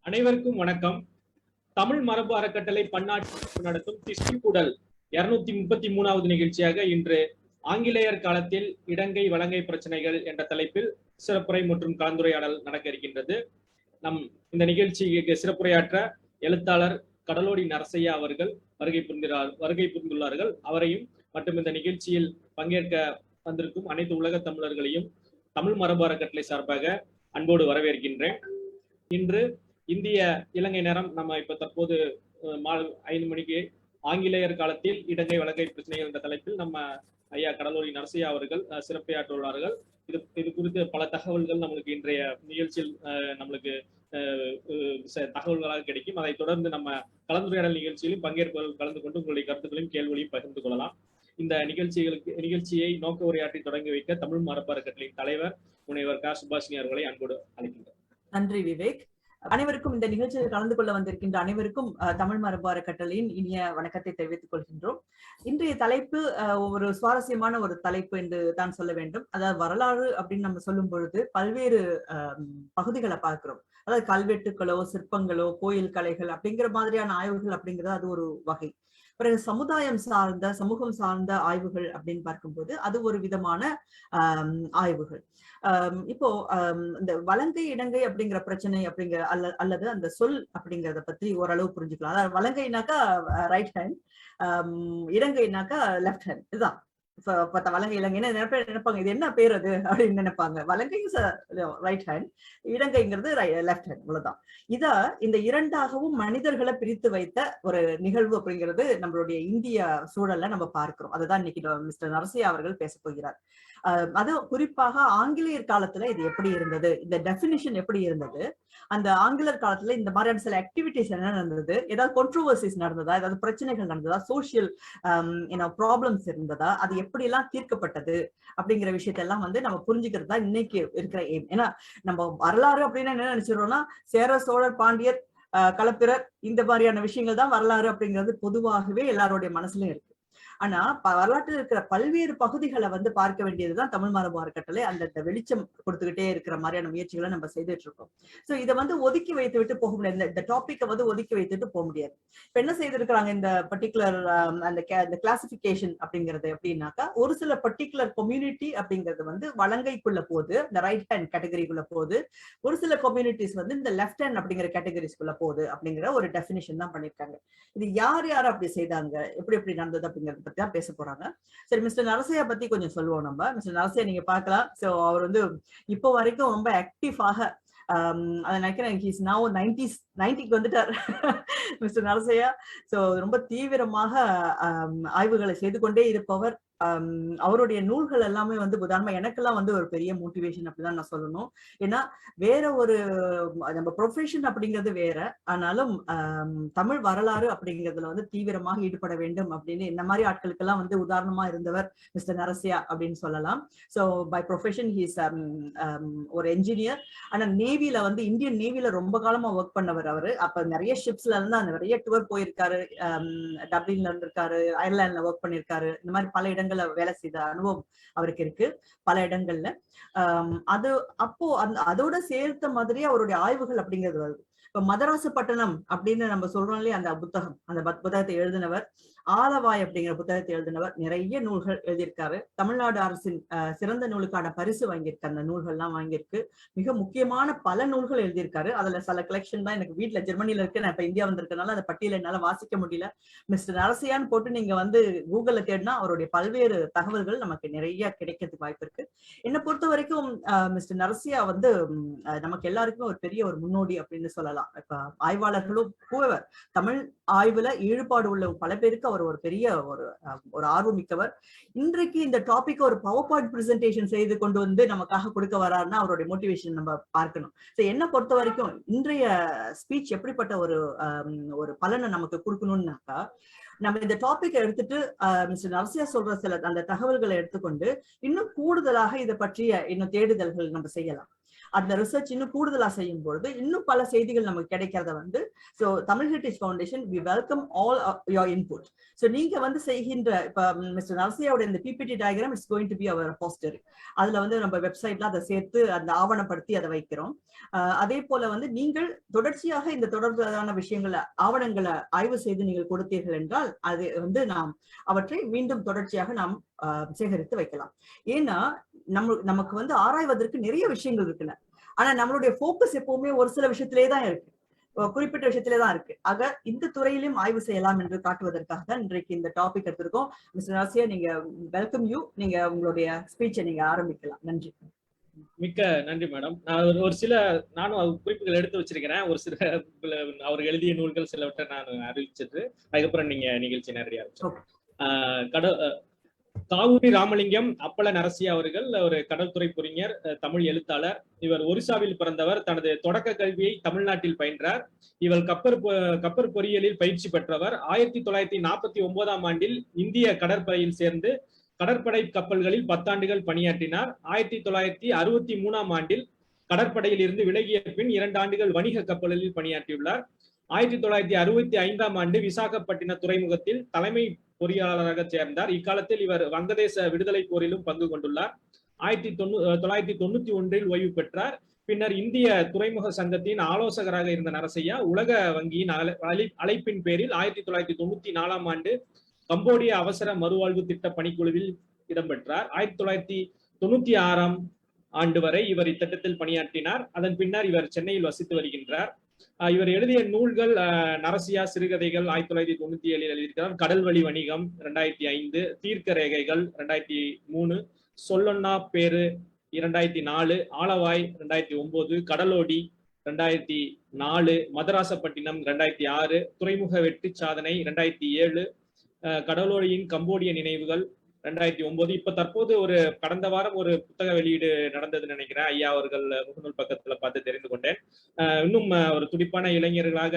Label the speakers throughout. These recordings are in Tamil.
Speaker 1: அனைவருக்கும் வணக்கம். தமிழ் மரபு அறக்கட்டளை பன்னாட்டு நடத்தும் திஷ்டிக்கூடல் 233வது நிகழ்ச்சியாக இன்று ஆங்கிலேயர் காலத்தில் இடங்கை வலங்கை பிரச்சனைகள் என்ற தலைப்பில் சிறப்புரை மற்றும் கலந்துரையாடல் நடக்க இருக்கின்றது. இந்த நிகழ்ச்சிக்கு சிறப்புரையாற்ற எழுத்தாளர் கடலோடி நரசையா அவர்கள் வருகை புரிந்துள்ளார்கள். அவரையும் மற்றும் இந்த நிகழ்ச்சியில் பங்கேற்க வந்திருக்கும் அனைத்து உலக தமிழர்களையும் தமிழ் மரபு அறக்கட்டளை சார்பாக அன்போடு வரவேற்கின்றேன். இன்று இந்திய இலங்கை நேரம் நம்ம இப்ப தற்போது மாலை 5 மணிக்கு ஆங்கிலேயர் காலத்தில் இடங்கை வலங்கை பிரச்சனைகள் என்ற தலைப்பில் நம்ம ஐயா கடலோடி நரசையா அவர்கள் சிறப்பையாற்றுள்ளார்கள். இது குறித்து பல தகவல்கள் நம்மளுக்கு இன்றைய நிகழ்ச்சியில் நம்மளுக்கு தகவல்களாக கிடைக்கும். அதை தொடர்ந்து நம்ம கலந்துரையாடல் நிகழ்ச்சியிலும் பங்கேற்பவர்கள் கலந்து கொண்டு உங்களுடைய கருத்துக்களையும் கேள்விகளையும் பகிர்ந்து கொள்ளலாம். இந்த நிகழ்ச்சியை நோக்க உரையாற்றி தொடங்கி வைக்க தமிழ் மரபு அறக்கட்டளையின் தலைவர் முனைவர் க சுபாஷினி அவர்களை அன்போடு அழைக்கின்றனர்.
Speaker 2: நன்றி விவேக். அனைவருக்கும் இந்த நிகழ்ச்சியில் கலந்து கொள்ள வந்திருக்கின்ற அனைவருக்கும் தமிழ் மரபு அறக்கட்டளையின் இனிய வணக்கத்தை தெரிவித்துக் கொள்கின்றோம். இன்றைய தலைப்பு ஒரு சுவாரஸ்யமான ஒரு தலைப்பு என்று தான் சொல்ல வேண்டும். அதாவது வரலாறு அப்படின்னு நம்ம சொல்லும் பொழுது பல்வேறு பகுதிகளை பார்க்கிறோம். அதாவது கல்வெட்டுக்களோ சிற்பங்களோ கோயில் கலைகள் அப்படிங்கிற மாதிரியான ஆய்வுகள் அப்படிங்கிறது அது ஒரு வகை. பிறகு சமுதாயம் சார்ந்த சமூகம் சார்ந்த ஆய்வுகள் அப்படின்னு பார்க்கும்போது அது ஒரு விதமான ஆய்வுகள். இப்போ இந்த வலங்கை இடங்கை அப்படிங்கிற பிரச்சனை அப்படிங்கிற அல்லது அந்த சொல் அப்படிங்கறத பத்தி ஓரளவு புரிஞ்சுக்கலாம். அதாவது வலங்கைனாக்கா ரைட் ஹேண்ட், இடங்கைனாக்கா லெஃப்ட் ஹேண்ட். இதுதான் வலங்கை இலங்கைன்னு நினைப்பாங்க. இது என்ன பேர் அது அப்படின்னு நினைப்பாங்க. வலங்கை ரைட் ஹேண்ட், இடங்கைங்கிறது லெஃப்ட் ஹேண்ட். இவ்வளவுதான். இந்த இரண்டாகவும் மனிதர்களை பிரித்து வைத்த ஒரு நிகழ்வு அப்படிங்கிறது நம்மளுடைய இந்திய சூழல்ல நம்ம பார்க்கிறோம். அதுதான் இன்னைக்கு மிஸ்டர் நரசையா அவர்கள் பேச போகிறார். அது குறிப்பாக ஆங்கிலேயர் காலத்துல இது எப்படி இருந்தது, இந்த டெபினிஷன் எப்படி இருந்தது, அந்த ஆங்கிலேயர் காலத்துல இந்த மாதிரியான சில ஆக்டிவிட்டிஸ் என்ன நடந்தது, ஏதாவது கான்ட்ரோவர்சிஸ் நடந்ததா, ஏதாவது பிரச்சனைகள் நடந்ததா, சோசியல் ப்ராப்ளம்ஸ் இருந்ததா, அது எப்படி எல்லாம் தீர்க்கப்பட்டது அப்படிங்கிற விஷயத்தெல்லாம் நம்ம புரிஞ்சுக்கிறது தான் இன்னைக்கு இருக்கிற எய்ம். ஏன்னா நம்ம வரலாறு அப்படின்னு என்ன நினைச்சிடறோம்னா சேர சோழர் பாண்டியர் களப்பிரர் இந்த மாதிரியான விஷயங்கள் தான் வரலாறு அப்படிங்கிறது பொதுவாகவே எல்லாருடைய மனசுலயும் இருக்கு. ஆனா வரலாற்றில் இருக்கிற பல்வேறு பகுதிகளை பார்க்க வேண்டியதுதான் தமிழ் மரபு அறக்கட்டளை அந்த வெளிச்சம் கொடுத்துக்கிட்டே இருக்கிற மாதிரியான முயற்சிகளை நம்ம செய்துட்டு இருக்கோம். சோ இதை ஒதுக்கி வைத்து விட்டு போக முடியாது. இந்த டாபிக்கை ஒதுக்கி வைத்துட்டு போக முடியாது. இப்ப என்ன செய்திருக்கிறாங்க இந்த பர்டிகுலர் அந்த கிளாசிபிகேஷன் அப்படிங்கிறது எப்படின்னாக்கா, ஒரு சில பர்டிகுலர் கம்யூனிட்டி அப்படிங்கிறது வலங்கைக்குள்ள போகுது, இந்த ரைட் ஹேண்ட் கேட்டகரிக்குள்ள போகுது. ஒரு சில கம்யூனிட்டிஸ் இந்த லெஃப்ட் ஹேண்ட் அப்படிங்கிற கேட்டகரிஸ்குள்ள போகுது அப்படிங்கிற ஒரு டெபினிஷன் தான் பண்ணிருக்காங்க. இது யார் யார் அப்படி செய்தாங்க, எப்படி நடந்தது அப்படிங்கிறது பத்தி தான் பேச போறாங்க. சரி, மிஸ்டர் நரசையா பத்தி கொஞ்சம் சொல்லுவோம் நம்ம. மிஸ்டர் நரசையா நீங்க பாக்கலாம். சோ அவர் இப்போ வரைக்கும் ரொம்ப ஆக்டிவாக அதை நினைக்கிறேன். ஹீஸ் நவ் 90க்கு வந்துட்டார் மிஸ்டர் நரசையா. சோ ரொம்ப தீவிரமாக ஆய்வுகளை செய்து கொண்டே இருப்பவர். அவருடைய நூல்கள் எல்லாமே உதாரணமா எனக்கெல்லாம் ஒரு பெரிய மோட்டிவேஷன் அப்படிதான் நான் சொல்லணும். ஏன்னா வேற ஒரு நம்ம ப்ரொஃபஷன் அப்படிங்கிறது வேற, ஆனாலும் தமிழ் வரலாறு அப்படிங்கிறதுல தீவிரமாக ஈடுபட வேண்டும் அப்படின்னு இந்த மாதிரி ஆட்களுக்கெல்லாம் உதாரணமா இருந்தவர் மிஸ்டர் நரசையா அப்படின்னு சொல்லலாம். ஸோ பை ப்ரொஃபஷன் ஹீஸ் ஒரு என்ஜினியர். ஆனா நேவில இந்தியன் நேவில ரொம்ப காலமா ஒர்க் பண்ணவர் அவரு. அப்ப நிறைய ஷிப்ஸ்ல நிறைய டூர் போயிருக்காரு. டப்ளின்ல இருந்திருக்காரு, அயர்லாந்துல ஒர்க் பண்ணிருக்காரு. இந்த மாதிரி பல இடங்கள்ல வேலை செய்த அனுபவம் அவருக்கு இருக்கு பல இடங்கள்ல. அது அப்போ அதோட சேர்த்த மாதிரியே அவருடைய ஆய்வுகள் அப்படிங்கிறது வருது. இப்ப மதராசப்பட்டினம் அப்படின்னு நம்ம சொல்றோம் இல்லையா, அந்த புத்தகத்தை எழுதினவர், ஆலவாய் அப்படிங்கிற புத்தகத்தை எழுதினவர், நிறைய நூல்கள் எழுதியிருக்காரு. தமிழ்நாடு அரசின் சிறந்த நூலுக்கான பரிசு வாங்கியிருக்கு. அந்த நூல்கள்லாம் வாங்கியிருக்கு. மிக முக்கியமான பல நூல்கள் எழுதியிருக்காரு. அதுல சில கலெக்ஷன் தான் எனக்கு வீட்டுல ஜெர்மனில இருக்கு. நான் இப்ப இந்தியா வந்திருக்கனால அந்த பட்டியலை என்னால வாசிக்க முடியல. மிஸ்டர் நரசையான்னு போட்டு நீங்க கூகுள்ல தேடினா அவருடைய பல்வேறு தகவல்கள் நமக்கு நிறைய கிடைக்கிறதுக்கு வாய்ப்பு இருக்கு. என்னை பொறுத்த வரைக்கும் மிஸ்டர் நரசையா நமக்கு எல்லாருக்குமே ஒரு பெரிய ஒரு முன்னோடி அப்படின்னு சொல்லலாம். இப்ப ஆய்வாளர்களும் தமிழ் ஆய்வுல ஈடுபாடு உள்ள பல பேருக்கு அவர் ஒரு பெரிய ஒரு ஆர்வம் மிக்கவர். இன்றைக்கு இந்த டாபிக் ஒரு பவர் பாயிண்ட் பிரசன்டேஷன் செய்து கொண்டு நமக்காக கொடுக்க வராருன்னா அவருடைய மோட்டிவேஷன் நம்ம பார்க்கணும். என்ன பொறுத்த வரைக்கும் இன்றைய ஸ்பீச் எப்படிப்பட்ட ஒரு பலனை நமக்கு கொடுக்கணும்னாக்கா, நம்ம இந்த டாபிக் எடுத்துட்டு மிஸ்டர் நரசையா சொல்ற சில அந்த தகவல்களை எடுத்துக்கொண்டு இன்னும் கூடுதலாக இதை பற்றிய இன்னும் தேடுதல்கள் நம்ம செய்யலாம். அந்த ரிசர்ச் இன்னும் கூடுதலா செய்யும் பொழுது இன்னும் பல செய்திகள் நமக்கு கிடைக்கிறத வந்து so Tamil heritage foundation we welcome all your input. So நீங்க வந்து செய்கின்ற இப்ப மிஸ்டர் நரசியாவோட இந்த PPT diagram it's going to be our poster. அதுல வந்து நம்ம வெப்சைட்ல அதை சேர்த்து அந்த ஆவணப்படுத்தி அதை வைக்கிறோம். அதே போல வந்து நீங்கள் தொடர்ச்சியாக இந்த தொடர்பான விஷயங்களை ஆவணங்களை ஆய்வு செய்து நீங்கள் கொடுத்தீர்கள் என்றால் அது வந்து நாம் அவற்றை மீண்டும் தொடர்ச்சியாக நாம் சேகரித்து வைக்கலாம். ஏன்னா நமக்கு வந்து ஆராய்வதற்கு நிறைய விஷயங்கள் இருக்குல்ல, ஆனா நம்மளுடைய போக்கஸ் எப்பவுமே ஒரு சில விஷயத்திலே தான் இருக்கு, குறிப்பிட்ட விஷயத்திலே தான் இருக்கு. ஆக இந்த துறையிலும் ஆய்வு செய்யலாம் என்று காட்டுவதற்காக தான் இன்றைக்கு இந்த டாபிக் எடுத்திருக்கோம். மிஸ்டர் நரசியா, நீங்க வெல்கம் யூ, நீங்க உங்களுடைய ஸ்பீச்சை நீங்க ஆரம்பிக்கலாம். நன்றி.
Speaker 1: மிக்க நன்றி மேடம். நான் ஒரு சில நானும் குறிப்புகள் எடுத்து வச்சிருக்கிறேன். ஒரு சில அவர் எழுதிய நூல்கள் சிலவற்றை நான் அறிவிச்சிட்டு அதுக்கப்புறம் நீங்க நிகழ்ச்சி நேரடியா காவூரி ராமலிங்கம் அப்பள நரசியா அவர்கள் ஒரு கடல்துறை பொறிஞர், தமிழ் எழுத்தாளர். இவர் ஒரிசாவில் பிறந்தவர். தனது தொடக்க கல்வியை தமிழ்நாட்டில் பயின்றார். இவர் கப்பற் பொறியியலில் பயிற்சி பெற்றவர். 1949ஆம் ஆண்டில் இந்திய கடற்படையில் சேர்ந்து கடற்படை கப்பல்களில் 10 ஆண்டுகள் பணியாற்றினார். 1963ஆம் ஆண்டில் கடற்படையில் இருந்து விலகிய பின் 2 ஆண்டுகள் வணிக கப்பல்களில் பணியாற்றியுள்ளார். 1965ஆம் ஆண்டு விசாகப்பட்டின துறைமுகத்தில் தலைமை பொறியாளராக சேர்ந்தார். இக்காலத்தில் இவர் வங்கதேச விடுதலை போரிலும் பங்கு கொண்டுள்ளார். 1991இல் ஓய்வு பெற்றார். பின்னர் இந்திய துறைமுக சங்கத்தின் ஆலோசகராக இருந்த நரசையா உலக வங்கியின் அழைப்பின் பேரில் 1994ஆம் ஆண்டு கம்போடிய அவசர மறுவாழ்வு திட்ட பணிக்குழுவில் இடம்பெற்றார். 1996ஆம் ஆண்டு வரை இவர் இத்திட்டத்தில் பணியாற்றினார். அதன் பின்னர் இவர் சென்னையில் வசித்து வருகின்றார். இவர் எழுதிய நூல்கள் நரசியா சிறுகதைகள் 1997 எழுதியிருக்கிறார். கடல்வழி வணிகம் 2005, தீர்க்க ரேகைகள் 2003, சொல்லொன்னா பேரு 2004, ஆலவாய் 2009, கடலோடி 2004, மதராசப்பட்டினம் 2006, துறைமுக வெற்றி சாதனை 2007, கடலோடியின் கம்போடிய நினைவுகள் 2009. இப்ப தற்போது ஒரு கடந்த வாரம் ஒரு புத்தக வெளியீடு நடந்ததுன்னு நினைக்கிறேன். ஐயா அவர்கள் முகநூல் பக்கத்துல பார்த்து தெரிந்து கொண்டேன். இன்னும் ஒரு துடிப்பான இளைஞனாக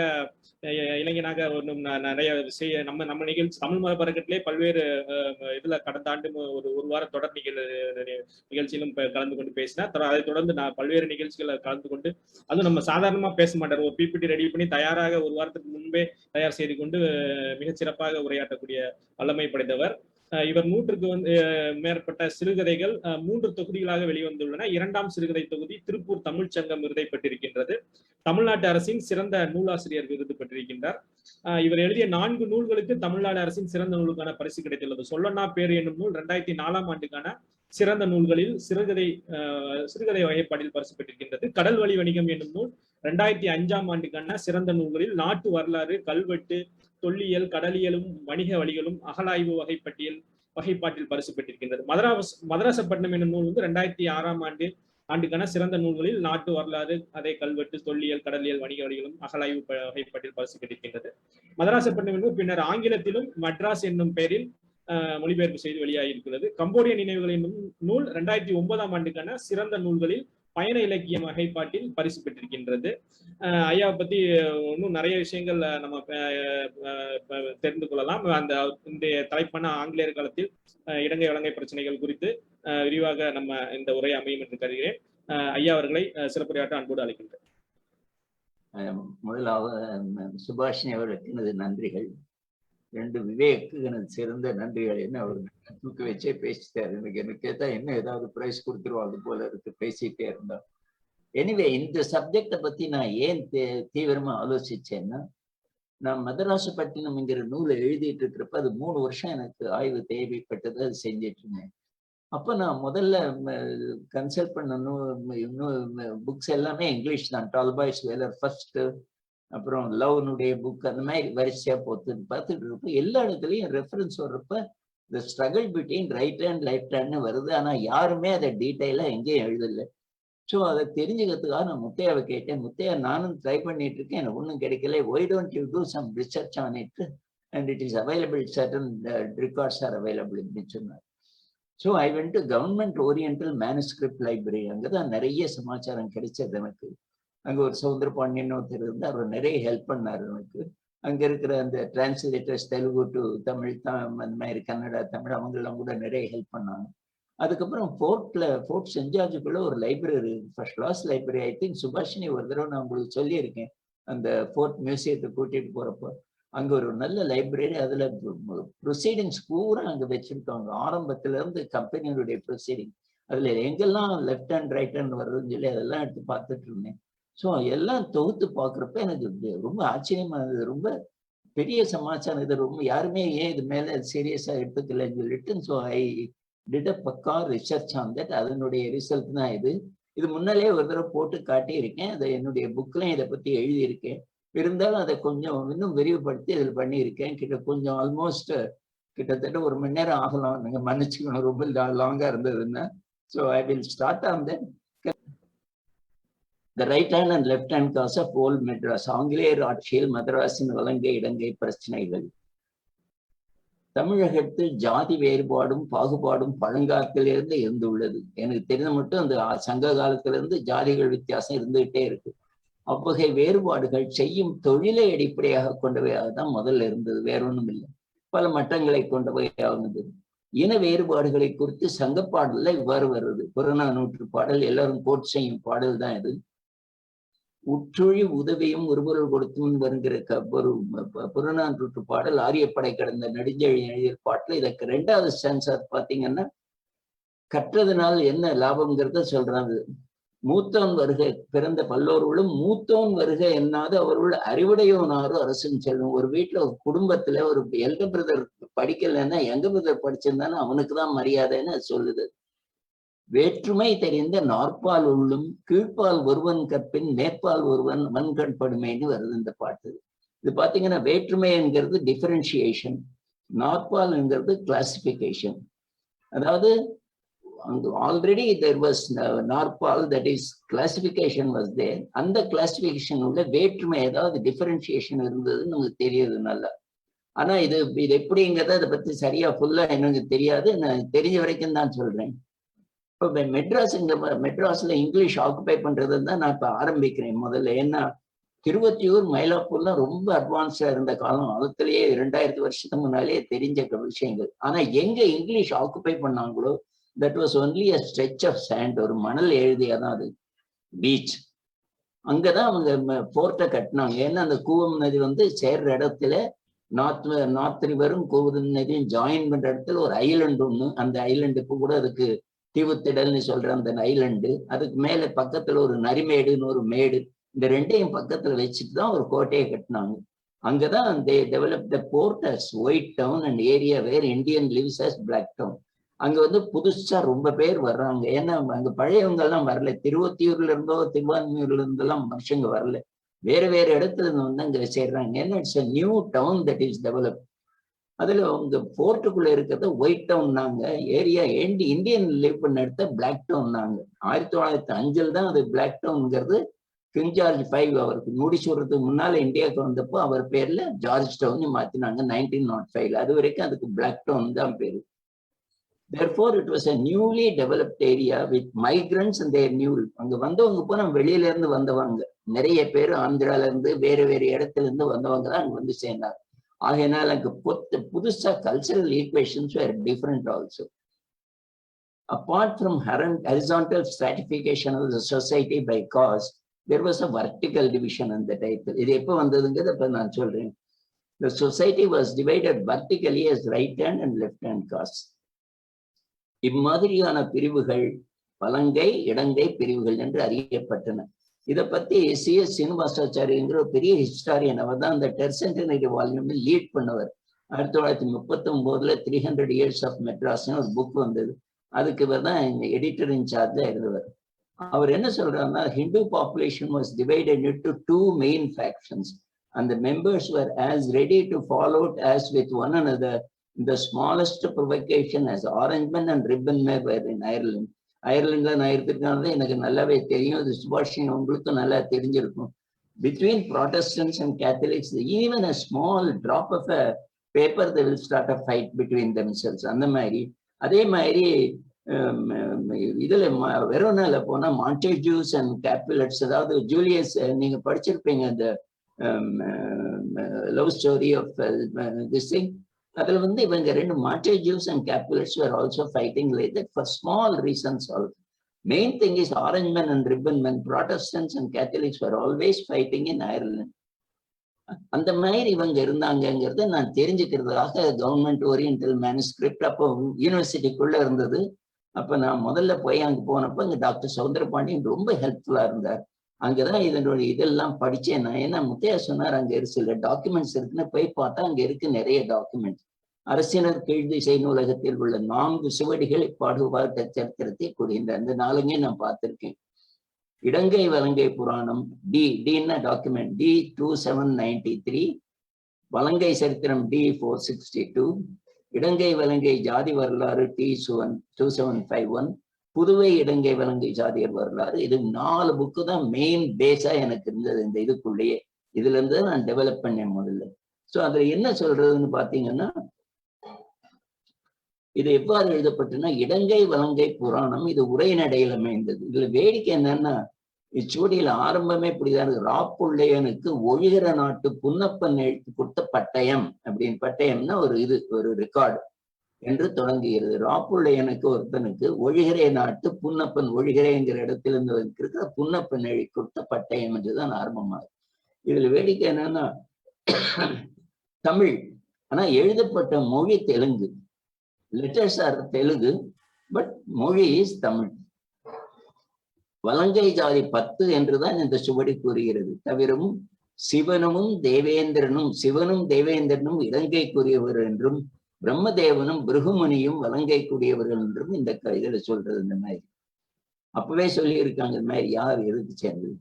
Speaker 1: இன்னும் நிறைய விஷயம் நம்ம நிகழ்ச்சி தமிழ் மரபரக்கத்திலே பல்வேறு இதுல கடந்த ஆண்டு ஒரு வார தொடர் நிகழ்ச்சியிலும் கலந்து கொண்டு பேசினார். அதை தொடர்ந்து நான் பல்வேறு நிகழ்ச்சிகளை கலந்து கொண்டு, அதுவும் நம்ம சாதாரணமா பேச மாட்டார், ஒரு பிபிடி ரெடி பண்ணி தயாராக ஒரு வாரத்துக்கு முன்பே தயார் செய்து கொண்டு மிகச்சிறப்பாக உரையாற்றக்கூடிய வல்லமை படைத்தவர். இவர் 100க்கு மேற்பட்ட சிறுகதைகள் 3 தொகுதிகளாக வெளிவந்துள்ளன. 2ஆம் சிறுகதை தொகுதி திருப்பூர் தமிழ்ச்சங்கம் விருதை பெற்றிருக்கின்றது. தமிழ்நாட்டு அரசின் சிறந்த நூலாசிரியர் விருது பெற்றிருக்கின்றார். இவர் எழுதிய 4 நூல்களுக்கு தமிழ்நாடு அரசின் சிறந்த நூலுக்கான பரிசு கிடைத்துள்ளது. சொல்லொன்னா பேரு என்னும் நூல் 2004ஆம் ஆண்டுக்கான சிறந்த நூல்களில் சிறுகதை வகைப்பாட்டில் பரிசு பெற்றிருக்கின்றது. கடல்வழி வணிகம் என்னும் நூல் 2005ஆம் ஆண்டுக்கான சிறந்த நூல்களில் நாட்டு வரலாறு, கல்வெட்டு, தொல்லியல், கடலியலும் வணிக வழிகளும் அகலாய்வு வகைப்பாட்டில் பரிசு பெற்றிருக்கின்றது. மதராசப்பட்டினம் என்னும் நூல் 2006ஆம் ஆண்டுக்கான சிறந்த நூல்களில் நாட்டு வரலாறு, அதே கல்வெட்டு, தொல்லியல், கடலியல், வணிக வழிகளும் அகலாய்வு வகைப்பாட்டில் பரிசு பெற்றிருக்கின்றது. மதராசப்பட்டினம் என்னும் பின்னர் ஆங்கிலத்திலும் மெட்ராஸ் என்னும் பெயரில் மொழிபெயர்ப்பு செய்து வெளியாகியிருக்கிறது. கம்போடிய நினைவுகள் என்னும் நூல் 2009ஆம் ஆண்டுக்கான சிறந்த நூல்களில் பயண இலக்கியம் வகைப்பாட்டில் பரிசு பெற்றிருக்கின்றது. ஐயாவை பத்தி இன்னும் நிறைய விஷயங்கள் நம்ம தெரிந்து கொள்ளலாம். அந்த இந்த தலைப்பான ஆங்கிலேயர் காலத்தில் இடங்கை வழங்கை பிரச்சனைகள் குறித்து விரிவாக நம்ம இந்த உரை அமையும் என்று கருதுகிறேன். ஐயா அவர்களை சிறப்புரையாற்ற அன்போடு அழைக்கின்றேன்.
Speaker 3: முதலாவது சுபாஷினி அவர்களுக்கு எனது நன்றிகள். 2 விவேக்கு எனது சிறந்த நன்றிகள். என்ன அவர் தூக்கி வச்சே பேசிட்டாரு. எனக்கு கேட்டா என்ன ஏதாவது பிரைஸ் கொடுத்துருவாங்க போல இருக்கு பேசிட்டே இருந்தா. எனிவே, இந்த சப்ஜெக்டை பத்தி நான் ஏன் தீவிரமா ஆலோசிச்சேன்னா, நான் மதராசப்பட்டினம்ங்கிற நூலை எழுதிட்டு இருக்கிறப்ப அது 3 வருஷம் எனக்கு ஆய்வு தேவைப்பட்டது. அது செஞ்சிட்டு இருந்தேன். அப்ப நான் முதல்ல கன்சல்ட் பண்ண புக்ஸ் எல்லாமே இங்கிலீஷ் தான். டால்பாய்ஸ் வேலர் ஃபர்ஸ்ட், அப்புறம் லவ்னுடைய புக், அந்த மாதிரி வரிசையா பார்த்துட்டு இருப்ப எல்லா இடத்துலயும் ரெஃபரன்ஸ் வர்றப்ப இந்த struggle between right hand left ஹேண்ட்னு வருது. ஆனா யாருமே அதை டீட்டெயிலா எங்கேயும் எழுதல. ஸோ அதை தெரிஞ்சுக்கிறதுக்காக நான் முத்தையாவை கேட்டேன். முத்தையா, நானும் ட்ரை பண்ணிட்டு இருக்கேன், எனக்கு ஒன்றும் கிடைக்கல. Why don't you do some research on it and it is available, certain records are available அப்படின்னு சொன்னார். So I went to government oriental manuscript library. அங்கதான் நிறைய சமாச்சாரம் கிடைச்சது எனக்கு. அங்க ஒரு சவுந்தரபாண்டியன் ஒருத்தர் இருந்து அவர் நிறைய ஹெல்ப் பண்ணாரு எனக்கு. அங்க இருக்கிற அந்த டிரான்ஸ்லேட்டர்ஸ், தெலுங்கு டு தமிழ், அந்த மாதிரி கன்னடா, தமிழ், அவங்க எல்லாம் கூட நிறைய ஹெல்ப் பண்ணாங்க. அதுக்கப்புறம் ஃபோர்ட் சென்ட் ஜார்ஜுக்குள்ள ஒரு library, first class library. I think Subhashini ஒரு தடவை நான் உங்களுக்கு சொல்லியிருக்கேன் அந்த ஃபோர்ட் மியூசியத்தை கூட்டிட்டு போறப்போ. அங்க ஒரு நல்ல லைப்ரரி, அதுல ப்ரொசீடிங்ஸ் பூரா அங்க வச்சிருக்காங்க, ஆரம்பத்துல இருந்து கம்பெனியுடைய ப்ரொசீடிங். அதுல எங்கெல்லாம் லெஃப்ட் ஹேண்ட் ரைட் ஹேண்ட் வருதுன்னு சொல்லி அதெல்லாம் எடுத்து பார்த்துட்டு இருந்தேன். ஸோ எல்லாம் தொகுத்து பார்க்குறப்ப எனக்கு ரொம்ப ஆச்சரியமா இருந்தது. ரொம்ப பெரிய சமாச்சாரம் இது. ரொம்ப யாருமே ஏன் இது மேல சீரியஸா எடுத்துக்கலன்னு சொல்லிட்டு, ஸோ ஐ டிட் அ பக்கா ரிசர்ச் ஆன் தட். அதனுடைய ரிசல்ட் தான் இது. இது முன்னாலே ஒரு தடவை போட்டு காட்டியிருக்கேன். அதை என்னுடைய புக்லையும் இதை பத்தி எழுதியிருக்கேன். இருந்தாலும் அதை கொஞ்சம் இன்னும் விரிவுபடுத்தி இதில் பண்ணியிருக்கேன். கொஞ்சம் ஆல்மோஸ்ட் கிட்டத்தட்ட 1 மணி நேரம் ஆகலாம். நீங்க மன்னிச்சுக்கணும் ரொம்ப லாங்கா இருந்ததுன்னா. So I will start on that. The right hand and left hand cause of old Madras. ஆங்கிலேயர் ஆட்சியில் மதராஸின் வலங்கை இடங்கை பிரச்சனைகள். தமிழகத்தில் ஜாதி வேறுபாடும் பாகுபாடும் பழங்காலத்திலிருந்து இருந்துள்ளது. எனக்கு தெரிஞ்ச மட்டும் அந்த சங்க காலத்திலிருந்து ஜாதிகள் வித்தியாசம் இருந்துகிட்டே இருக்கு. அவ்வகை வேறுபாடுகள் செய்யும் தொழிலை அடிப்படையாக கொண்டவையாக தான் முதல்ல இருந்தது, வேற ஒன்றும் இல்லை. பல மட்டங்களை கொண்டவையாகுது. இன வேறுபாடுகளை குறித்து சங்கப்பாடல்ல இவ்வாறு வருது. புறநானூற்று பாடல், எல்லாரும் கோட் செய்யும் பாடல் தான் இது. உற்றொழி உதவியும் ஒருபொருள் கொடுத்தும் வருகிற ஒரு புறநானூற்று பாடல். ஆரியப்படை கடந்த நெடுஞ்செழி எழுதிய பாட்டுல இதற்கு 2வது ஸ்டான்ஸா பாத்தீங்கன்னா, கற்றதுனால் என்ன லாபம்ங்கிறத சொல்றாங்க. மூத்தோன் வருக பிறந்த பல்லோர்களும் மூத்தோன் வருக என்னாது அவர்கள் அறிவுடையோனாரும் அரசுன்னு சொல்லும். ஒரு வீட்டுல ஒரு குடும்பத்துல ஒரு எல்க பிரதர் படிக்கலைன்னா எங்க பிரதர் படிச்சிருந்தானே அவனுக்கு தான் மரியாதைன்னு சொல்லுது. வேற்றுமை தெரிந்த நாற்பால் உள்ளும் கீழ்ப்பால் ஒருவன் கற்பின் மேற்பால் ஒருவன் மண்கண்படுமைன்னு வருது இந்த பாட்டு. இது பாத்தீங்கன்னா வேற்றுமை என்கிறது டிஃபரன்சியேஷன், நாற்பால் என்கிறது கிளாசிபிகேஷன். அதாவது ஆல்ரெடி தேர் வாஸ் நாற்பால், that is classification was there. அந்த கிளாசிபிகேஷன் உள்ள வேற்றுமை ஏதாவது டிஃபரன்சியேஷன் இருந்ததுன்னு நமக்கு தெரியுது நல்லா. ஆனா இது எப்படிங்கிறத அதை பத்தி சரியா ஃபுல்லா எனக்கு தெரியாது, நான் தெரிஞ்ச வரைக்கும் தான் சொல்றேன். இப்போ மெட்ராஸ்ல இங்கிலீஷ் ஆக்குபை பண்றதுன்னு தான் நான் இப்ப ஆரம்பிக்கிறேன் முதல்ல. ஏன்னா திருவொற்றியூர் மயிலாப்பூர்லாம் ரொம்ப அட்வான்ஸா இருந்த காலம். அதுலயே 2000 வருஷத்துக்கு முன்னாலே தெரிஞ்ச விஷயங்கள். ஆனா எங்க இங்கிலீஷ் ஆக்குபை பண்ணாங்களோ that was only a stretch of sand, ஒரு மணல் எழுதியாதான் அது பீச். அங்கதான் அவங்க போர்ட்டை கட்டினாங்க. ஏன்னா அந்த கூவம் நதி சேர்ற இடத்துல நார்த் ரிவரும் கூவம் நதியும் ஜாயின் பண்ற இடத்துல ஒரு ஐலண்ட் ஒண்ணு, அந்த ஐலண்டுக்கு கூட அதுக்கு தீவுத்திடல்னு சொல்ற அந்த ஐலண்டு, அதுக்கு மேல பக்கத்துல ஒரு நரிமேடுன்னு ஒரு மேடு, இந்த 2ஐயும் பக்கத்துல வச்சுட்டு தான் ஒரு கோட்டையை கட்டினாங்க. அங்கதான் they developed the port as White Town and area where Indian lives as Black Town. அங்க புதுசா ரொம்ப பேர் வர்றாங்க. ஏன்னா அங்க பழையவங்க எல்லாம் வரல, திருவொத்தியூர்ல இருந்தோ திருவான்மியூர்ல இருந்தெல்லாம் மனுஷங்க வரல, வேற வேற இடத்துல இருந்து அங்க சேர்றாங்க. ஏன்னா it's a new town that is developed. அதுல அவங்க போர்ட்டுக்குள்ள இருக்கிறத ஒயிட் டவுன்னாங்க, ஏரியா இந்தியன் லிவ் பண்ண இடத்த பிளாக் டவுன்னாங்க. 1905 தான் அது பிளாக் டவுன்ங்கிறது. கிங் ஜார்ஜ் V அவருக்கு முடிச்சுடுறதுக்கு முன்னால இந்தியாவுக்கு வந்தப்போ அவர் பேர்ல ஜார்ஜ் டவுன் மாத்தினாங்க 1905. அது வரைக்கும் அதுக்கு பிளாக் டவுன் தான் பேரு. Therefore it was a newly developed area with migrants and their new. அங்க வந்தவங்க போனா வெளியில இருந்து வந்தவங்க நிறைய பேர், ஆந்திரால இருந்து வேற வேற இடத்துல இருந்து வந்தவங்க தான் அங்க சேர்ந்தாங்க. ஆகையினால் அங்கு புதுசா cultural equations were different also. Apart from horizontal stratification of the society by caste, there was a vertical division in the title. இது எப்போ வந்ததுங்கிறது அப்ப நான் சொல்றேன். The society was divided vertically as right hand and left hand caste. இம்மாதிரியான பிரிவுகள் வலங்கை இடங்கை பிரிவுகள் என்று அறியப்பட்டன. இதை பத்தி C.S. சீனிவாசாச்சாரிங்கிற ஒரு பெரிய ஹிஸ்டாரியன், அவர் தான் அந்த டெர்சென்டனரி வால்யூம் லீட் பண்ணவர். 1939 300 Years of Madras ஒரு புக் வந்தது. அதுக்கு இவர் தான் எடிட்டர் இன்சார்ஜா இருந்தவர். அவர் என்ன சொல்றாருன்னா, Hindu population was divided into 2 main factions and the members were as ready to fall out as with one another. The smallest provocation as orangemen and ribbonmen were in Ireland. அயர்லாந்துல நான் இருக்கிறதுனால எனக்கு நல்லாவே தெரியும். இது சுபாஷினி உங்களுக்கும் நல்லா தெரிஞ்சிருக்கும். Between Protestants and Catholics, even a small drop of a paper, they will start a fight between themselves. அந்த மாதிரி அதே மாதிரி இதுல வெரோனால போனா மாண்டேஜூஸ் அண்ட் கேப்புலட்ஸ், அதாவது ஜூலியஸ், நீங்க படிச்சிருப்பீங்க அந்த love story of this thing. அதுல வந்து இவங்க ரெண்டு Montagues and Capulets were also fighting like that for small reasons also. Main thing is Orange men and Ribbon men, Protestants and Catholics were always fighting in Ireland. அந்த மாதிரி இவங்க இருந்தாங்கிறத நான் தெரிஞ்சுக்கிறதுக்காக கவர்மெண்ட் ஓரியன்டல் மேனுஸ்கிரிப்ட் அப்போ யூனிவர்சிட்டிக்குள்ள இருந்தது. அப்ப நான் முதல்ல போய் அங்க போனப்ப அங்க டாக்டர் சௌந்தரபாண்டியன் ரொம்ப ஹெல்ப்ஃபுல்லா இருந்தார். அங்கதான் இதனுடைய இதெல்லாம் படிச்சேன் நான். ஏன்னா முத்தையா சொன்னார் அங்க சில டாக்குமெண்ட்ஸ் இருக்குன்னு போய் பார்த்தா அங்க இருக்கு நிறைய டாக்குமெண்ட்ஸ். அரசினர் கீழ்திசை நூலகத்தில் உள்ள 4 சுவடிகள் பாடுபாட்ட சரித்திரத்தை கூறுகின்ற அந்த 4 நான் பார்த்திருக்கேன். இடங்கை வலங்கை புராணம் டின்னா டாக்குமெண்ட் D2793, வலங்கை சரித்திரம் D462, இடங்கை வலங்கை ஜாதி வரலாறு T2751, புதுவை இடங்கை வலங்கை ஜாதியர் வரலாறு. இது 4 புக்கு தான் மெயின் பேஸா எனக்கு இருந்தது இந்த இதுக்குள்ளேயே. இதுல இருந்து நான் டெவலப் பண்ணேன் முதல்ல. ஸோ அதுல என்ன சொல்றதுன்னு பாத்தீங்கன்னா, இது எவ்வாறு எழுதப்பட்டுன்னா இடங்கை வலங்கை புராணம் இது உரைநடையில் அமைந்தது. இதுல வேடிக்கை என்னன்னா, இச்சுவடியில் ஆரம்பமே இப்படிதான் இருக்கு. ராப்புள்ளையனுக்கு ஒழுகிற நாட்டு புன்னப்பன் எழுத்து கொடுத்த பட்டயம் அப்படின்னு, பட்டயம்னா ஒரு ரெக்கார்டு என்று தொடங்குகிறது. ராப்புள்ளையனுக்கு ஒருத்தனுக்கு ஒழுகிற நாட்டு புன்னப்பன், ஒழுகிறேங்கிற இடத்திலிருந்து இருக்கிற புன்னப்பன் எழுதி கொடுத்த பட்டயம் என்றுதான் ஆரம்பமாகுது. இதுல வேடிக்கை என்னன்னா, தமிழ் ஆனா எழுதப்பட்ட மொழி Telugu. Letters are Telugu but மொழி இஸ் தமிழ். வலங்கை ஜாதி 10 என்றுதான் இந்த சுவடி கூறுகிறது. தவிரவும் சிவனும் தேவேந்திரனும் இலங்கைக்குரியவர் என்றும், பிரம்மதேவனும் பிருகுமணியும் வலங்கைக்குரியவர்கள் என்றும் இந்த இதுல சொல்றது. இந்த மாதிரி அப்பவே சொல்லி இருக்காங்க இந்த மாதிரி யார் எதுக்கு சேர்ந்தது.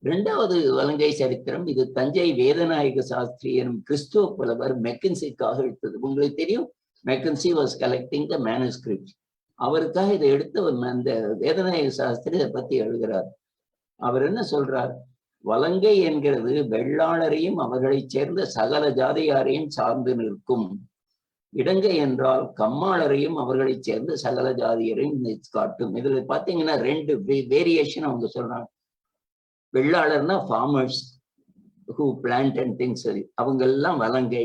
Speaker 3: 2வது வலங்கை சரித்திரம் இது தஞ்சை வேதநாயக சாஸ்திரி எனும் கிறிஸ்துவ புலவர் மெக்கன்சிக்காக எடுத்தது. உங்களுக்கு தெரியும், McKinsey was collecting the manuscript. அவருக்காக இதை எடுத்து அந்த வேதநாயக சாஸ்திரி இதை பத்தி எழுதுகிறார். அவர் என்ன சொல்றார், வலங்கை என்கிறது வெள்ளாளரையும் அவர்களை சேர்ந்த சகல ஜாதியாரையும் சார்ந்து நிற்கும். இடங்கை என்றால் கம்மாளரையும் அவர்களை சேர்ந்த சகல ஜாதியரையும் காட்டும். இதுல பாத்தீங்கன்னா 2 வேரியேஷன் அவங்க சொல்றாங்க. வெள்ளாளர்னா farmers who plant and things, அவங்க எல்லாம் வலங்கை.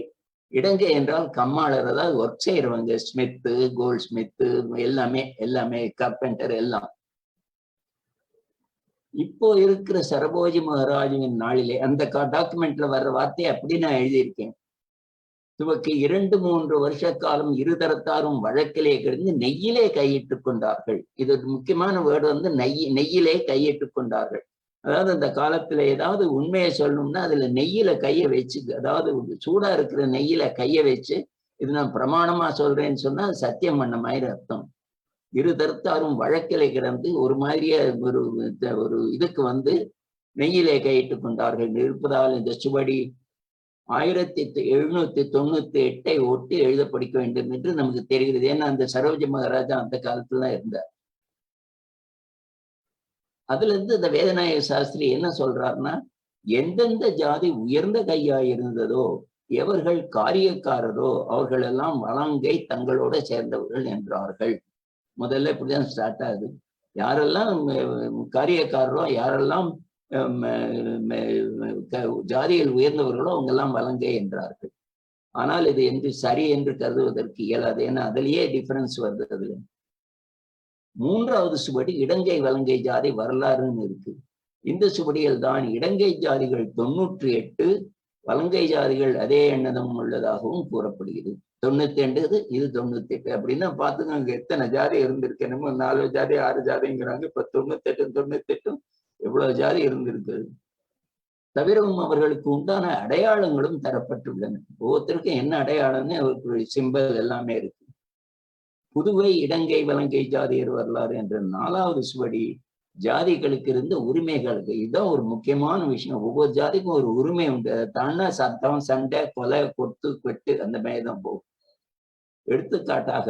Speaker 3: இடங்கை என்றால் கம்மாளர், அதாவது ஒர்க் செய்யறவங்க, ஸ்மித்து, கோல்ட் ஸ்மித்து, எல்லாமே கார்பெண்டர் எல்லாம். இப்போ இருக்கிற சரபோஜி மகாராஜின் நாளிலே அந்த டாக்குமெண்ட்ல வர்ற வார்த்தையை அப்படி நான் எழுதியிருக்கேன். துவக்கி 2-3 வருஷ காலம் இருதரத்தாரும் வழக்கிலே கிடந்து நெய்யிலே கையிட்டுக் கொண்டார்கள். இது ஒரு முக்கியமான வேர்டு வந்து நெய்யிலே கையிட்டுக் கொண்டார்கள். அதாவது அந்த காலத்துல ஏதாவது உண்மையை சொல்லணும்னா அதுல நெய்யில கைய வச்சு, அதாவது சூடா இருக்கிற நெய்யில கைய வச்சு இது நான் பிரமாணமா சொல்றேன்னு சொன்னா சத்தியம் பண்ண மாதிரி அர்த்தம். இருதரத்தாரும் வழக்கிலே கிடந்து ஒரு மாதிரியா ஒரு இதுக்கு வந்து நெய்யிலே கையிட்டு கொண்டார்கள் இருப்பதால் இந்த சுவடி 1798 ஒட்டி எழுத படிக்க வேண்டும் என்று நமக்கு தெரிகிறது. ஏன்னா அந்த சரோஜ மகாராஜா அந்த காலத்துல தான் இருந்தார். அதுல இருந்து இந்த வேதநாயக சாஸ்திரி என்ன சொல்றாருன்னா, எந்தெந்த ஜாதி உயர்ந்த கையா இருந்ததோ, எவர்கள் காரியக்காரரோ அவர்கள் எல்லாம் வலங்கை தங்களோட சேர்ந்தவர்கள் என்றார்கள். முதல்ல இப்படிதான் ஸ்டார்ட் ஆகுது. யாரெல்லாம் காரியக்காரரோ, யாரெல்லாம் ஜாதியில் உயர்ந்தவர்களோ அவங்க எல்லாம் வலங்கை என்றார்கள். ஆனால் இது என்று சரி என்று கருதுவதற்கு இயலாது. ஏன்னா அதுலயே டிஃபரன்ஸ் வருது. அதுல 3வது சுவடி இடங்கை வலங்கை ஜாதி வரலாறுன்னு இருக்கு. இந்த சுவடியில் தான் இடங்கை ஜாதிகள் 98, வலங்கை ஜாதிகள் அதே எண்ணதம் உள்ளதாகவும் கூறப்படுகிறது. 92 இது 98 அப்படின்னா பாத்துங்க, அங்க எத்தனை ஜாதி இருந்திருக்கு. என்னமோ 4 ஜாதி 6 ஜாதிங்கிறாங்க. இப்ப 98 எவ்வளவு ஜாதி இருந்திருக்கு. தவிரவும் அவர்களுக்கு உண்டான அடையாளங்களும் தரப்பட்டுள்ளன. ஒவ்வொருத்தருக்கும் என்ன அடையாளம்னு அவருக்கு சிம்பல் எல்லாமே இருக்கு. புதுவை இடங்கை வலங்கை ஜாதியர் வரலாறு என்ற 4வது சுவடி ஜாதிகளுக்கு இருந்த உரிமைகளுக்கு. இதுதான் ஒரு முக்கியமான விஷயம். ஒவ்வொரு ஜாதிக்கும் ஒரு உரிமை உண்டு. தானா சத்தம், சண்டை, கொலை, கொத்து, வெட்டு அந்த மாதிரிதான் போகும். எடுத்துக்காட்டாக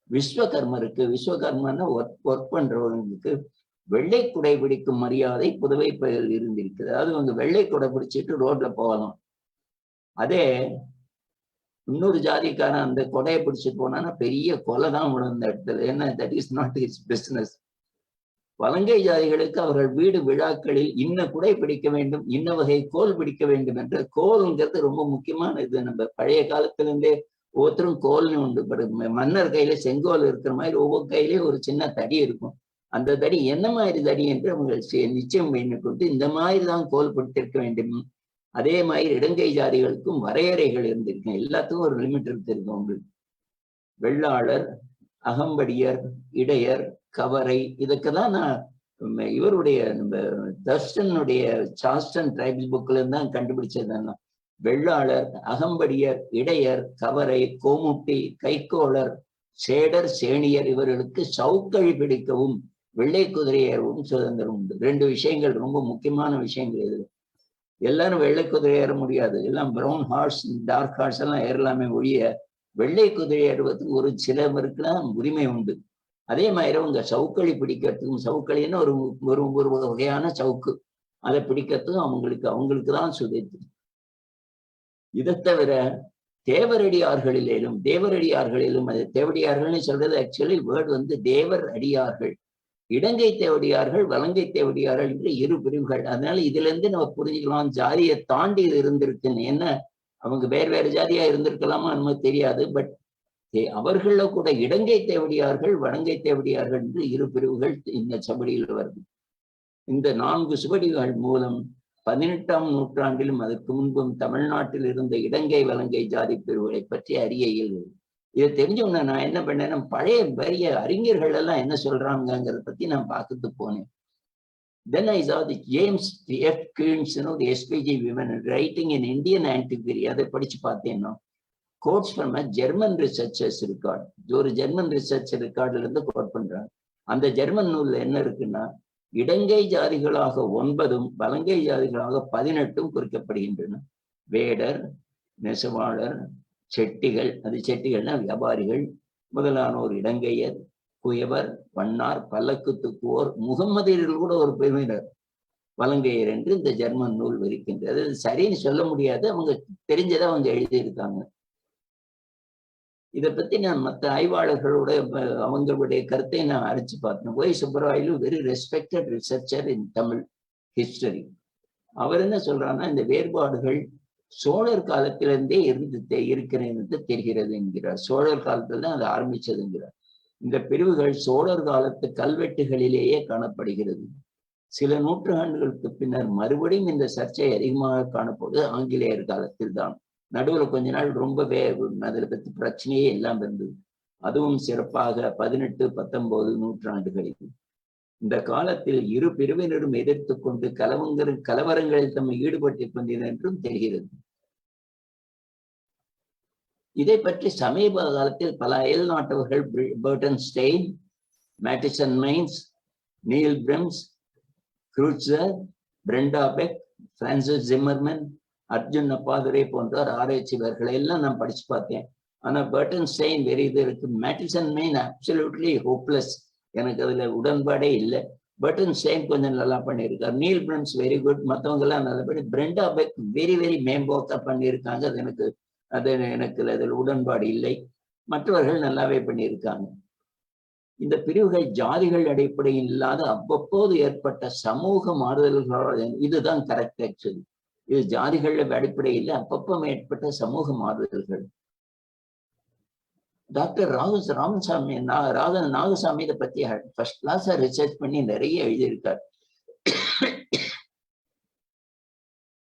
Speaker 3: விஸ்வகர்மன்னா ஒர்க் பண்றவங்களுக்கு வெள்ளை குடை பிடிக்கும் மரியாதை புதுவை பகுதியில் இருந்திருக்கு. அதாவது அவங்க வெள்ளை குடை பிடிச்சிட்டு ரோட்ல போகலாம். அதே இன்னொரு ஜாதிக்காரன் அந்த கொடையை பிடிச்சு போனான்னா பெரிய கொலை தான் விழுந்த இடத்துல. ஏன்னா that is not his business. வலங்கை ஜாதிகளுக்கு அவர்கள் வீடு விழாக்களில் இன்ன குடை பிடிக்க வேண்டும், இன்ன வகை கோல் பிடிக்க வேண்டும் என்ற கோல்ங்கிறது ரொம்ப முக்கியமான இது. நம்ம பழைய காலத்திலிருந்தே ஒவ்வொருத்தரும் கோல்னு உண்டு. மன்னர் கையில செங்கோல் இருக்கிற மாதிரி ஒவ்வொரு கையிலயும் ஒரு சின்ன தடி இருக்கும். அந்த தடி என்ன மாதிரி தடி என்று அவங்க நிச்சயம் பண்ணி கொண்டு இந்த மாதிரி தான் கோல் கொடுத்திருக்க வேண்டும். அதே மாதிரி இடங்கை ஜாதிகளுக்கும் வரையறைகள் இருந்திருக்கு. எல்லாத்துக்கும் ஒரு லிமிட் இருந்திருக்கு உங்களுக்கு. வெள்ளாளர், அகம்படியர், இடையர், கவரை, இதுக்குதான் நான் இவருடைய நம்ம தர்ஷனுடைய சாஸ்டன் டிரைபிள் புக்ல இருந்து தான் கண்டுபிடிச்சதுன்னா வெள்ளாளர், அகம்படியர், இடையர், கவரை, கோமுட்டி, கைக்கோளர், சேடர், சேணியர் இவர்களுக்கு சவுக்கழி பிடிக்கவும் வெள்ளை குதிரை ஏறவும் சுதந்திரம் உண்டு. 2 விஷயங்கள் ரொம்ப முக்கியமான விஷயங்கள். இது எல்லாரும் வெள்ளை குதிரை ஏற முடியாது. எல்லாம் ப்ரௌன் ஹார்ஸ், டார்க் ஹார்ஸ் எல்லாம் ஏறலாமே ஒழிய வெள்ளை குதிரை ஏறுவதற்கு ஒரு சிலவருக்குலாம் உரிமை உண்டு. அதே மாதிரி அவங்க சவுக்களி பிடிக்கிறதுக்கும், சவுக்களின்னு ஒரு வகையான சவுக்கு, அதை பிடிக்கிறதுக்கும் அவங்களுக்கு தான் சுதந்திரம். இதை தவிர தேவரடியார்களிலும் அது தேவடியார்கள்னு சொல்றது ஆக்சுவலி வேர்டு தேவர் அடியார்கள், இடங்கை தேவடியார்கள், வலங்கை தேவடியார்கள் என்று 2 பிரிவுகள். அதனால இதுல இருந்து நம்ம புரிஞ்சுக்கலாம் ஜாதியை தாண்டி இது இருந்திருக்குன்னு. என்ன அவங்க வேறு ஜாதியா இருந்திருக்கலாமா நமக்கு தெரியாது. பட் அவர்கள கூட இடங்கை தேவடியார்கள், வலங்கை தேவடியார்கள் என்று 2 பிரிவுகள் இந்த சுவடியில் வருது. இந்த 4 சுவடிகள் மூலம் 18ஆம் நூற்றாண்டிலும் அதற்கு முன்பும் தமிழ்நாட்டில் இருந்த இடங்கை வலங்கை ஜாதி பிரிவுகளை பற்றி அறிய இயல்பு. இதை தெரிஞ்சோன்னா நான் என்ன பண்ணேன்னா பழைய பெரிய அறிஞர்கள் எல்லாம் என்ன சொல்றாங்கிறத பத்தி நான் பார்த்துட்டு போனேன். Then I saw the James F. Kearns, the SPG women writing in Indian antiquity. அதை படிச்சு பார்த்தேன்னா quotes from German researchers record. ஒரு ஜெர்மன் ரிசர்ச் ரெக்கார்ட்ல இருந்து கோட் பண்றாங்க. அந்த ஜெர்மன் நூல்ல என்ன இருக்குன்னா இடங்கை ஜாதிகளாக 9ம் வலங்கை ஜாதிகளாக 18ம் குறிக்கப்படுகின்றன. வேடர், நெசவாளர், செட்டிகள், அது செட்டிகள்னா வியாபாரிகள் முதலானோர் இடங்கையர், குயவர், வண்ணார், பல்லக்கு தூக்குவோர், முகம்மதியர்கள் கூட ஒரு பெருமையினர் வலங்கையர் என்று இந்த ஜெர்மன் நூல் இருக்கின்றது. அது சரின்னு சொல்ல முடியாது, அவங்க தெரிஞ்சதை அவங்க எழுதியிருக்காங்க. இதை பத்தி நான் மற்ற ஆய்வாளர்களோட அவங்களுடைய கருத்தை நான் அரைச்சு பார்த்தேன். Y Subbarayalu very respected researcher in Tamil history. அவர் என்ன சொல்றாருன்னா இந்த வேறுபாடுகள் சோழர் காலத்திலிருந்தே இருக்கிறது தெரிகிறது என்கிறார். சோழர் காலத்துல தான் அது ஆரம்பிச்சதுங்கிறார். இந்த பிரிவுகள் சோழர் காலத்து கல்வெட்டுகளிலேயே காணப்படுகிறது. சில நூற்றாண்டுகளுக்கு பின்னர் மறுபடியும் இந்த சர்ச்சை அதிகமாக காணப்படுவது ஆங்கிலேயர் காலத்தில் தான். நடுவில் கொஞ்ச நாள் ரொம்பவே அதில் பற்றி பிரச்சனையே எல்லாம் இருந்தது. அதுவும் சிறப்பாக 18, 19 நூற்றாண்டுகளில். இந்த காலத்தில் 2 பிரிவினரும் எதிர்த்து கொண்டு கலவரங்களில் தம்மை ஈடுபட்டுக் கொண்டனர் என்றும் தெரிகிறது. இதை பற்றி சமீப காலத்தில் பல அயல் நாட்டவர்கள் Burton Stein, Mattison Mines, Niels Brimnes, Kreutzer, Brenda Beck, Francis Zimmermann, Arjun Appadurai போன்றோர் ஆராய்ச்சிவர்களை எல்லாம் நான் படிச்சு பார்த்தேன். ஆனா பர்டன் ஸ்டெயின் வெரி இது இருக்கு. மேட்டிசன் மைன் அப்சல்யூட்லி ஹோப்லெஸ், எனக்கு அதுல உடன்பாடே இல்லை. பர்டன் ஸ்டெயின் கொஞ்சம் நல்லா பண்ணியிருக்காரு. நீல் பிரிம்ஸ் வெரி குட், மற்றவங்க எல்லாம் நல்லபடி. பிரெண்டா பெக் வெரி மேம்போக்கா பண்ணியிருக்காங்க. அது எனக்கு அதில் உடன்பாடு இல்லை. மற்றவர்கள் நல்லாவே பண்ணியிருக்காங்க. இந்த பிரிவுகள் ஜாதிகள் அடிப்படையில் இல்லாத அவ்வப்போது ஏற்பட்ட சமூக மாறுதல்களோட இதுதான் கரெக்ட். ஆக்சுவலி இது ஜாதிகள் அடிப்படையில் அப்பப்போ ஏற்பட்ட சமூக மாறுதல்கள். டாக்டர் நாகசாமி இதை பத்தி ஃபர்ஸ்ட் கிளாஸா ரிசர்ச் பண்ணி நிறைய எழுதியிருக்கார்.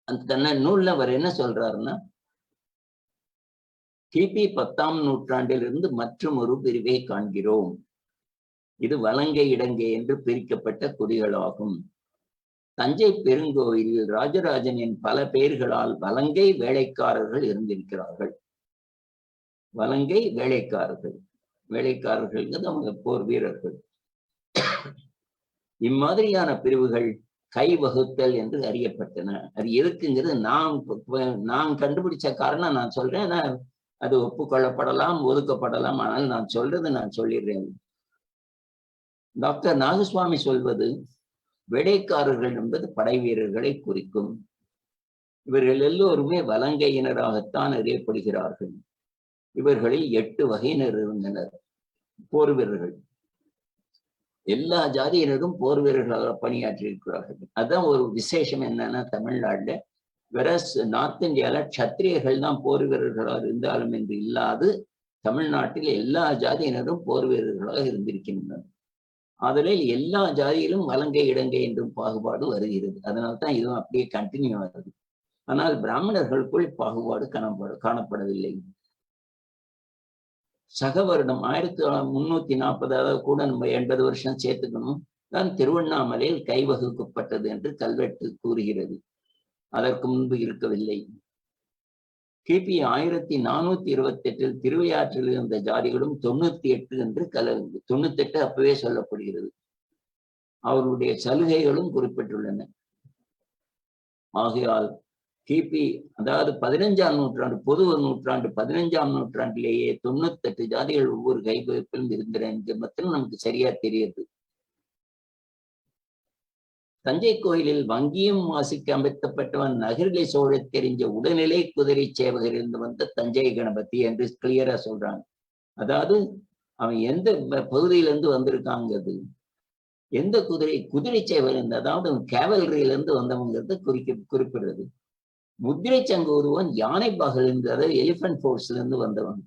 Speaker 3: அந்த நூல்ல அவர் என்ன சொல்றாருன்னா கிபி 10ஆம் நூற்றாண்டிலிருந்து மற்றும் ஒரு பிரிவை காண்கிறோம். இது வலங்கை இடங்கை என்று பிரிக்கப்பட்ட குடிகளாகும். தஞ்சை பெருங்கோயிலில் ராஜராஜனின் பல பெயர்களால் வலங்கை வேலைக்காரர்கள் இருந்திருக்கிறார்கள். வலங்கை வேலைக்காரர்கள் அவங்க போர் வீரர்கள். இம்மாதிரியான பிரிவுகள் கை வகுத்தல் என்று அறியப்பட்டன. அது எதுக்குங்கிறது நான் கண்டுபிடிச்ச காரணம் நான் சொல்றேன். அது ஒப்புக்கொள்ளப்படலாம், ஒதுக்கப்படலாம். ஆனால் நான் சொல்லிடுறேன். டாக்டர் நாகசுவாமி சொல்வது வேலைக்காரர்கள் என்பது படை வீரர்களை குறிக்கும். இவர்கள் எல்லோருமே வலங்கையினராகத்தான் அறியப்படுகிறார்கள். இவர்களில் 8 வகையினர் இருந்தனர். போர் வீரர்கள் எல்லா ஜாதியினரும் போர் வீரர்களாக பணியாற்றி இருக்கிறார்கள். அதான் ஒரு விசேஷம். என்னன்னா தமிழ்நாட்டுல வெரஸ் நார்த் இந்தியால க்ஷத்திரியர்கள் தான் போர் வீரர்களாக இருந்தாலும் என்று இல்லாது தமிழ்நாட்டில் எல்லா ஜாதியினரும் போர் வீரர்களாக இருந்திருக்கின்றனர். அதில் எல்லா ஜாதியிலும் வலங்கை இடங்கை என்றும் பாகுபாடு வருகிறது. அதனால்தான் இதுவும் அப்படியே கண்டினியூ ஆகுது. ஆனால் பிராமணர்களுக்குள் பாகுபாடு காணப்படவில்லை. சக வருடம் 1340 கூட நம்ம 80 வருஷம் சேர்த்துக்கணும் தான் திருவண்ணாமலையில் கைவகுக்கப்பட்டது என்று கல்வெட்டு கூறுகிறது. அதற்கு முன்பு இருக்கவில்லை. கிபி 1428 திருவையாற்றில் இருந்த ஜாதிகளும் 98 என்று 98 அப்பவே சொல்லப்படுகிறது. அவருடைய சலுகைகளும் குறிப்பிட்டுள்ளன. ஆகையால் கிபி அதாவது 15ஆம் நூற்றாண்டு பொது நூற்றாண்டு 15ஆம் நூற்றாண்டிலேயே 98 ஜாதிகள் ஒவ்வொரு கைவகுப்பிலும் இருந்தன என்று மட்டும் நமக்கு சரியா தெரியுது. தஞ்சை கோயிலில் வங்கியும் வாசிக்க அமைக்கப்பட்டவன் நகரிலே சோழ தெரிஞ்ச உடல்நிலை குதிரை சேவகர் இருந்து வந்த தஞ்சை கணபதி என்று கிளியரா சொல்றாங்க. அதாவது அவன் எந்த பகுதியிலிருந்து வந்திருக்காங்கிறது, எந்த குதிரை சேவகர் இருந்து, அதாவது கேவல்ரியிலிருந்து வந்தவங்கிறது குறிப்பிடுறது. முத்திரை சங்கு ஒருவன் யானை பாகல் இருந்து, அதாவது எலிபென்ட் போர்ஸ்ல இருந்து வந்தவன்.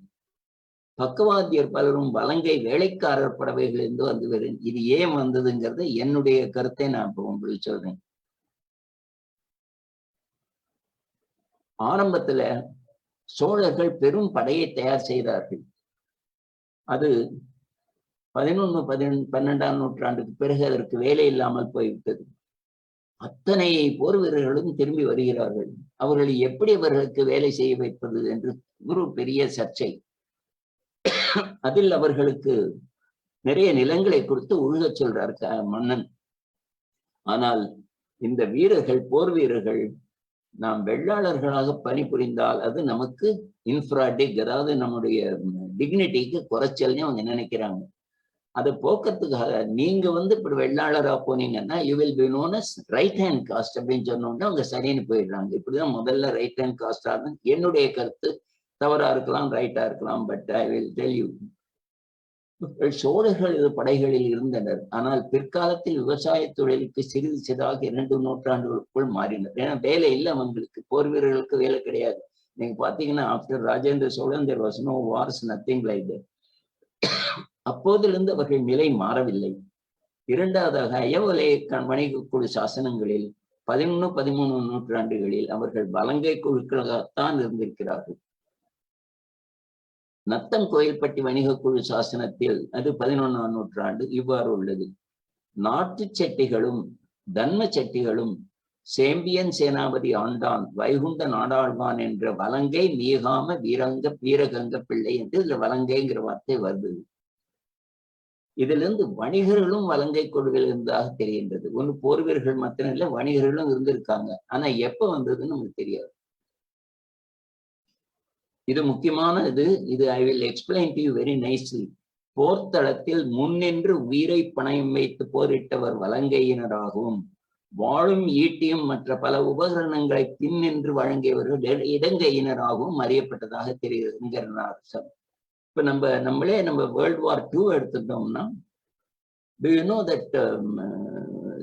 Speaker 3: பக்கவாத்தியர் பலரும் வலங்கை வேலைக்காரர் படவைகளிலிருந்து வந்து வருகிறேன். இது ஏன் வந்ததுங்கிறது என்னுடைய கருத்தை நான் இப்போ உங்களுக்கு சொல்றேன். ஆரம்பத்துல சோழர்கள் பெரும் படையை தயார் செய்தார்கள். அது 11-12ஆம் நூற்றாண்டுக்கு பிறகு அதற்கு வேலை இல்லாமல் போய்விட்டது. அத்தனை போர் வீரர்களும் திரும்பி வருகிறார்கள். அவர்களை எப்படி அவர்களுக்கு வேலை செய்ய வைப்பது என்று ஒரு பெரிய சர்ச்சை. அதில் அவர்களுக்கு நிறைய நிலங்களை கொடுத்து உழுகச் சொல்றார் மன்னன். ஆனால் இந்த வீரர்கள், போர் வீரர்கள், நாம் வெள்ளாளர்களாக பணிபுரிந்தால் அது நமக்கு இன்ஃப்ராடிக், அதாவது நம்முடைய டிக்னிட்டிக்கு குறைச்சல்னு அவங்க நினைக்கிறாங்க. அதை போக்கிறதுக்காக நீங்க இப்படி வெள்ளாளரா போனீங்கன்னா you will be known as right hand caste அப்படின்னு சொன்னோம்னா அவங்க சரின்னு போயிடுறாங்க. இப்படிதான் முதல்ல ரைட் ஹேண்ட் காஸ்ட் ஆகும். என்னுடைய கருத்து தவறா இருக்கலாம், ரைட்டா இருக்கலாம், but I will tell you. சோழர்கள் இது படைகளில் இருந்தனர். ஆனால் பிற்காலத்தில் விவசாய தொழிலுக்கு சிறிது சிறிதாக 2 நூற்றாண்டுகளுக்குள் மாறினர். ஏன்னா வேலை இல்லை அவங்களுக்கு, போர் வீரர்களுக்கு வேலை கிடையாது. நீங்க பாத்தீங்கன்னா after Rajendra Cholan there was no wars, nothing like that. அப்போதிலிருந்து அவர்கள் நிலை மாறவில்லை. இரண்டாவதாக அயவலை வணிக குழு சாசனங்களில் 11-13 நூற்றாண்டுகளில் அவர்கள் வலங்கை குழுக்களாகத்தான் இருந்திருக்கிறார்கள். நத்தம் கோயில்பட்டி வணிக குழு சாசனத்தில் அது 11ஆம் நூற்றாண்டு இவ்வாறு உள்ளது. நாட்டு செட்டிகளும் தன்ம செட்டிகளும் சேம்பியன் சேனாபதி ஆண்டான் வைகுண்ட நாடாழ்வான் என்ற வலங்கை மீகாம வீரகங்க பிள்ளை என்று இதுல வலங்கைங்கிற வார்த்தை வருது. இதுல இருந்து வணிகர்களும் வலங்கை குழுவில் இருந்ததாக தெரிகின்றது. ஒண்ணு போர் வீரர்கள் மாத்திரம் இல்லை, வணிகர்களும் இருந்திருக்காங்க. ஆனா எப்ப வந்ததுன்னு நமக்கு தெரியாது. இது முக்கியமான இது I will explain to you very nicely. போர்த்தளத்தில் முன்னின்று உயிரை பணயம் வைத்து போரிட்டவர் வலங்கையினராகவும் வாழும் ஈட்டியும் மற்ற பல உபகரணங்களை பின்னின்று வழங்கியவர்கள் இடங்கையினராகவும் அறியப்பட்டதாக தெரிகிறது. இப்ப நம்ம வேர்ல்ட் வார் 2 எடுத்துட்டோம்னா, do you know that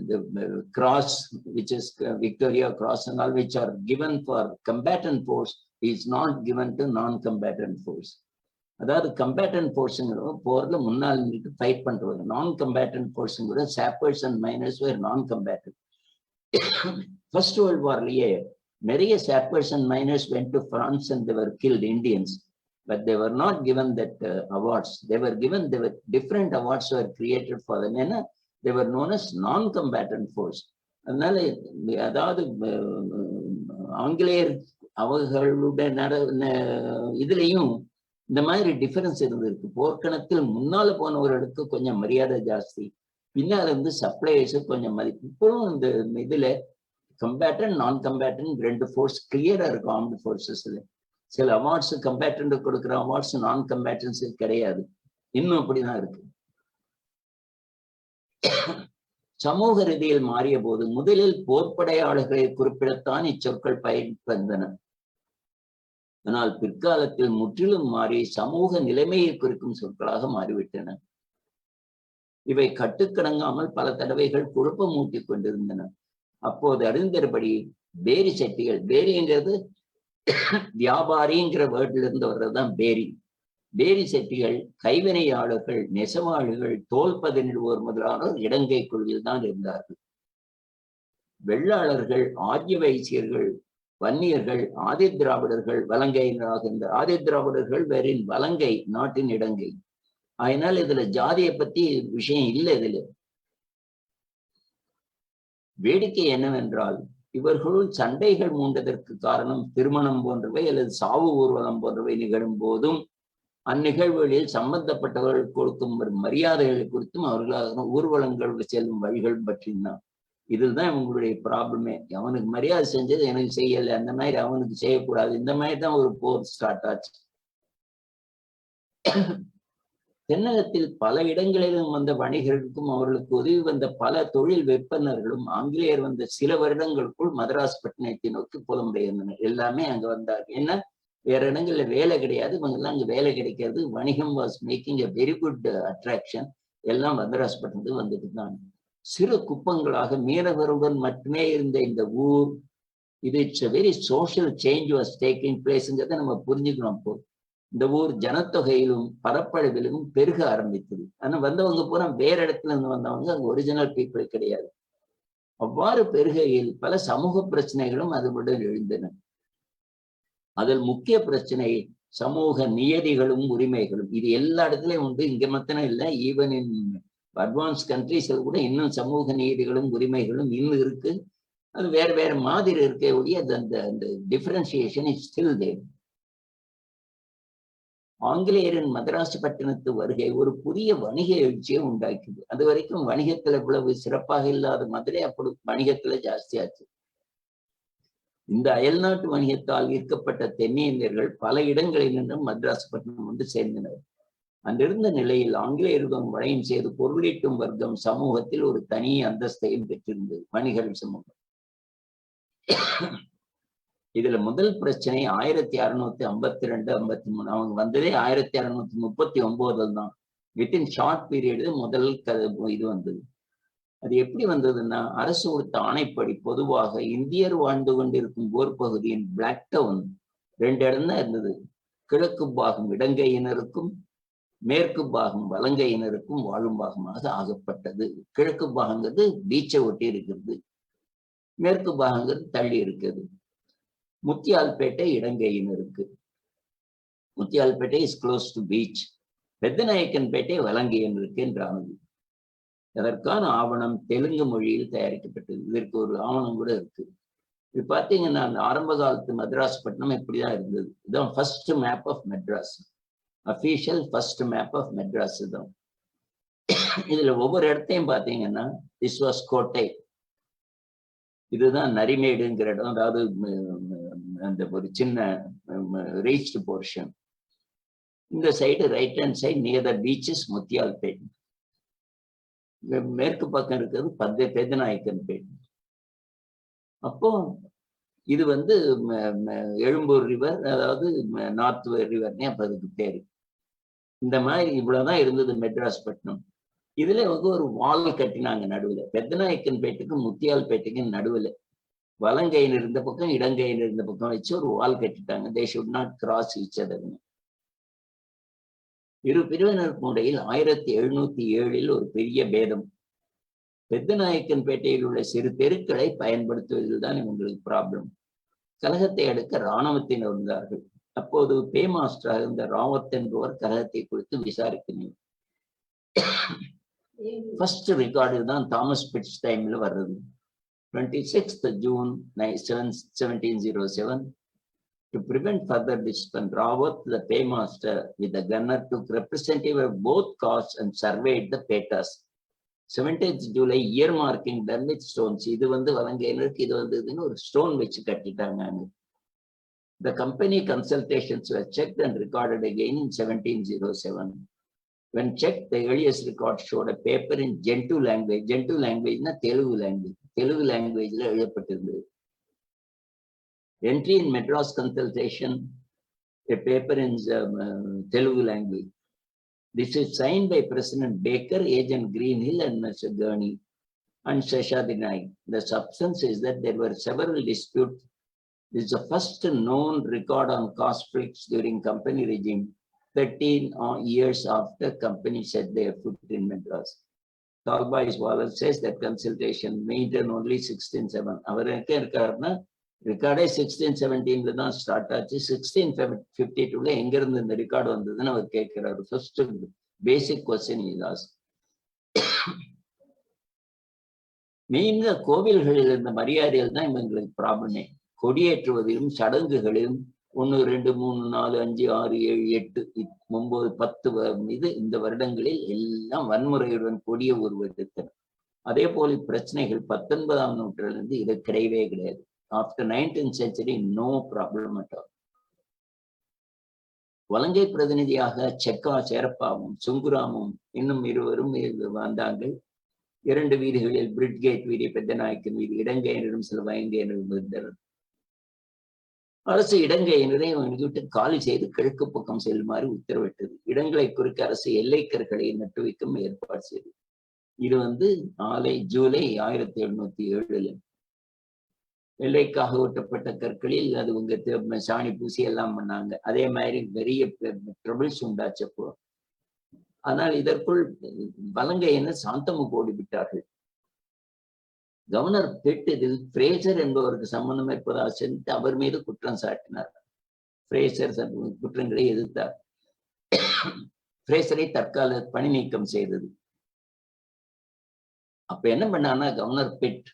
Speaker 3: the cross, which is Victoria Cross and all, which are given for combatant force, is not given to non-combatant force. அதாவது கம்பேட்டன்ட் ஃபோர்ஸுங்கிற போர்ல முன்னால் நின்று ஃபைட் பண்றவங்க. நான் கம்பேட்டன்ட் ஃபோர்ஸுங்கிற சாப்பர்ஸ் அண்ட் மைனர்ஸ் வேர் நான் கம்பேட்டன்ட். ஃபர்ஸ்ட் வேர்ல்ட் வார்லயே நிறைய choppers and miners went to France and they were killed Indians, but they were not given that awards. They were different awards were created for them. ஏன்னா they were known as non-combatant force. அதனால அதாவது ஆங்கிலேயர் அவர்களுடைய இதுலயும் இந்த மாதிரி டிஃபரன்ஸ் இருந்திருக்கு. போர்க்களத்தில் முன்னால போனவர்களுக்கு கொஞ்சம் மரியாதை ஜாஸ்தி, பின்னால இருந்து சப்ளையர்ஸ் கொஞ்சம் மதிப்பு. இப்பவும் இந்த இதுல கம்பேட்டன் நான் கம்பேட்டன் 2 ஃபோர்ஸ் கிளியரா இருக்கும். ஆர்ம்டு ஃபோர்ஸஸ்ல சில அவார்ட்ஸ் கம்பேட்டன் கொடுக்குற அவார்ட்ஸ் நான் கம்பேட்டன்ஸ் கிடையாது. இன்னும் அப்படிதான் இருக்கு. சமூக ரீதியில் மாறிய போது முதலில் போர்ப்படையாளர்களை குறிப்பிடத்தான் இச்சொற்கள் பயன்படுத்தன. ஆனால் பிற்காலத்தில் முற்றிலும் மாறி சமூக நிலைமையை குறிக்கும் சொற்களாக மாறிவிட்டன. இவை கட்டுக்கடங்காமல் பல தடவைகள் குழப்பமூட்டிக் கொண்டிருந்தன. அப்போது அறிந்தபடி பேரி செட்டிகள், பேரிங்கிறது வியாபாரிங்கிற வேர்ட்ல இருந்து வர்றதுதான் பேரி. பேரி செட்டிகள், கைவினையாளர்கள், நெசவாளிகள், தோல் பதனிடுவோர் முதலானோர் இடங்கை குழுவில் தான் இருந்தார்கள். வெள்ளாளர்கள், ஆரிய வைசியர்கள், வன்னியர்கள், ஆதி திராவிடர்கள் வலங்கையினராக இருந்த ஆதி திராவிடர்கள் வேறின் வலங்கை, நாட்டின் இடங்கை. அதனால இதுல ஜாதியை பத்தி விஷயம் இல்லை. இதுல வேடிக்கை என்னவென்றால், இவர்களுள் சண்டைகள் மூண்டதற்கு காரணம் திருமணம் போன்றவை அல்லது சாவு ஊர்வலம் போன்றவை நிகழும் போதும் அந்நிகழ்வுகளில் சம்பந்தப்பட்டவர்கள் கொடுக்கும் மரியாதைகள் குறித்தும் அவர்களாக ஊர்வலங்களுக்கு செல்லும் வழிகள் பற்றினான். இதுதான் இவங்களுடைய ப்ராப்ளமே. அவனுக்கு மரியாதை செஞ்சது எனக்கு செய்யலை, அந்த மாதிரி அவனுக்கு செய்யக்கூடாது, இந்த மாதிரி தான் ஒரு போர் ஸ்டார்ட் ஆச்சு. தென்னகத்தில் பல இடங்களிலும் வந்த வணிகர்களுக்கும் அவர்களுக்கு உதவி வந்த பல தொழில் விற்பனர்களும் ஆங்கிலேயர் வந்த சில வருடங்களுக்குள் மதராஸ் பட்டணத்தை நோக்கி புலம்பெயர்ந்தனர். எல்லாமே அங்க வந்தார்கள். ஏன்னா வேற இடங்கள்ல வேலை கிடையாது, இவங்கெல்லாம் அங்க வேலை கிடைக்கிறது. வணிகம் was making a very good attraction. எல்லாம் மதராஸ் பட்டணத்துக்கு வந்துட்டு தான். சிறு குப்பங்களாக மீனவருடன் மட்டுமே இருந்த இந்த ஊர், இது it's very social change was taking பிளேஸ்ங்கிறத நம்ம புரிஞ்சுக்கணும். அப்போ இந்த ஊர் ஜனத்தொகையிலும் பரப்பளவிலும் பெருக ஆரம்பித்தது. ஆனா வந்தவங்க பூரா வேற இடத்துல இருந்து வந்தவங்க, அங்க ஒரிஜினல் பீப்புள் கிடையாது. அவ்வாறு பெருகையில் பல சமூக பிரச்சனைகளும் அதனுடன் எழுந்தன. அதில் முக்கிய பிரச்சனை சமூக நியதிகளும் உரிமைகளும். இது எல்லா இடத்துலயும் உண்டு, இங்க மாத்திரம் இல்லை. ஈவன் இன் அட்வான்ஸ் கண்ட்ரீஸ்ல கூட இன்னும் சமூக நீதிகளும் உரிமைகளும் இன்னும் இருக்கு. அது வேற வேற மாதிரி இருக்க ஒழிய அந்த டிஃபரன்சியேஷன் இஸ் ஸ்டில் தேர். ஆங்கிலேயரின் மதராஸ் பட்டணத்து வருகை ஒரு புதிய வணிக எழுச்சியை உண்டாக்கியது. அது வரைக்கும் வணிகத்துல இவ்வளவு சிறப்பாக இல்லாத மதுரை அப்படி வணிகத்துல ஜாஸ்தியாச்சு. இந்த அயல்நாட்டு வணிகத்தால் ஈர்க்கப்பட்ட தென்னிந்தியர்கள் பல இடங்களில் நின்றும் மதராஸ் பட்டணம் வந்து சேர்ந்தனர். அன்றிருந்த நிலையில் ஆங்கிலேயருடன் வளையம் செய்து பொருளீட்டும் வர்க்கம் சமூகத்தில் ஒரு தனி அந்தஸ்தையும் பெற்றிருந்தது, வணிகர் சமூகம். இதுல முதல் பிரச்சனை 1652-53. அவங்க வந்ததே 1639 தான். வித்தின் ஷார்ட் பீரியடு முதல் இது வந்தது. அது எப்படி வந்ததுன்னா, அரசு கொடுத்த ஆணைப்படி பொதுவாக இந்தியர் வாழ்ந்து கொண்டிருக்கும் போர் பகுதியின் பிளாக் டவுன் 2 இடம் தான் இருந்தது. கிழக்கு பாகம் இடங்கையினருக்கும் மேற்கு பாகம் வலங்கையினருக்கும் வாழும் பாகமாக ஆகப்பட்டது. கிழக்கு பாகங்கிறது பீச்சை ஒட்டி இருக்கிறது, மேற்கு பாகங்கிறது தள்ளி இருக்குது. முத்தியால்பேட்டை இடங்கையினருக்கு. Muthialpet is close to beach. Peddanaickenpet வலங்கையினருக்கு என்றானது. அதற்கான ஆவணம் தெலுங்கு மொழியில் தயாரிக்கப்பட்டது. இதற்கு ஒரு ஆவணம் கூட இருக்கு. இது பார்த்தீங்கன்னா அந்த ஆரம்ப காலத்து மதராஸ் பட்டணம் இப்படிதான் இருந்தது. இதுதான் first map of Madras, official first map of Madras தான். இதுல ஒவ்வொரு இடத்தையும் பார்த்தீங்கன்னா திஸ் வாஸ் கோட்டை, இதுதான் நரிமேடுங்கிற இடம், அதாவது அந்த ஒரு சின்ன ரீச்டு போர்ஷன். இந்த side right hand side near the beaches Muthialpet. மேற்கு பக்கம் இருக்கிறது பெத்தநாயக்கன்பேட். அப்போ இது வந்து எழும்பூர் ரிவர், அதாவது நார்த் ரிவர்னே அப்ப அதுக்கு பேரு. இந்த மாதிரி இவ்வளவுதான் இருந்தது மெட்ராஸ் பட்டணம். இதுல வந்து ஒரு வால் கட்டினாங்க நடுவுல, பெத்தநாயக்கன்பேட்டுக்கும் முத்தியால்பேட்டுக்கும் நடுவுல. வலங்கையில் இருந்த பக்கம் இடங்கையில் இருந்த பக்கம் வச்சு ஒரு வால் கட்டிட்டாங்க. They should not cross each other. இரு பிரிவினருக்கும் இடையில் 1707 ஒரு பெரிய பேதம். பெத்தநாயக்கன்பேட்டையில் உள்ள சிறு தெருக்களை பயன்படுத்துவதில் தான் இவங்களுக்கு ப்ராப்ளம். கலகத்தை அடுக்க இராணுவத்தினர் இருந்தார்கள். அப்போது பே மாஸ்டராக இருந்த ராவத் என்பவர் கலகத்தை குறித்து விசாரிக்கணும். ஃபர்ஸ்ட் ரெக்கார்டு தான் தாமஸ் பிட்ஸ் டைம்ல வர்றது. 26th June 1707. To prevent further dispute, Rawat, the paymaster, with the gunner, took representative of both cause and surveyed the petas. 17th July earmarking done with stones. இது வந்து வலங்கையினருக்கு, இது வந்து ஒரு ஸ்டோன் வச்சு கட்டிட்டாங்க. The company consultations were checked and recorded again in 1707. When checked, the earliest record showed a paper in Gentoo language. Gentoo language na Telugu language. Telugu language la எழுதப்பட்டிருந்தது. Entry in Madras consultation, a paper in Telugu language. This is signed by President Baker, Agent Greenhill, and Mr. Gurney. and Sesha denied. The substance is that there were several disputes. This is the first known record on cost freaks during company regime, 13 years after company set their foot in Madras. Talbais Wallace says that consultation maintained only 16-7. அவர் எங்க இருக்காருன்னா ரெக்கார்டே 16-17 தான் ஸ்டார்ட் ஆச்சு. 1652 எங்க இருந்து இந்த ரெக்கார்டு வந்ததுன்னு அவர் கேட்கிறாரு. First basic question இதாஸ். மெயின்ல கோவில்களில் இருந்த மரியாதையில் தான் இவங்களுக்கு ப்ராப்ளமே. கொடியேற்றுவதிலும் சடங்குகளிலும் 1, 2, 3, 4, 5, 6, 7, 8, 9, 10 இது இந்த வருடங்களில் எல்லாம் வன்முறையுடன் கொடிய உருவெடுத்தன. அதே போல பிரச்சனைகள் 19ஆம் நூற்றாண்டிலிருந்து இது கிடையவே கிடையாது. After 19th century no problem at all. வலங்கை பிரதிநிதியாக செக்கா சேரப்பாவும் சுங்குராமும் இன்னும் இருவரும் வந்தாங்க. 2 வீதிகளில் பிரிட்கேட் வீதி, பெத்தநாயக்கன் வீதி, இடங்கையினரும் சில வயங்கையினரும் இருந்தனர். அரசு இடங்கையினரை விட்டு காலி செய்து கிழக்கு பக்கம் செல்லுமாறு உத்தரவிட்டது. இடங்களை குறிக்க அரசு எல்லைக்கற்களை நட்டு வைக்கும் ஏற்பாடு செய்தது. இது ஜூலை 1707. எல்லைக்காக ஒட்டப்பட்ட கற்களில் அது சாணி பூசி எல்லாம் பண்ணாங்க. அதே மாதிரி பெரிய ட்ரபிள்ஸ் உண்டாச்சப்போ. ஆனால் இதற்குள் வலங்கையினர் சாந்தமு கோடி விட்டார்கள். கவர்னர் பிட் இதில் பிரேசர் என்பவருக்கு சம்பந்தம் இருப்பதாக சென்று அவர் மீது குற்றம் சாட்டினார். பிரேசர் குற்றங்களை எதிர்த்தார். பிரேசரை தற்கால பணி நீக்கம் செய்தது. அப்ப என்ன பண்ணான்னா கவர்னர் பிட்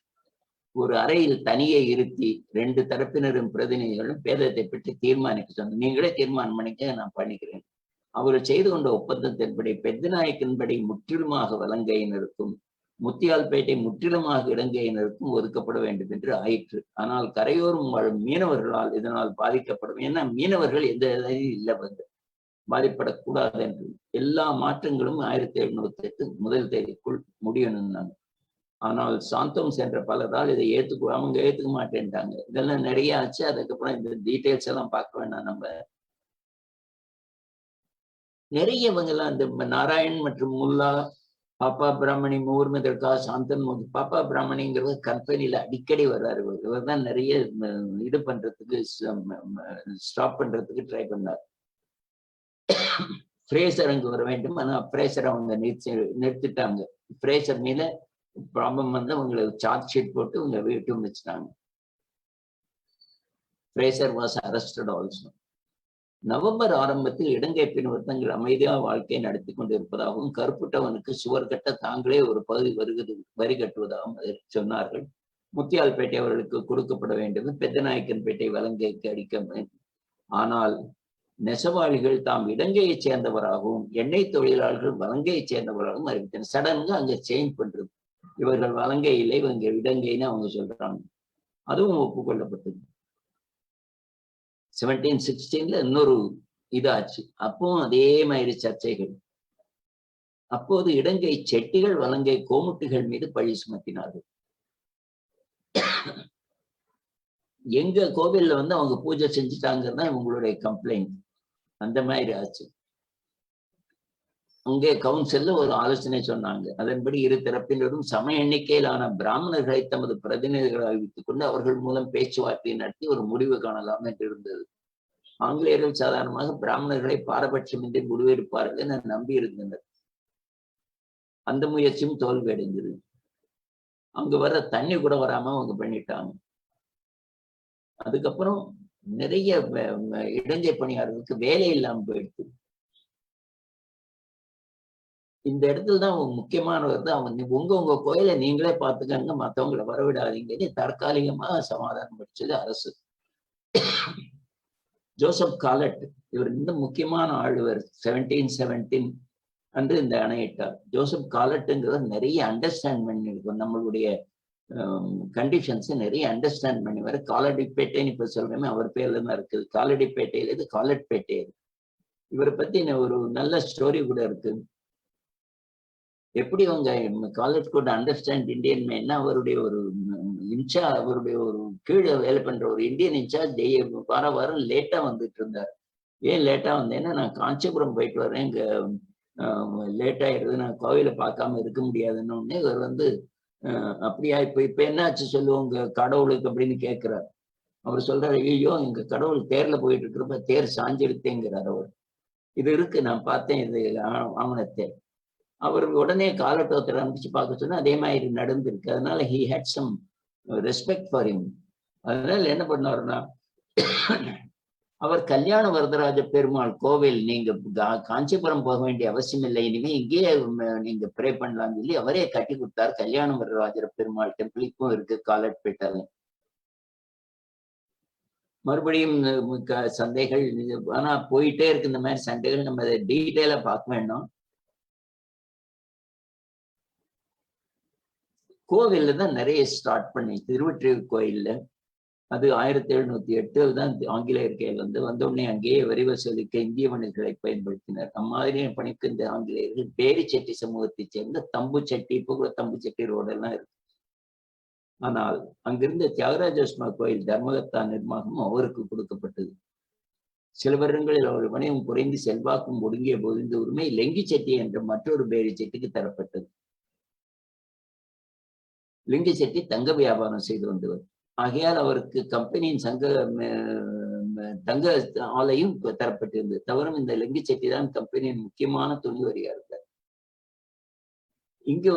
Speaker 3: ஒரு அறையில் தனியே இருத்தி 2 தரப்பினரும் பிரதிநிதிகளும் பேதத்தை பற்றி தீர்மானிக்க சொன்னார். நீங்களே தீர்மானம் பண்ணிக்க, நான் பண்ணிக்கிறேன். அவர்கள் செய்து கொண்ட ஒப்பந்தத்தின்படி பெத்தநாயக்கன்படி முற்றிலுமாக வலங்கையினருக்கும் முத்தியால்பேட்டை முற்றிலுமாக இடங்கையினருக்கும் ஒதுக்கப்பட வேண்டும் என்று ஆயிற்று. ஆனால் கரையோரம் வாழும் மீனவர்களால் இதனால் பாதிக்கப்படும். ஏன்னா மீனவர்கள் எந்த இல்லை பாதிப்படக்கூடாது என்று எல்லா மாற்றங்களும் 1708 முதல் தேதிக்குள் முடியணும்னாங்க. ஆனால் சாந்தோம் சென்ற பலரால் இதை அவங்க ஏத்துக்க மாட்டேன்ட்டாங்க. இதெல்லாம் நிறைய ஆச்சு. அதுக்கப்புறம் இந்த டீட்டெயில்ஸ் எல்லாம் பார்க்க வேண்டாம். நம்ம நிறைய இவங்கெல்லாம் இந்த நாராயண் மற்றும் முல்லா, பாப்பா பிராமணி, மூர்மதற்கா, சாந்தன் பாப்பா பிராமணிங்கிறது கம்பெனியில அடிக்கடி வர்றாரு. இவர் தான் நிறைய இது பண்றதுக்கு ஸ்டாப் பண்றதுக்கு ட்ரை பண்ணார். பிரேசர் அங்கு வர வேண்டும். ஆனா பிரேசர் அவங்க நிறுத்திட்டாங்க. பிரேசர் மீத ப்ராப்ளம் அவங்களுக்கு சார்ஜ் ஷீட் போட்டு அவங்க வீட்டும் வச்சுட்டாங்க. பிரேசர் வாஸ் அரெஸ்டட் ஆல்சோ. நவம்பர் ஆரம்பத்தில் இடங்கை பின்னர் தங்கள் அமைதியாக வாழ்க்கையை நடத்தி கொண்டிருப்பதாகவும் கருப்புட்டவனுக்கு சுவர் கட்ட தாங்களே ஒரு பகுதி வரி கட்டுவதாகவும் சொன்னார்கள். முத்தியால்பேட்டை அவர்களுக்கு கொடுக்கப்பட வேண்டும். பெத்தநாயக்கன்பேட்டை வலங்கைக்கு அடிக்க. ஆனால் நெசவாளிகள் தாம் இடங்கையைச் சேர்ந்தவராகவும் எண்ணெய் தொழிலாளர்கள் வலங்கையைச் சேர்ந்தவராகவும் அறிவித்தனர். சடன்గా அங்க சேஞ்ச் பண்றது. இவர்கள் வலங்கை இல்லை, இவங்க இடங்கைன்னு அவங்க சொல்றாங்க. அதுவும் ஒப்புக்கொள்ளப்பட்டது. 1716 இன்னொரு இதாச்சு. அப்பவும் அதே மாதிரி சர்ச்சைகள். அப்போது இடங்கை செட்டிகள் வலங்கை கோமுட்டிகள் மீது பழி சுமத்தினார்கள். எங்க கோவில்ல அவங்க பூஜை செஞ்சுட்டாங்கன்னா இவங்களுடைய கம்ப்ளைண்ட். அந்த மாதிரி ஆச்சு. அங்கே கவுன்சில்ல ஒரு ஆலோசனை சொன்னாங்க. அதன்படி இரு தரப்பினரும் சம எண்ணிக்கையிலான பிராமணர்களை தமது பிரதிநிதிகளை அறிவித்துக் கொண்டு அவர்கள் மூலம் பேச்சுவார்த்தை நடத்தி ஒரு முடிவு காணலாம் என்று இருந்தது. ஆங்கிலேயர்கள் சாதாரணமாக பிராமணர்களை பாரபட்சமின்றி முடிவெடுப்பார்கள் என நம்பி இருந்தனர். அந்த முயற்சியும் தோல்வி அடைந்தது. அங்க வர தண்ணி கூட வராம அவங்க பண்ணிட்டாங்க. அதுக்கப்புறம் நிறைய இடைஞ்சை பணியாளர்களுக்கு வேலை இல்லாம போயிடுச்சு. இந்த இடத்துல தான் முக்கியமானவர் தான் உங்க கோயிலை நீங்களே பார்த்துக்கங்க, மற்றவங்களை வரவிடாதீங்கன்னு தற்காலிகமாக சமாதானம் படிச்சது அரசு. ஜோசப் காலட் இவர் இந்த முக்கியமான ஆளுவர். 1717 அன்று இந்த அணையிட்டார். ஜோசப் காலட்டுங்கிறத நிறைய அண்டர்ஸ்டாண்ட் பண்ணிருக்கும். நம்மளுடைய கண்டிஷன்ஸ் நிறைய அண்டர்ஸ்டாண்ட் பண்ணி வர. காலடிப்பேட்டைன்னு இப்ப சொல்றேமே அவர் பேர்ல தான் இருக்குது. காலடிப்பேட்டையில இது காலட்பேட்டை. இவரை பத்தி ஒரு நல்ல ஸ்டோரி கூட இருக்கு. எப்படி அவங்க காலேஜ் கூட அண்டர்ஸ்டாண்ட் இந்தியன் மேன்னா அவருடைய ஒரு அவருடைய ஒரு கீழே வேலை பண்ற ஒரு இந்தியன் இன்சார்ஜ் வாரம் லேட்டா வந்துட்டு இருந்தார். ஏன் லேட்டா வந்தேன்னா நான் காஞ்சிபுரம் போயிட்டு வரேன், இங்க லேட் ஆயிடுது, நான் கோவிலை பார்க்காம இருக்க முடியாதுன்னு. இவர் அப்படியா இப்ப என்னாச்சு சொல்லுவோங்க கடவுளுக்கு அப்படின்னு கேட்கிறார். அவர் சொல்றாரு, ஐயோ எங்க கடவுள் தேர்ல போயிட்டு இருக்கிறப்ப தேர் சாஞ்சிருத்தேங்கிறார் அவர். இது இருக்கு, நான் பார்த்தேன் இது ஆவணத்தை. அவர் உடனே காலட்டோத்தர் அனுப்பிச்சு பார்க்க சொன்னா அதே மாதிரி நடந்திருக்கு. அதனால he had some respect for him. அதனால என்ன பண்ணாருன்னா, அவர் கல்யாண வரதராஜ பெருமாள் கோவில் நீங்க காஞ்சிபுரம் போக வேண்டிய அவசியம் இல்லை, இனிமே இங்கேயே நீங்க ப்ரே பண்ணலாம்னு சொல்லி அவரே கட்டி கொடுத்தார். கல்யாண வரதராஜ பெருமாள் டெம்பிள் இப்போ இருக்கு காலட்பேட்டால. மறுபடியும் சந்தைகள், ஆனா போயிட்டே இருக்கு இந்த மாதிரி சண்டைகள். நம்ம அதை டீட்டெயிலா பார்க்க வேண்டாம். கோவில்ல தான் நிறைய ஸ்டார்ட் பண்ணி, திருவொற்றியூர் கோயில்ல அது 1708 தான் ஆங்கிலேயர் கையில் வந்தவுடனே அங்கேயே வரி வசூலிக்க இந்திய வணிகர்களை பயன்படுத்தினர். அம்மாதிரியான பணிக்கு இந்த ஆங்கிலேயர்கள் பேரி செட்டி சமூகத்தை சேர்ந்த தம்பு செட்டி, இப்போ கூட தம்பு செட்டி ரோடெல்லாம் இருக்கு. ஆனால் அங்கிருந்த தியாகராஜஸ்மா கோயில் தர்மகத்தா நிர்வாகம் அவருக்கு கொடுக்கப்பட்டது. சில வருடங்களில் அவர் வணிகம் குறைந்து செல்வாக்கும் ஒடுங்கிய போது இந்த உரிமை லெங்கி செட்டி என்ற மற்றொரு பேரி செட்டிக்கு தரப்பட்டது. லிங்கி செட்டி தங்க வியாபாரம் செய்து வந்தவர். ஆகையால் அவருக்கு கம்பெனியின் தங்க ஆலையும் தரப்பட்டிருந்தது. தவிர இந்த லிங்கி செட்டி தான் கம்பெனியின் முக்கியமான துணி வரியா இருந்தார். இங்க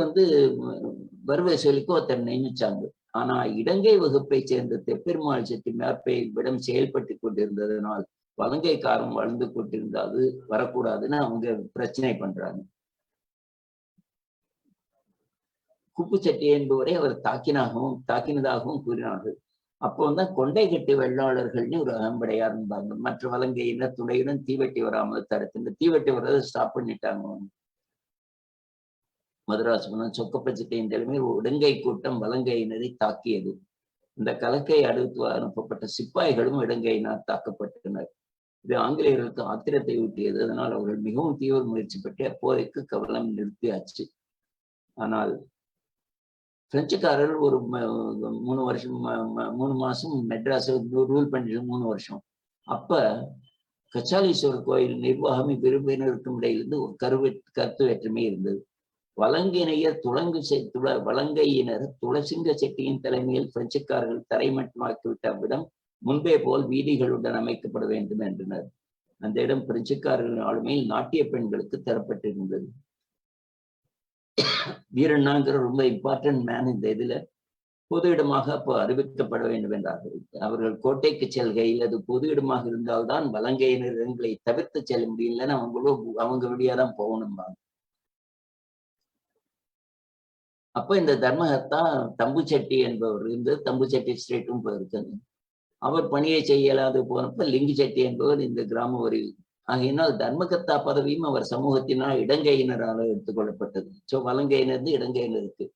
Speaker 3: வருவை சொல்லிக்கு ஒருத்தர் நியமிச்சாங்க. ஆனா இடங்கை வகுப்பை சேர்ந்த தெப்பெருமாள் செட்டி மேற்பை விடம் செயல்பட்டு கொண்டிருந்ததனால் வலங்கைக்காரம் வளர்ந்து கொண்டிருந்த அது வரக்கூடாதுன்னு அவங்க பிரச்சனை பண்றாங்க. குப்பு செட்டி என்பவரை அவர் தாக்கினதாகவும் கூறினார்கள். அப்போ கொண்டை கட்டு வெள்ளாளர்கள்னு ஒரு அகம்படையா இருந்தாங்க. மற்ற வலங்கையினர் துணையுடன் தீவெட்டி வராமல் தடுத்து, இந்த தீவெட்டி வர்றதை ஸ்டாப் பண்ணிட்டாங்க. மதுராசபுரம் சொக்கப்பச்சட்டையின் தலைமையில் இடங்கை கூட்டம் வலங்கையினரை தாக்கியது. இந்த கலக்கை அடுத்து அனுப்பப்பட்ட சிப்பாய்களும் இடங்கையினால் தாக்கப்பட்டனர். இது ஆங்கிலேயர்களுக்கு ஆத்திரத்தை ஊட்டியது. அதனால் அவர்கள் மிகவும் தீவிர முயற்சி பெற்று அப்போதைக்கு கவலம் நிறுத்தியாச்சு. ஆனால் பிரெஞ்சுக்காரர்கள் ஒரு 3 மாசம் மெட்ராஸ் ரூல் பண்ணிட்டு 3 வருஷம். அப்ப கச்சாலீஸ்வரர் கோயில் நிர்வாகம் விரும்பினருக்கும் இடையிலிருந்து ஒரு கருத்து வேற்றுமை இருந்தது. வலங்கையினர் துளசிங்க செட்டியின் தலைமையில் பிரெஞ்சுக்காரர்கள் தரைமட்டமாக்கிவிட்ட அவ்விடம் முன்பே போல் வீதிகளுடன் அமைக்கப்பட வேண்டும் என்றனர். அந்த இடம் பிரெஞ்சுக்காரர்களின் ஆளுமையில் நாட்டிய பெண்களுக்கு தரப்பட்டிருந்தது. வீரண்ணாங்கிற ரொம்ப இம்பார்ட்டன்ட் மேன் இந்த இதுல பொது இடமாக அப்போ அறிவிக்கப்பட வேண்டும் என்றார்கள். அவர்கள் கோட்டைக்கு செல்கையில் அது பொது இடமாக இருந்தால்தான் வலங்கையினர் இடங்களை தவிர்த்து செல்ல முடியலன்னு அவங்க வழியாதான் போகணும்பாங்க. அப்ப இந்த தர்மகர்த்தா தம்புச்செட்டி என்பவர் தம்புச்செட்டி ஸ்ட்ரீட்டும் போயிருக்காங்க. அவர் பணியை செய்யலாது போனப்ப லிங்கி செட்டி என்பவர் இந்த கிராம வரி. ஆகையினால் தர்மகர்த்தா பதவியும் அவர் சமூகத்தினால் இடங்கையினரால் எடுத்துக்கொள்ளப்பட்டது. சோ வலங்கையினர் இடங்கையினருக்கு.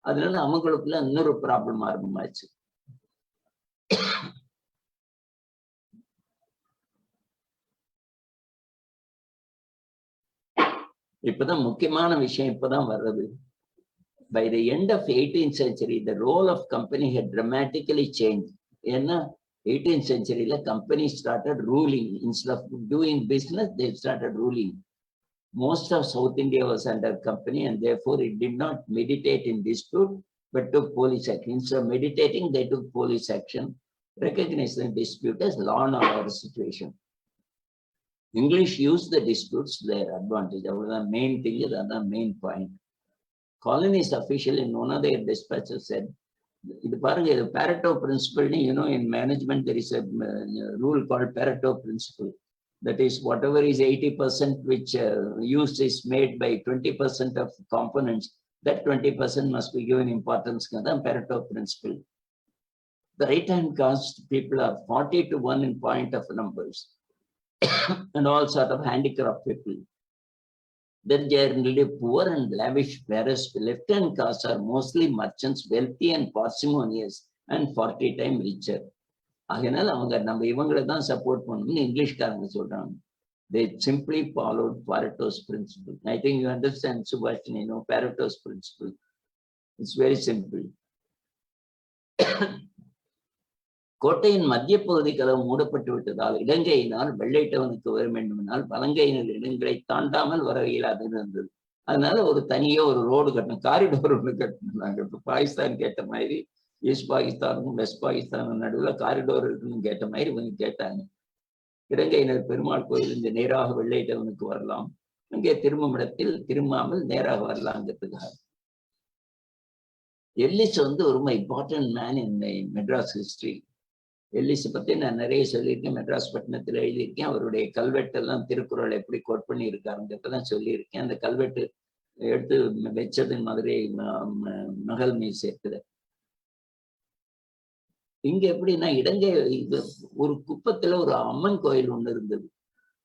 Speaker 3: அதனால அவங்களுக்குள்ள இன்னொரு ப்ராப்ளம் ஆரம்பமாச்சு. இப்பதான் முக்கியமான விஷயம் இப்பதான் வர்றது. By the end of 18th century, the role of company had dramatically changed. ஏன்னா 18th century company started ruling. Instead of doing business, they started ruling. Most of South India was under company and therefore it did not meditate in dispute, but took police action. Instead of meditating, they took police action, recognizing dispute as law and order situation. English used the disputes to their advantage. That was the main thing, that's the main point. Colonies official in one of their dispatches said, the Pareto principle, in management, there is a rule called Pareto principle. That is, whatever is 80% which use is made by 20% of components, that 20% must be given importance. That's Pareto principle. The right-hand caste people are 40-1 in point of numbers and all sort of handicraft people. They're generally poor and lavish, whereas left-hand castes are mostly merchants, wealthy and parsimonious, and 40 times richer. அதனால அவங்க நம்ம இவங்களை தான் சப்போர்ட் பண்ணணும்னு இங்கிலீஷ்காரங்க சொல்றாங்க. They simply followed Pareto's principle. I think you understand, Subhashin, Pareto's principle. It's very simple. கோட்டையின் மத்திய பகுதி கதவு மூடப்பட்டு விட்டதால் இடங்கையினால் வெள்ளைட்டவனுக்கு வர வேண்டுமென்றால் வலங்கையினர் இடங்களை தாண்டாமல் வர இயலாது இருந்தது. அதனால ஒரு தனியே ஒரு ரோடு கட்டணும், காரிடோர் ஒன்று கட்டணும். நாங்க இப்ப பாகிஸ்தான் கேட்ட மாதிரி ஈஸ்ட் பாகிஸ்தானுக்கும் வெஸ்ட் பாகிஸ்தானுக்கும் நடுவில் காரிடோர் இருக்குன்னு கேட்ட மாதிரி இவங்க கேட்டாங்க. இலங்கையினர் பெருமாள் கோயில் இந்த நேராக வெள்ளையிட்டவனுக்கு வரலாம், இங்கே திரும்பும் இடத்தில் திரும்பாமல் நேராக வரலாங்கிறதுக்காக. எல்லிஸ் ரொம்ப important man in Madras history. Ellis பத்தி நான் நிறைய சொல்லியிருக்கேன், மெட்ராஸ் பட்டணத்தில் எழுதியிருக்கேன். அவருடைய கல்வெட்டெல்லாம் திருக்குறள் எப்படி கோட் பண்ணி இருக்காருங்கிறதெல்லாம் சொல்லியிருக்கேன். அந்த கல்வெட்டு எடுத்து வச்சது மதுரை மகள் மியூசியத்துல. இங்க எப்படின்னா இலங்கை ஒரு குப்பத்துல ஒரு அம்மன் கோயில் ஒண்ணு இருந்தது.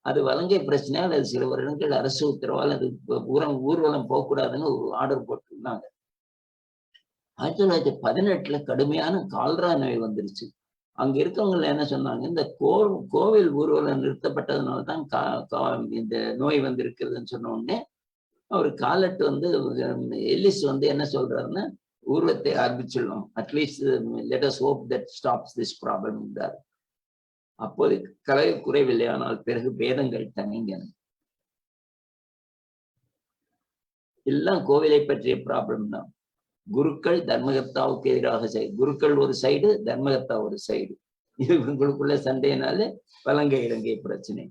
Speaker 3: அது வலங்கை பிரச்சனையால் அது சில வருடங்கள் அரசு உத்தரவால் அது ஊர்வலம் போகக்கூடாதுன்னு ஒரு ஆர்டர் போட்டிருந்தாங்க. 1918 கடுமையான கால்ரா நோய் வந்துருச்சு. அங்க இருக்கவங்க என்ன சொன்னாங்க, இந்த கோவில் ஊர்வலம் நிறுத்தப்பட்டதுனால்தான் இந்த நோய் வந்திருக்கிறதுன்னு சொன்ன உடனே அவர் காலட்டு எல்லிஸ் என்ன சொல்றாருன்னா, ஊர்வலத்தை ஆரம்பிச்சிடலாம், at least let us hope that stops this problem என்றார். அப்போது கலை குறைவில்லை, ஆனால் பிறகு பேதங்கள் தனிங்க. எல்லாம் கோவிலை பற்றிய ப்ராப்ளம் தான். குருக்கள் தர்மகர்த்தாவுக்கு எதிராக குருக்கள் ஒரு சைடு, தர்மகர்த்தா ஒரு சைடு. இது இவங்களுக்குள்ள சண்டையினால வலங்கை இலங்கை பிரச்சனை.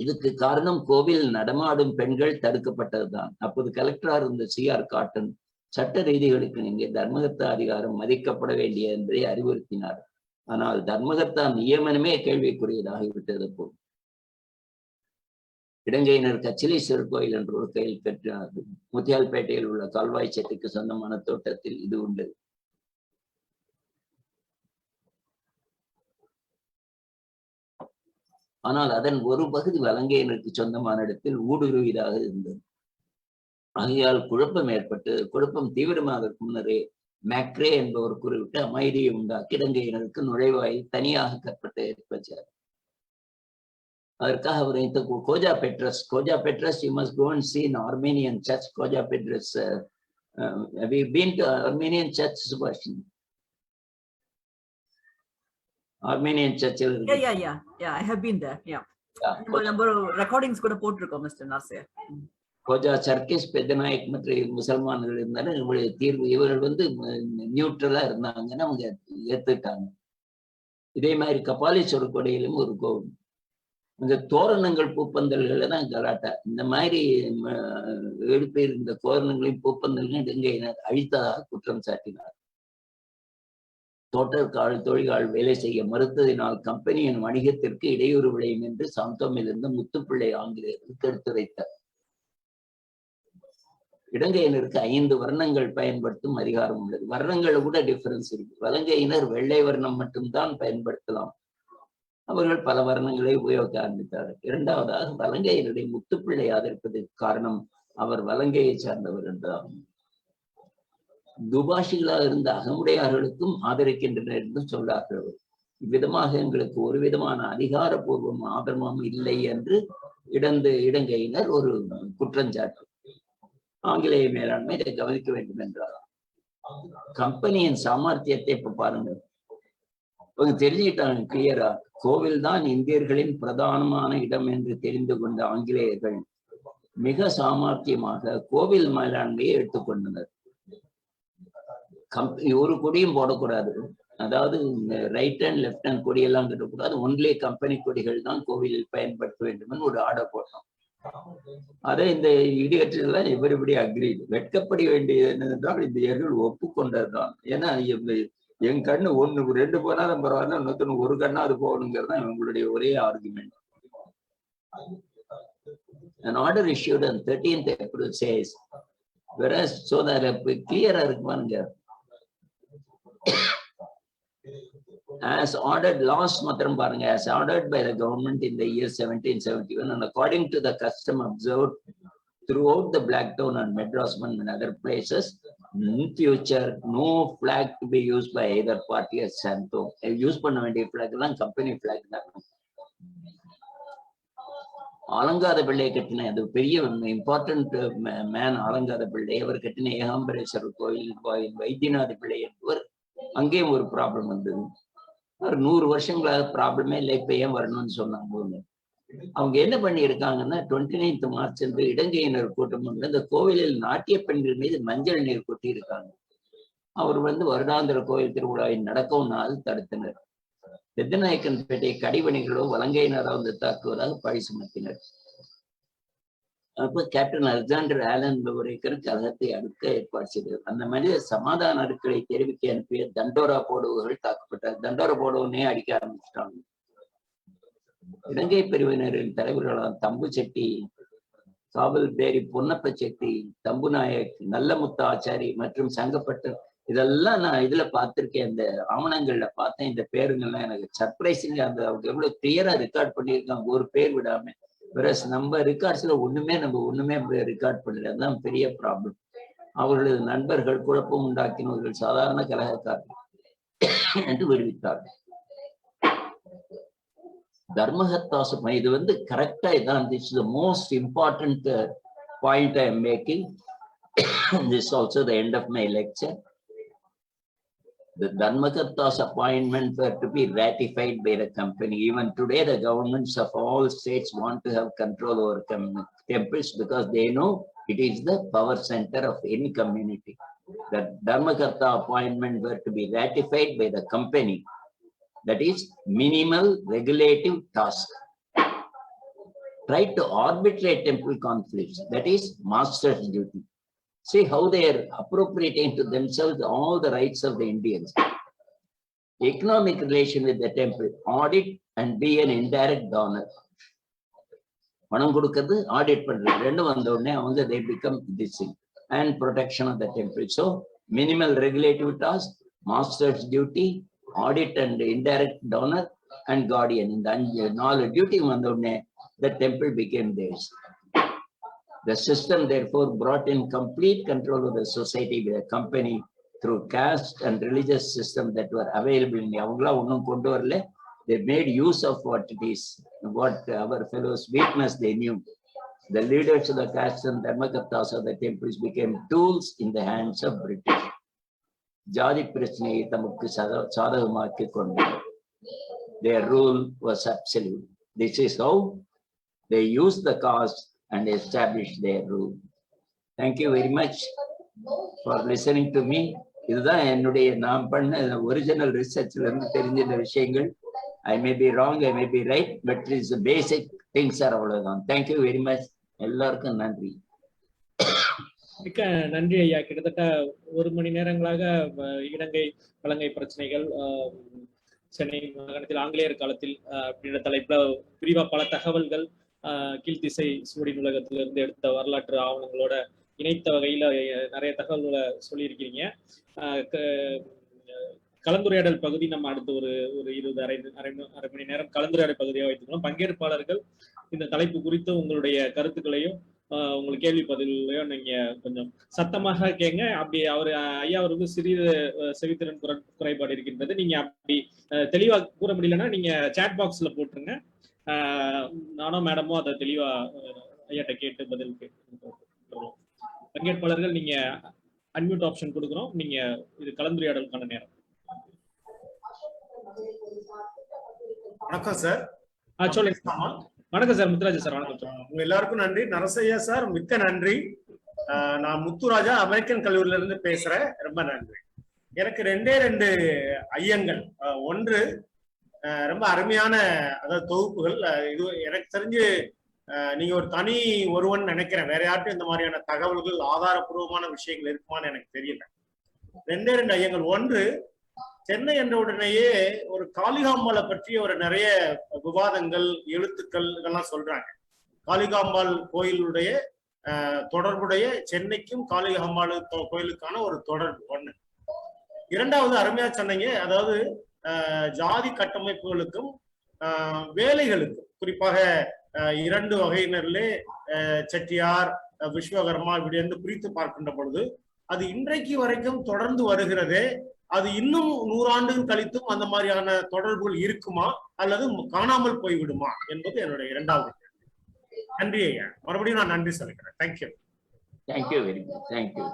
Speaker 3: இதுக்கு காரணம் கோவில் நடமாடும் பெண்கள் தடுக்கப்பட்டதுதான். அப்போது கலெக்டரா இருந்த CR காட்டன் சட்ட ரீதிகளுக்கு நீங்க தர்மகர்த்தா அதிகாரம் மதிக்கப்பட வேண்டிய என்பதை அறிவுறுத்தினார். ஆனால் தர்மகர்த்தா நியமனமே கேள்விக்குரியதாகிவிட்டது. போல் இலங்கையினர் கச்சிலீஸ்வரர் கோயில் என்ற ஒரு கோயில் கட்டினார்கள். முத்தியால்பேட்டையில் உள்ள கால்வாய் செட்டுக்கு சொந்தமான தோட்டத்தில் இது உண்டு. ஆனால் அதன் ஒரு பகுதி வலங்கையினருக்கு சொந்தமான இடத்தில் ஊடுருவியதாக இருந்தது. ஆகையால் குழப்பம் ஏற்பட்டு, குழப்பம் தீவிரமாவதற்கு முன்னரே மேக்ரே என்பவர் குறிப்பிட்டு அமைதியை உண்டாக்கி இலங்கையினருக்கு நுழைவாயில் தனியாக கற்பட்ட ஏற்பட்டார். அதற்காக அவர் Khoja Petros, you must go and see an Armenian church. Koja Petrus, have you been to Armenian church, Subhash? Armenian church.
Speaker 2: Yeah, I have been there. Yeah. Number recordings கூட போட்டுருக்கோம் மிஸ்டர் நாசிர்.
Speaker 3: கோஜா சர்க்கிஸ் பெத்தநாயக் மற்றும் முசல்மான்கள் இருந்தாலும் இவருடைய தீர்வு, இவர்கள் நியூட்ரலா இருந்தாங்கன்னு அவங்க ஏத்துட்டாங்க. இதே மாதிரி கபாலீஸ்வரர் கொடையிலும் ஒரு கோவில். இந்த தோரணங்கள் பூப்பந்தல்கள் தான் கலாட்டா. இந்த மாதிரி 7 பேர் இந்த தோரணங்களையும் பூப்பந்தல்களையும் இலங்கையினர் அழித்ததாக குற்றம் சாட்டினார். தோட்டக்கால் தொழிலாள் வேலை செய்ய மறுத்ததினால் கம்பெனியின் வணிகத்திற்கு இடையூறு விளையும் என்று சாந்தோமிலிருந்து முத்துப்பிள்ளை ஆங்கிலேயருக்கு எடுத்துரைத்தார். இலங்கையினருக்கு 5 வர்ணங்கள் பயன்படுத்தும் அதிகாரம் உள்ளது. வர்ணங்களை கூட டிஃபரன்ஸ் இருக்கு. வலங்கையினர் வெள்ளை வர்ணம் மட்டும்தான் பயன்படுத்தலாம். அவர்கள் பல வர்ணங்களை உபயோகிக்க ஆரம்பித்தார்கள். இரண்டாவதாக வலங்கையினுடைய முத்துப்பிள்ளை ஆதரிப்பதற்கு காரணம் அவர் வலங்கையை சார்ந்தவர் என்றாகும். துபாஷிகளாக இருந்த அகமுடையார்களுக்கும் ஆதரிக்கின்றனர் என்று சொல்லார்கள். இவ்விதமாக எங்களுக்கு ஒரு விதமான அதிகாரப்பூர்வம் ஆதரமும் இல்லை என்று இலங்கையினர் ஒரு குற்றஞ்சாட்டு. ஆங்கிலேய மேலாண்மை இதை கவனிக்க வேண்டும் என்றார். கம்பெனியின் சாமர்த்தியத்தை இப்ப பாருங்க, அவங்க தெரிஞ்சுக்கிட்டாங்க கிளியரா. கோவில் தான் இந்தியர்களின் பிரதானமான இடம் என்று தெரிந்து கொண்ட ஆங்கிலேயர்கள் மிக சாமர்த்தியமாக கோவில் மேலாண்மையை எடுத்துக்கொண்டனர். ஒரு கொடியும் போடக்கூடாது, அதாவது ரைட் ஹேண்ட் லெப்ட் ஹேண்ட் கொடியெல்லாம் கட்டக்கூடாது, ஒன்லி கம்பெனி கொடிகள் தான் கோவிலில் பயன்படுத்த வேண்டும் ஒரு ஆர்டர் போட்டோம். அதை இந்த இடியற்றெல்லாம் எவரிபடி அக்ரி. வெட்கப்பட வேண்டியது என்னவென்றால் இந்தியர்கள் ஒப்புக்கொண்டதுதான். ஏன்னா என் கண்ணு 1 2 போனாலும் பரவாயில்ல, இன்னொருத்தனு ஒரு கண்ணா அது போகணுங்கிறது தான் இவங்களுடைய ஒரே argument. An order issued on 13th April says, whereas so that clear-ஆ இருக்குமானுங்க, as ordered, last matram பாருங்க, as ordered by the government in the year 1771 and according to the custom observed throughout the Blacktown and Madras and other places, in future no flag to be used by either party as Santo. Use பண்ண வேண்டிய flag எல்லாம் கம்பெனி flag தான். ஆலங்காத பிள்ளை கட்டின அது பெரிய இம்பார்ட்டன்ட் மேன். ஆலங்காத பிள்ளை அவர் கட்டின ஏகாம்பரேஸ்வரர் கோயில் வைத்தியநாத பிள்ளை என்பவர் அங்கேயும் ஒரு ப்ராப்ளம் வந்தது. 100 வருஷங்களாக ப்ராப்ளமே இல்லை, இப்ப ஏன் வரணும்னு சொன்னாங்க. அவங்க என்ன பண்ணியிருக்காங்கன்னா 29th மார்ச் என்று இலங்கையினர் கூட்டம் இந்த கோவிலில் நாட்டிய பெண்கள் மீது மஞ்சள் நீர் கொட்டி இருக்காங்க. அவர் வருடாந்திர கோயில் திருவிழாவின் நடக்கும் நாள் தடுத்தனர். பெத்தநாயக்கன்பேட்டை கடிவணிகளோ வலங்கையினரோ தாக்குவதாக பழி சுமத்தினர். அப்ப கேப்டன் அலெக்சாண்டர் ஆலன் லோரேக்கர் கழகத்தை அடுக்க ஏற்பாடு செய்தது. அந்த மனிதர் சமாதான அணுக்களை தெரிவிக்க அனுப்பிய தண்டோரா போடுவர்கள் தாக்கப்பட்டார். தண்டோரா போடுவனே அடிக்க ஆரம்பிச்சிட்டாங்க. இலங்கை பிரிவினரின் தலைவர்களான தம்பு செட்டி, காவல் பேரி பொன்னப்ப செட்டி, தம்பு நாயக், நல்லமுத்த ஆச்சாரி மற்றும் சங்கப்பட்டர், இதெல்லாம் நான் இதுல பார்த்திருக்கேன். இந்த ஆவணங்கள்ல பார்த்தேன். இந்த பேருங்கள்லாம் எனக்கு சர்ப்ரைசிங். அந்த அவங்க எவ்வளவு கிளியரா ரெக்கார்ட் பண்ணியிருக்காங்க, ஒரு பேர் விடாம. நம்ம ரெக்கார்ட்ஸ்ல ஒண்ணுமே ரெக்கார்ட் பண்ணல. அதுதான் பெரிய ப்ராப்ளம். அவர்களது நண்பர்கள் குழப்பம் உண்டாக்கினவர்கள் சாதாரண கலகக்காரர்கள் என்று விடுவித்தார்கள். தர்மஹத்தாசம் இது கரெக்டா இதான். This is the most important point I am making. This also the end of my lecture. The Dharmakatta's appointment were to be ratified by the company. Even today, the governments of all states want to have control over temples because they know it is the power center of any community. The Dharmakatta appointment were to be ratified by the company. That is minimal regulative task. Try to arbitrate temple conflicts. That is master's duty. See how they are appropriating to themselves all the rights of the Indians. Economic relation with the temple, audit and be an indirect donor. பணம் கொடுக்கிறது, ஆடிட் பண்றது, ரெண்டும் வந்த உடனே அவங்க they become this thing. And protection of the temple. So minimal regulative task, master's duty, audit and indirect donor and guardian. இந்த 4 duty வந்த உடனே the temple became theirs. The system therefore brought in complete control of the society by the company through caste and religious system that were available in avangala onnum kondu varala. They made use of what it is, what our fellows weakness they knew. The leaders of the caste and dharmakattas of the temples became tools in the hands of British. Jati prachanai tamakku sadhagamaakki kondarar. Their rule was absolute. This is how they used the caste and establish their rule. Thank you very much for listening to me. இதுதான் என்னுடைய நான் பண்ண ஒரிஜினல் ரிசர்ச்ல இருந்து தெரிஞ்ச இந்த விஷயங்கள். I may be wrong, I may be right, but it is the basic things are அவ்வளவுதான். Thank you very much. எல்லாருக்கும் நன்றி.
Speaker 1: மிக்க நன்றி ஐயா. கிட்டத்தட்ட 1 மணி நேரங்களாக இலங்கை வலங்கை பிரச்சனைகள், சென்னை மாகாணத்தில் ஆங்கிலேயர் காலத்தில் அப்படின்ற தலைப்புல விரிவா பல தகவல்கள் கீழ்த்திசை சுவடி நூலகத்திலிருந்து எடுத்த வரலாற்று ஆவணங்களோட இணைத்த வகையில நிறைய தகவல்களை சொல்லியிருக்கிறீங்க. கலந்துரையாடல் பகுதி நம்ம அடுத்து ஒரு 20 அரை மணி நேரம் கலந்துரையாடல் பகுதியாக வைத்துக்கணும். பங்கேற்பாளர்கள் இந்த தலைப்பு குறித்து உங்களுடைய கருத்துக்களையும் உங்களுக்கு கேள்வி பதிலையும் நீங்க கொஞ்சம் சத்தமாக கேங்க. அப்படி ஐயா அவருக்கு சிறிது செவித்திறன் குறைபாடு இருக்கின்றது. நீங்க அப்படி தெளிவா கூற முடியலன்னா நீங்க சாட் பாக்ஸ்ல போட்டுருங்க. நானும் மேடமோ அதை தெளிவா ஐயாட்ட கேட்டு பதில் கேட்டுருவோம். பங்கேற்பாளர்கள் நீங்க அன்மியூட் ஆப்ஷன் கொடுக்குறோம். நீங்க இது கலந்துரையாடலுக்கான நேரம்.
Speaker 4: வணக்கம் சார்.
Speaker 1: சொல்லுங்க. வணக்கம் சார், முத்துராஜா சார். வணக்கம்.
Speaker 4: உங்க எல்லாருக்கும் நன்றி. நரசையா சார் மிக்க நன்றி. நான் முத்துராஜா அமெரிக்கன் கல்லூரியில இருந்து பேசுறேன். ரொம்ப நன்றி. எனக்கு 2 ஐயங்கள். ஒன்று, ரொம்ப அருமையான தொகுப்புகள். இது எனக்கு தெரிஞ்சு நீங்க ஒரு தனி ஒருவன் நினைக்கிறேன். வேற யார்ட்டும் இந்த மாதிரியான தகவல்கள் ஆதாரபூர்வமான விஷயங்கள் இருக்குமான்னு எனக்கு தெரியல. 2 ஐயங்கள். ஒன்று, சென்னை என்ற உடனேயே ஒரு காளிகாம்பாளை பற்றி ஒரு நிறைய விவாதங்கள், எழுத்துக்கள் இதெல்லாம் சொல்றாங்க. காளிகாம்பாள் கோயிலுடைய தொடர்புடைய சென்னைக்கும் காளிகாம்பாள் கோயிலுக்கான ஒரு தொடர்பு ஒண்ணு. இரண்டாவது, அருமையா சொன்னீங்க, அதாவது ஜாதி கட்டமைப்புகளுக்கும் வேலைகளுக்கும், குறிப்பாக 2 வகையினரிலே செட்டியார், விஸ்வகர்மா இப்படி வந்து பிரித்து பார்க்கின்ற பொழுது அது இன்றைக்கு வரைக்கும் தொடர்ந்து வருகிறதே. அது இன்னும் 100 ஆண்டுகள் கழித்தும் அந்த மாதிரியான தொடர்புகள் இருக்குமா அல்லது காணாமல் போய்விடுமா என்பது என்னுடைய 2வது கேள்வி. நன்றி ஐயா. மறுபடியும் நான் நன்றி சொல்லிக்கிறேன். Thank you.
Speaker 3: Thank you very much. Thank you.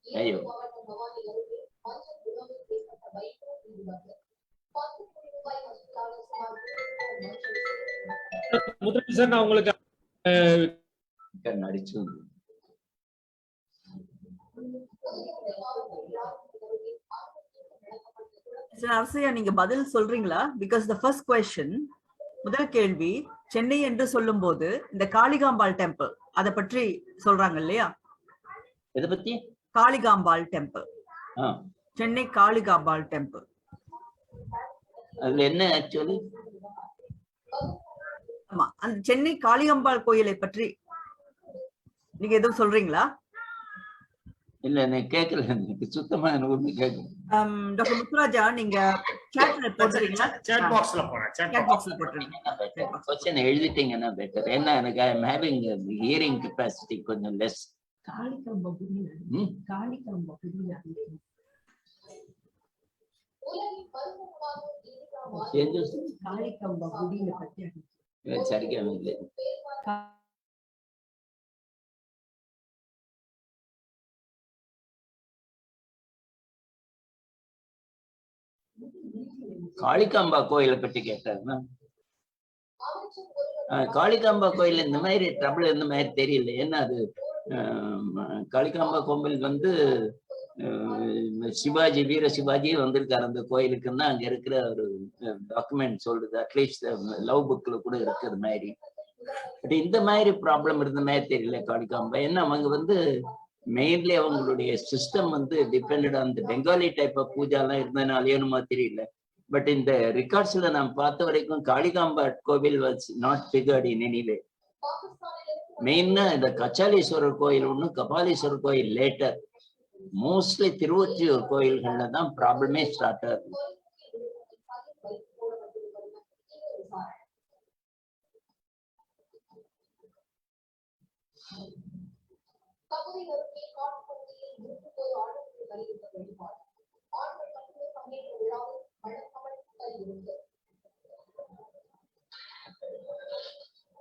Speaker 3: ஐயோ
Speaker 1: முத்துராஜ் சார், நான் உங்களுக்கு
Speaker 3: நடிச்சு
Speaker 2: அரசையா நீங்க பதில் சொல்றீங்களா? பிகாஸ் த ஃபர்ஸ்ட் क्वेश्चन, முதல் கேள்வி சென்னை என்று சொல்லும் போது இந்த காளிகாம்பாள் டெம்பிள் அத பற்றி சொல்றாங்க இல்லையா?
Speaker 3: எதை பத்தி?
Speaker 2: Kalikambal temple, Chennai Kalikambal temple.
Speaker 3: அதுல என்ன ஆக்சுவலி?
Speaker 2: ஆமா, அந்த சென்னை காளிகாம்பாள் கோயிலை பற்றி நீங்க எதுவும் சொல்றீங்களா?
Speaker 3: இல்ல நான் கேட்கல, எனக்கு சுத்தமா எனக்கு கேட்கல.
Speaker 2: டாக்டர் முத்துராஜா, நீங்க சாட்ல போடுறீங்களா?
Speaker 4: சாட் பாக்ஸ்ல போறேன்.
Speaker 2: சாட் பாக்ஸ்ல போடுறீங்க.
Speaker 3: क्वेश्चन எழுதிட்டீங்கன்னா பெட்டர். என்ன எனக்கு I am having hearing capacity கொஞ்சம் லெஸ்.
Speaker 2: காளிகாம்பா புரியல. காளிகாம்பா புரியல. காளிகாம்பா புரியல பத்தி
Speaker 3: சரியா இல்லை. காளிகாம்பா கோயிலை பற்றி கேட்டாருன்னா, காளிகாம்பா கோயில் இந்த மாதிரி ட்ரபிள் இந்த மாதிரி தெரியல. ஏன்னா அது காளிகாம்பா கோவில் வந்து சிவாஜி, வீர சிவாஜி வந்திருக்காரு அந்த கோயிலுக்குன்னா அங்க இருக்கிற ஒரு டாக்குமெண்ட் சொல்றது. அட்லீஸ்ட் லவ் புக்ல கூட இருக்கிற மாதிரி. பட் இந்த மாதிரி ப்ராப்ளம் இருந்த மாதிரி தெரியல காளிகாம்பா. ஏன்னா அவங்க வந்து மெயின்லி அவங்களுடைய சிஸ்டம் வந்து depended on the Bengali type of puja எல்லாம் இருந்ததுனாலேயுமா தெரியல. பட் இந்த ரெக்கார்ட்ஸ்ல நான் பார்த்த வரைக்கும் காளிகாம்பா கோவில் was not figured in any வே. மெயின்னா இந்த கச்சாலீஸ்வரர் கோயில் ஒண்ணு, கபாலீஸ்வரர் கோயில் லேட்டர். மோஸ்ட்லி திருவொற்றியூர் கோயில்கள்ல தான் ப்ராப்ளமே ஸ்டார்ட் ஆகுது.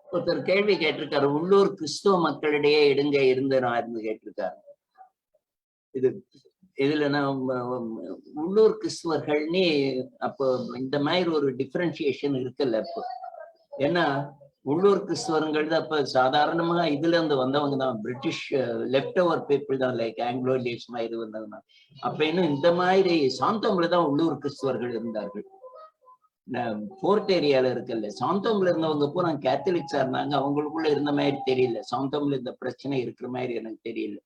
Speaker 3: ஒருத்தர் கேள்வி கேட்டிருக்காரு, உள்ளூர் கிறிஸ்துவ மக்களிடையே இடுங்க இருந்து கேட்டிருக்காரு. இதுல நான் உள்ளூர் கிறிஸ்துவர்கள்னு அப்போ இந்த மாதிரி ஒரு டிஃபரன்சியேஷன் இருக்குல்ல இப்போ. ஏன்னா உள்ளூர் கிறிஸ்துவர்கள் தான் அப்ப சாதாரணமா இதுல இருந்து வந்தவங்க தான், பிரிட்டிஷ் லெப்ட் ஓவர் பீப்புள் தான், லைக் ஆங்கிலோ இண்டியன்ஸ் மாதிரி வந்தவங்க. அப்ப இன்னும் இந்த மாதிரி சாந்தோம்ல தான் உள்ளூர் கிறிஸ்துவர்கள் இருந்தார்கள். போர்ட் ஏரியால இருக்குல்ல, சாந்தோம்ல இருந்தவங்க பூரா கேத்தலிக்ஸா இருந்தாங்க. அவங்களுக்குள்ள இருந்த மாதிரி தெரியல. சாந்தோம்ல இந்த பிரச்சனை இருக்கிற மாதிரி எனக்கு தெரியல.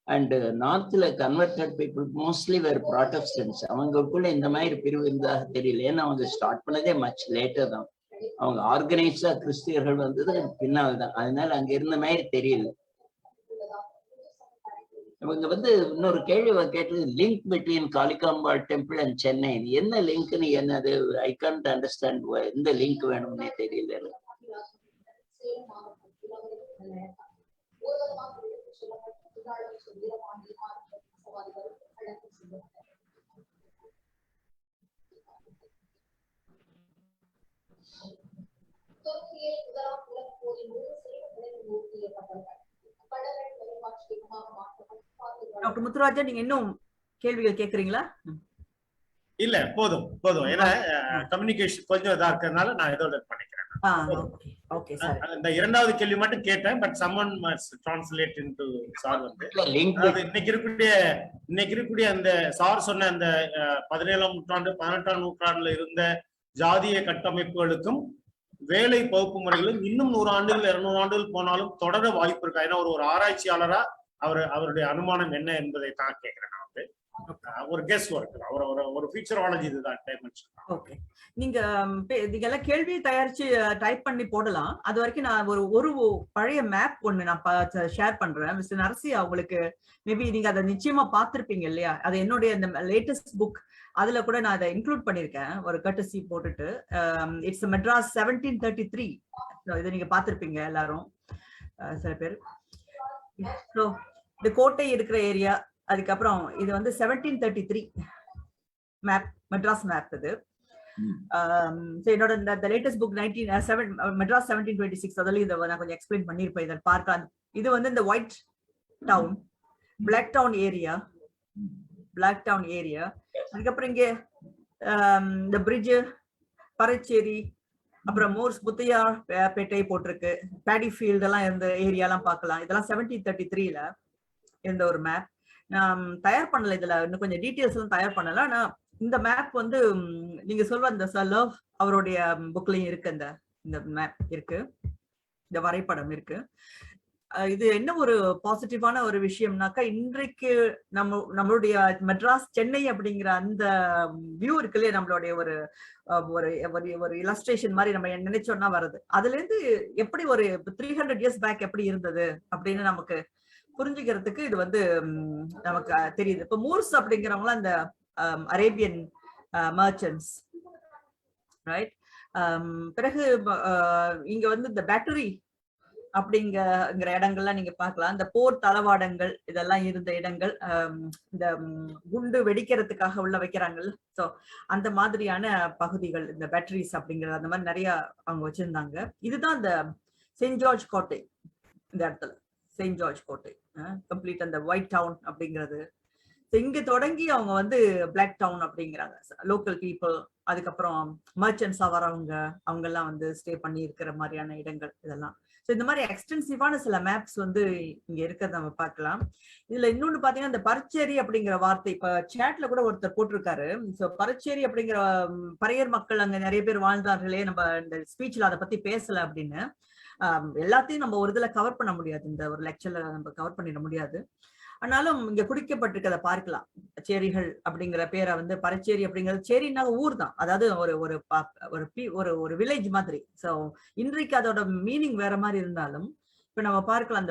Speaker 3: அண்ட் நார்த்ல converted people mostly were protestants. அவங்களுக்குள்ள இந்த மாதிரி பிரிவு இருந்ததாக தெரியல. ஏன்னா அவங்க ஸ்டார்ட் பண்ணதே மச் லேட்டர் தான். அவங்க ஆர்கனைஸ்டா கிறிஸ்தியர்கள் வந்தது பின்னால் தான். அதனால அங்க இருந்த மாதிரி தெரியல. இவங்க வந்து இன்னொரு கேள்வி கேட்டது, link between Kalikambal temple and Chennai. என்ன லிங்க்னு என்னது? I can't understand. எந்த லிங்க் வேணும்னே தெரியல.
Speaker 2: டாக்டர் முத்துராஜா, நீங்க இன்னும் கேள்விகள் கேக்குறீங்களா?
Speaker 4: இல்ல, போதும் போதும். ஏன்னா கம்யூனிகேஷன் கொஞ்சம் இதா இருக்கிறதுனால நான் இதோட பண்ணிக்கிறேன். இந்த இரண்டாவது கேள்வி மட்டும் கேட்டேன். But someone must translate into sir வந்து இன்னைக்கு இருக்கக்கூடிய அந்த சார் சொன்ன அந்த 17ஆம் நூற்றாண்டு 18ஆம் நூற்றாண்டுல இருந்த ஜாதிய கட்டமைப்புகளுக்கும் வேலை பகுப்பு முறைகளும் இன்னும் 100 ஆண்டுகள் 200 ஆண்டுகள் போனாலும் தொடர வாய்ப்பு இருக்கா? ஏன்னா ஒரு ஆராய்ச்சியாளரா அவருடைய அனுமானம் என்ன என்பதை தான் கேட்கிறேன். நான் வந்து ஒரு கெஸ் ஒர்க், ஒரு ஃபியூச்சராலஜி இதுதான் டைமென்ஷன்.
Speaker 2: ஓகே, நீங்க எல்லாம் கேள்வி தயாரிச்சு டைப் பண்ணி போடலாம். அது வரைக்கும் நான் ஒரு பழைய மேப் ஒண்ணு நான் ஷேர் பண்றேன். மிஸ்டர் நரசியா, உங்களுக்கு மேபி நீங்க அதை நிச்சயமா பார்த்திருப்பீங்க இல்லையா? அது என்னுடைய இந்த லேட்டஸ்ட் புக், அதுல கூட நான் அதை இன்க்ளூட் பண்ணிருக்கேன், ஒரு கட்டசி போட்டுட்டு. இட்ஸ் மெட்ராஸ் 1733. இதை நீங்க பார்த்திருப்பீங்க எல்லாரும், சில பேர். இந்த கோட்டை இருக்கிற ஏரியா, அதுக்கப்புறம் இது வந்து 1733 மேப், மெட்ராஸ் மேப் இது. என்னோட இந்த லேட்டஸ்ட் புக் மெட்ராஸ் 1726, அதுல இதை நான் கொஞ்சம் எக்ஸ்பிளைன் பண்ணிருப்பேன். இதை பார்க்கலாம். இது வந்து இந்த white town, black town area, black town area. அதுக்கப்புறம் இங்கே இந்த பிரிட்ஜ் பரச்சேரி, அப்புறம் மோர்ஸ் முத்தையா பேட்டை போட்டிருக்கு. பேடி ஃபீல்ட் எல்லாம் இருந்த ஏரியாலாம் பார்க்கலாம். இதெல்லாம் 1733ல இருந்த ஒரு மேப். நான் தயார் பண்ணல, இதுல இன்னும் கொஞ்சம் டீட்டெயில்ஸ் எல்லாம் தயார் பண்ணல. ஆனா இந்த மேப் வந்து நீங்க சொல்ற அந்த லவ் அவருடைய புக்லயும் இருக்கு, இந்த மேப் இருக்கு, இந்த வரைபடம் இருக்கு. இது என்ன ஒரு பாசிட்டிவான ஒரு விஷயம்னாக்கா, இன்றைக்கு நம்மளுடைய மெட்ராஸ் சென்னை அப்படிங்கிற அந்த வியூ இருக்கு இல்லையா, நம்மளுடைய ஒரு ஒரு இல்லஸ்ட்ரேஷன் மாதிரி நம்ம நினைச்சோம்னா வருது. அதுல இருந்து எப்படி ஒரு 300 இயர்ஸ் பேக் எப்படி இருந்தது அப்படின்னு நமக்கு புரிஞ்சுக்கிறதுக்கு இது வந்து நமக்கு தெரியுது. இப்ப மூர்ஸ் அப்படிங்கிறவங்களாம் அந்த அரேபியன் மர்ச்சன்ட்ஸ், ரைட். பிறகு இங்க வந்து இந்த பேட்டரி அப்படிங்கிற இடங்கள்லாம் நீங்க பார்க்கலாம். இந்த போர் தளவாடங்கள் இதெல்லாம் இருந்த இடங்கள், இந்த குண்டு வெடிக்கிறதுக்காக உள்ள வைக்கிறாங்கல்ல, சோ அந்த மாதிரியான பகுதிகள், இந்த பேட்டரிஸ் அப்படிங்கிற அந்த மாதிரி நிறைய அவங்க வச்சிருந்தாங்க. இதுதான் இந்த செயின்ட் ஜார்ஜ் கோட்டை. இந்த இடத்துல செயின்ட் ஜார்ஜ் கோட்டை கம்ப்ளீட் அந்த ஒயிட் டவுன் அப்படிங்கிறது. இங்க தொடங்கி அவங்க வந்து பிளாக் டவுன் அப்படிங்கிறாங்க. லோக்கல் பீப்புள், அதுக்கப்புறம் மர்ச்சன்ட்ஸா வரவங்க, அவங்க எல்லாம் வந்து ஸ்டே பண்ணி இருக்கிற மாதிரியான இடங்கள் இதெல்லாம். ஸோ இந்த மாதிரி எக்ஸ்டென்சிவான சில மேப்ஸ் வந்து இங்க இருக்கிறத நம்ம பார்க்கலாம். இதுல இன்னொன்னு பாத்தீங்கன்னா, இந்த பரச்சேரி அப்படிங்கிற வார்த்தை இப்ப சேட்ல கூட ஒருத்தர் போட்டிருக்காரு. ஸோ பரச்சேரி அப்படிங்கிற பறையர் மக்கள் அங்க நிறைய பேர் வாழ்ந்தார்களே, நம்ம இந்த ஸ்பீச்ல அதை பத்தி பேசல அப்படின்னு. எல்லாத்தையும் நம்ம ஒரு இதுல கவர் பண்ண முடியாது, இந்த ஒரு லெக்சர்ல நம்ம கவர் பண்ணிட முடியாது. ஆனாலும் இங்க குறிக்கப்பட்டிருக்கதை பார்க்கலாம். சேரிகள் அப்படிங்கிற பேரை வந்து பரச்சேரி அப்படிங்கிறது, சேரின்னா ஊர் தான், அதாவது ஒரு வில்லேஜ் மாதிரி. சோ இன்றைக்கு அதோட மீனிங் வேற மாதிரி இருந்தாலும் இப்ப நம்ம பார்க்கலாம்,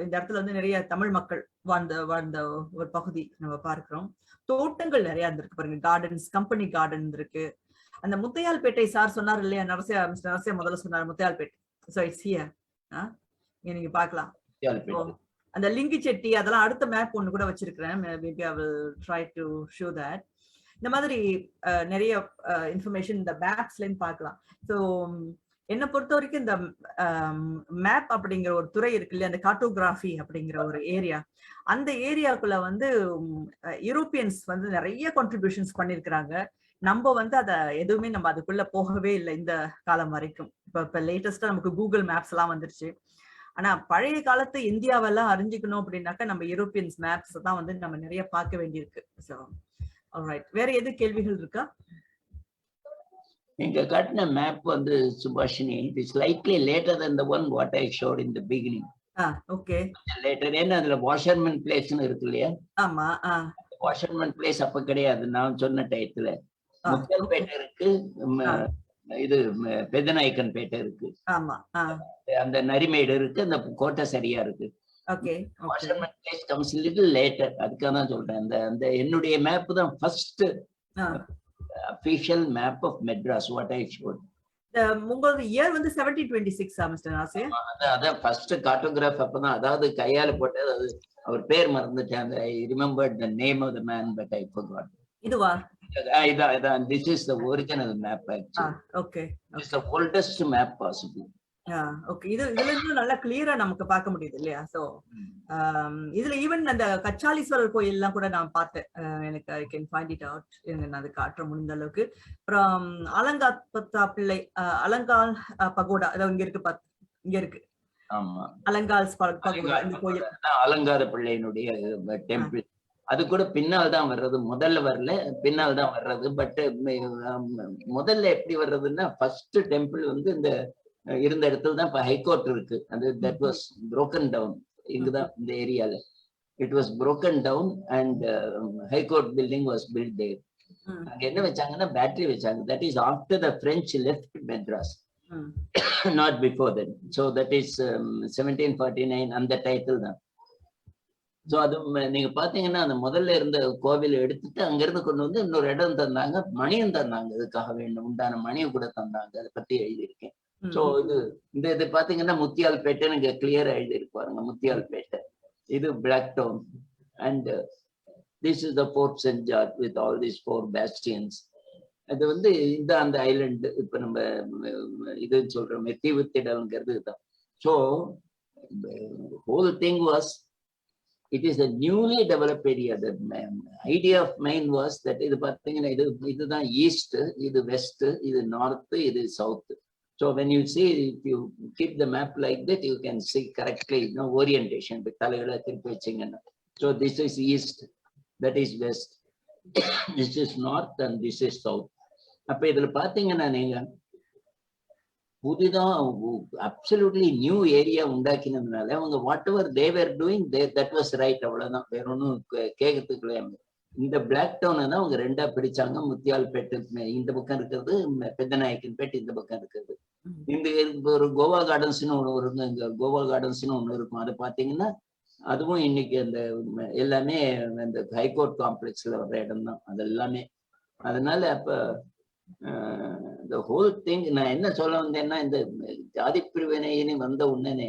Speaker 2: இந்த இடத்துல வந்து நிறைய தமிழ் மக்கள் வாழ்ந்த ஒரு பகுதி நம்ம பார்க்கிறோம். தோட்டங்கள் நிறைய இருந்திருக்கு பாருங்க, கார்டன்ஸ், கம்பெனி கார்டன் இருக்கு. அந்த முத்தையால்பேட்டை சார் சொன்னார் இல்லையா, நரசியா முதல்ல சொன்னார் முத்தையால்பேட்டை. சோ இட்ஸ் ஹியர், நீங்க பார்க்கலாம். அந்த லிங்கி செட்டி அதெல்லாம் அடுத்த மேப் ஒண்ணு கூட வச்சிருக்கிறேன். Maybe I will try to show that. இந்த மாதிரி நிறைய இன்ஃபர்மேஷன் இந்த மேப்ஸ்ல பார்க்கலாம். ஸோ என்னை பொறுத்த வரைக்கும் இந்த மேப் அப்படிங்கிற ஒரு துறை இருக்கு இல்லையா, அந்த கார்டோகிராஃபி அப்படிங்கிற ஒரு ஏரியா, அந்த ஏரியாக்குள்ள வந்து யூரோப்பியன்ஸ் வந்து நிறைய கான்ட்ரிபியூஷன்ஸ் பண்ணிருக்கிறாங்க. நம்ம வந்து அதை எதுவுமே நம்ம அதுக்குள்ள போகவே இல்லை இந்த காலம் வரைக்கும். இப்ப லேட்டஸ்டா நமக்கு கூகுள் மேப்ஸ் எல்லாம் வந்துருச்சு. ஆனா பழைய காலத்து இந்தியாவெல்லாம் அறிஞ்சிக்கணும் அப்படின்னாக்கா நம்ம யூரோப்பியன்ஸ் மேப்ஸ் தான் வந்து நம்ம நிறைய பார்க்க வேண்டியிருக்கு. ஸோ ஆல்ரைட், வேற எது கேள்விகள் இருக்கா?
Speaker 3: நீங்க காட்டின மேப் வந்து Subashini, it is likely later than the one what I showed in the beginning.
Speaker 2: Okay,
Speaker 3: later. ஏன்னா அதுல வாஷர்மன் பிளேஸ்னு இருக்கு இல்லையா?
Speaker 2: ஆமா.
Speaker 3: வாஷர்மன் பிளேஸ் அப்ப கிடையாது, நான் சொன்ன டயத்துல. முத்தியால்பேட்டை இருக்கு, இது பெதநாயக்கன் பேட்டை இருக்கு,
Speaker 2: ஆமா,
Speaker 3: அந்த நரிமேடு இருக்கு, அந்த கோட்டை சரியா இருக்கு.
Speaker 2: Okay,
Speaker 3: washerman place comes little later. அதுக்காக தான் சொல்றேன், அந்த என்னுடைய மேப் தான் first official map of Madras what I showed.
Speaker 2: உங்களோட இயர் வந்து 1726 மிஸ்டர் நாசே?
Speaker 3: அதான் ஃபர்ஸ்ட் கார்டோகிராஃப் அப்பதான், அதாவது கையால போட்டது. அது அவர் பேர் மறந்துட்டேன். I remembered the name of the man but I forgot.
Speaker 2: இதுவா?
Speaker 3: இதான். This is the original map actually.
Speaker 2: Okay.
Speaker 3: It's the oldest map possible.
Speaker 2: Okay, இதுல இருந்து நல்லா கிளியரா நமக்கு பார்க்க முடியுது இல்லையா? சோ இதுல ஈவன் அந்த கச்சாலீஸ்வரர் கோயில் எல்லாம் கூட நான் பார்த்தேன். எனக்கு I can find it out, நான் அது காட்டுற முடிந்த அளவுக்கு. அப்புறம் அலங்காத்தா பிள்ளை, அலங்கால் பகோடா, அதாவது இங்க இருக்கு.
Speaker 3: ஆமா,
Speaker 2: அலங்கால் பகோடா, இந்த கோயில்
Speaker 3: அலங்கார பிள்ளையினுடைய டெம்பிள். அது கூட பின்னால் தான் வர்றது, முதல்ல வரல, பின்னால் தான் வர்றது. பட் முதல்ல எப்படி வர்றதுன்னா, ஃபர்ஸ்ட் டெம்பிள் வந்து இந்த இருந்த இடத்துல தான் இப்ப ஹைகோர்ட் இருக்கு. அது தட் வாஸ் broken down. இங்குதான் இந்த ஏரியால it was broken down and high court building was built there. அங்க என்ன வச்சாங்கன்னா பேட்டரி வச்சாங்க. That is after the French left Madras, not before that. So that is 1749 அந்த டைட்டில் தான். ஸோ அது நீங்க பாத்தீங்கன்னா அந்த முதல்ல இருந்த கோவில் எடுத்துட்டு அங்கிருந்து கொண்டு வந்து இன்னொரு இடம் தந்தாங்க, மணியும் தந்தாங்க. இதுக்காக வேண்டும் உண்டான மணியை கூட தந்தாங்க. அதை பத்தி எழுதியிருக்கேன். சோ இது பாத்தீங்கன்னா முத்தியால்பேட்டை இங்க கிளியரா எழுதியிருப்பாருங்க, முத்தியால்பேட்டை. இது black town and this is the Fort Saint George with all these 4 bastions. அது வந்து இந்த அந்த ஐலண்ட் இப்ப நம்ம இது சொல்றோம் தீவுத்திடல்ங்கிறது இதுதான். So whole thing was It is a newly developed area. The idea of mine was that இது பார்த்தீங்கன்னா இதுதான் ஈஸ்ட், இது வெஸ்ட், இது நார்த், இது south. So when you see, if you keep the map like that, you can see correctly, orientation. So this is east, that is west, this is north, and this is south. அப்ப இதுல பாத்தீங்கன்னா நீங்க புதிதா அப்சல்யூட்லி நியூ ஏரியா உண்டாக்கினதுனால அவங்க what ever they were doing that was right, அவ்வளவுதான். வேற ஒன்றும் கேட்கறதுக்கு. இந்த பிளாக் டவுனை தான் அவங்க ரெண்டா பிரிச்சாங்க. முத்தியால்பேட்டு இந்த பக்கம் இருக்கிறது, பெத்தநாயக்கன்பேட்டு இந்த பக்கம் இருக்கிறது. இந்த ஒரு கோவா கார்டன்ஸ்னு ஒன்று இருக்கும், இங்க கோவா கார்டன்ஸ்னு ஒன்று இருக்கும். அதை பார்த்தீங்கன்னா அதுவும் இன்னைக்கு அந்த எல்லாமே அந்த ஹைகோர்ட் காம்ப்ளெக்ஸ்ல வர்ற இடம் தான் அது எல்லாமே. அதனால அப்ப the whole thing, நான் என்ன சொல்ல வந்தேன்னா, இந்த ஜாதி பிரிவினைன்னு வந்த உடனே